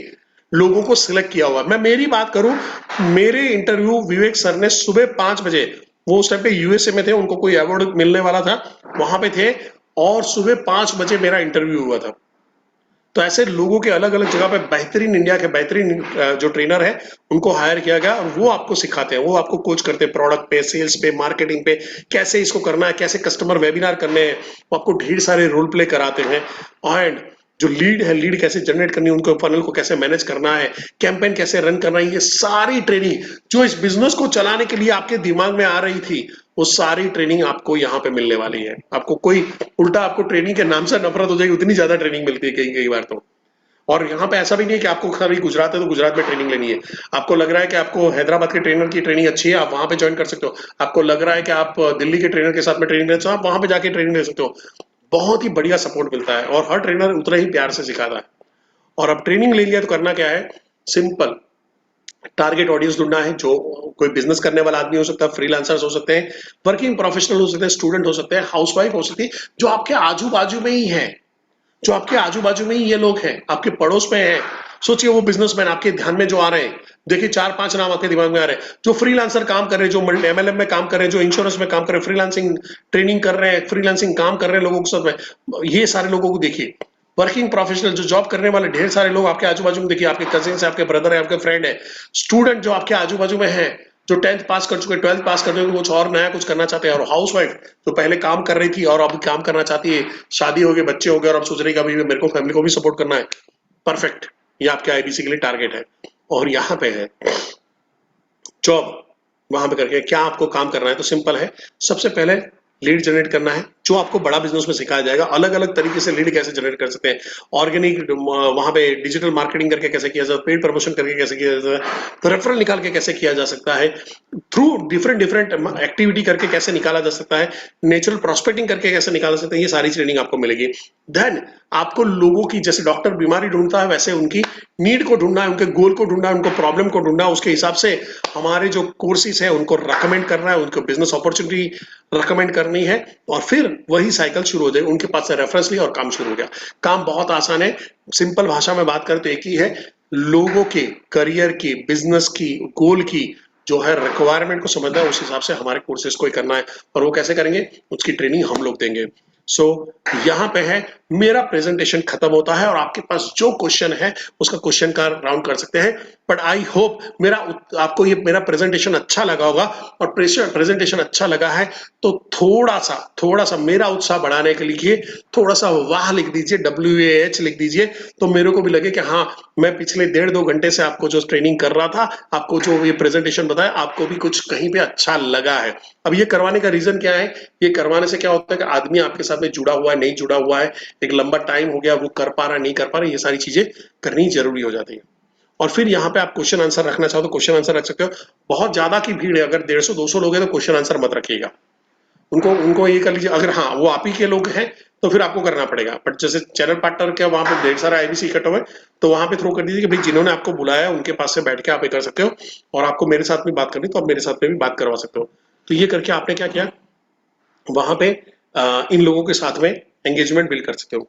लोगों को सिलेक्ट किया हुआ। मैं मेरी बात करूं, मेरे इंटरव्यू विवेक सर ने सुबह 5 बजे, वो उस टाइम पे यूएसए में थे, उनको कोई अवार्ड मिलने वाला था, वहां पे थे, और सुबह 5 बजे मेरा इंटरव्यू हुआ था। तो ऐसे लोगों के अलग अलग जगह पे बेहतरीन, इंडिया के बेहतरीन जो ट्रेनर है उनको हायर किया गया, और वो आपको सिखाते हैं, वो आपको कोच करते हैं प्रोडक्ट पे, सेल्स पे, मार्केटिंग पे, कैसे इसको करना है, कैसे कस्टमर वेबिनार करने हैं, वो आपको ढेर सारे रोल प्ले कराते हैं। एंड जो लीड है, लीड कैसे जनरेट करनी है, उनको फनल को कैसे मैनेज करना है, कैंपेन कैसे रन करना है, ये सारी ट्रेनिंग जो इस बिजनेस को चलाने के लिए आपके दिमाग में आ रही थी, वो सारी ट्रेनिंग आपको यहाँ पे मिलने वाली है। आपको कोई उल्टा आपको ट्रेनिंग के नाम से नफरत हो जाएगी, उतनी ज्यादा ट्रेनिंग मिलती है कई कई बार तो। और यहाँ पे ऐसा भी नहीं है कि आपको खाली गुजरात है तो गुजरात में ट्रेनिंग लेनी है, आपको लग रहा है कि आपको हैदराबाद के ट्रेनर की ट्रेनिंग अच्छी है, आप वहां पे ज्वाइन कर सकते हो, आपको लग रहा है कि आप दिल्ली के ट्रेनर के साथ में ट्रेनिंग ले सकते हो, आप वहां पे जाके ट्रेनिंग ले सकते हो। बहुत ही बढ़िया सपोर्ट मिलता है और हर ट्रेनर उतना ही प्यार से सिखाता है। और अब ट्रेनिंग ले लिया तो करना क्या है, सिंपल, टारगेट ऑडियंस ढूंढना है, जो कोई बिजनेस करने वाला आदमी हो सकता है, फ्रीलांसर्स हो सकते हैं, वर्किंग प्रोफेशनल हो सकते हैं, स्टूडेंट हो सकते हैं, हाउसवाइफ हो सकती है, जो आपके आजू बाजू में ही है, जो आपके आजू बाजू में ही ये लोग हैं, आपके पड़ोस में हैं। सोचिए वो बिजनेसमैन आपके ध्यान में जो आ रहे हैं, देखिए 4-5 नाम आपके दिमाग में आ रहे हैं, जो फ्रीलांसर काम कर रहे हैं, जो एमएलएम में काम कर रहे हैं, जो इंश्योरेंस में काम कर रहे हैं, फ्रीलांसिंग ट्रेनिंग कर रहे हैं, फ्रीलांसिंग काम कर रहे हैं लोगों के साथ में, ये सारे लोगों को देखिए। वर्किंग प्रोफेशनल जो जॉब करने वाले ढेर सारे लोग आपके आजू बाजू में देखिए, आपके कजिन है, आपके ब्रदर है, आपके फ्रेंड है, स्टूडेंट जो आपके आजू बाजू में है, जो 10th पास कर चुके, 12th पास कर चुके, कुछ और नया कुछ करना चाहते हैं, और हाउस वाइफ जो पहले काम कर रही थी और अब काम करना चाहती है, शादी हो गई, बच्चे हो गए, और अब सोच रही है कि अभी मेरे को फैमिली को भी सपोर्ट करना है, परफेक्ट, ये आपके आईबीसी के लिए टारगेट है। और यहाँ पे है जॉब, वहां पे करके क्या आपको काम करना है, तो सिंपल है, सबसे पहले लीड जनरेट करना है, जो आपको बड़ा बिजनेस में सिखाया जाएगा, अलग अलग तरीके से लीड कैसे जनरेट कर सकते हैं, ऑर्गेनिक वहां पे डिजिटल मार्केटिंग करके कैसे किया जाता है, पेड प्रमोशन करके कैसे किया जाता है, रेफरल निकाल के कैसे किया जा सकता है, थ्रू डिफरेंट डिफरेंट एक्टिविटी करके कैसे निकाला जा सकता है, नेचुरल प्रोस्पेक्टिंग करके कैसे निकाला जा सकता है, ये सारी ट्रेनिंग आपको मिलेगी। देन आपको लोगों की, जैसे डॉक्टर बीमारी ढूंढता है वैसे उनकी नीड को ढूंढना है, उनके गोल को ढूंढना है, उनको प्रॉब्लम को ढूंढना है, उसके हिसाब से हमारे जो कोर्सेज है उनको recommend करना है, उनको बिजनेस अपॉर्चुनिटी recommend करनी है, और फिर वही साइकिल शुरू हो जाए, उनके पास से रेफरेंस लिया और काम शुरू हो गया। काम बहुत आसान है, सिंपल भाषा में बात करें तो एक ही है, लोगों के करियर की, बिजनेस की, गोल की जो है रिक्वायरमेंट को समझना है, उस हिसाब से हमारे कोर्सेज को करना है, और वो कैसे करेंगे उसकी ट्रेनिंग हम लोग देंगे। सो यहाँ पे है मेरा प्रेजेंटेशन खत्म होता है, और आपके पास जो क्वेश्चन है उसका क्वेश्चन का राउंड कर सकते हैं। बट आई होप आपको ये मेरा प्रेजेंटेशन अच्छा लगा होगा, और प्रेजेंटेशन अच्छा लगा है तो थोड़ा सा मेरा उत्साह बढ़ाने के लिए थोड़ा सा वाह लिख दीजिए, WAH लिख दीजिए, तो मेरे को भी लगे कि हाँ, मैं पिछले 1.5-2 घंटे से आपको जो ट्रेनिंग कर रहा था, आपको जो ये प्रेजेंटेशन बताया, आपको भी कुछ कहीं पे अच्छा लगा है। अब ये करवाने का रीजन क्या है, ये करवाने से क्या होता है कि आदमी आपके साथ में जुड़ा हुआ है, नहीं जुड़ा हुआ है, एक लंबा टाइम हो गया, वो कर पा रहा नहीं कर पा रहा, ये सारी चीजें करनी जरूरी हो जाती है। और फिर यहाँ पे आप क्वेश्चन आंसर रखना चाहो तो क्वेश्चन आंसर रख सकते हो। बहुत ज्यादा की भीड़ है, अगर 150-200 लोग हैं तो क्वेश्चन आंसर मत रखिएगा, उनको उनको ये कर लीजिए, अगर हाँ वो आप ही के लोग हैं तो फिर आपको करना पड़ेगा। बट जैसे चैनल पार्टनर के वहां पे ढेर सारा आईबीसी इकट्ठा हुआ है, तो वहां पे थ्रो कर दीजिए कि भाई जिन्होंने आपको बुलाया है उनके पास से बैठ के आप ये कर सकते हो, और आपको मेरे साथ में बात करनी तो आप मेरे साथ में भी बात करवा सकते हो। तो ये करके आपने क्या किया, वहां पे इन लोगों के साथ में एंगेजमेंट बिल्ड कर सकते हो।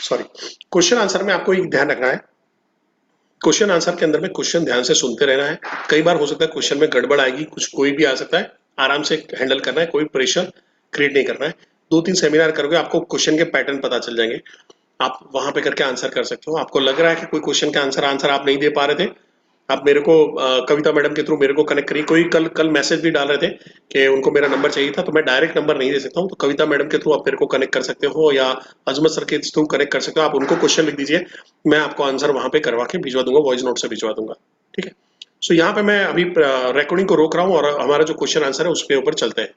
सॉरी, क्वेश्चन आंसर में आपको एक ध्यान रखना है, क्वेश्चन आंसर के अंदर में क्वेश्चन ध्यान से सुनते रहना है। कई बार हो सकता है क्वेश्चन में गड़बड़ आएगी, कुछ कोई भी आ सकता है, आराम से हैंडल करना है, कोई प्रेशर क्रिएट नहीं करना है। 2-3 सेमिनार करोगे आपको क्वेश्चन के पैटर्न पता चल जाएंगे, आप वहां पे करके आंसर कर सकते हो। आपको लग रहा है कि कोई क्वेश्चन का आंसर आप नहीं दे पा रहे थे, आप मेरे को कविता मैडम के थ्रू मेरे को कनेक्ट करिए। कोई कल कल मैसेज भी डाल रहे थे कि उनको मेरा नंबर चाहिए था, तो मैं डायरेक्ट नंबर नहीं दे सकता हूँ, तो कविता मैडम के थ्रू आप मेरे को कनेक्ट कर सकते हो, या अजमत सर के थ्रू कनेक्ट कर सकते हो। आप उनको क्वेश्चन लिख दीजिए, मैं आपको आंसर वहां पे करवा के भिजवा दूंगा, वॉइस नोट से भिजवा दूंगा। ठीक है, सो यहाँ पे मैं अभी रिकॉर्डिंग को रोक रहा हूँ और हमारा जो क्वेश्चन आंसर है उसके ऊपर चलते हैं।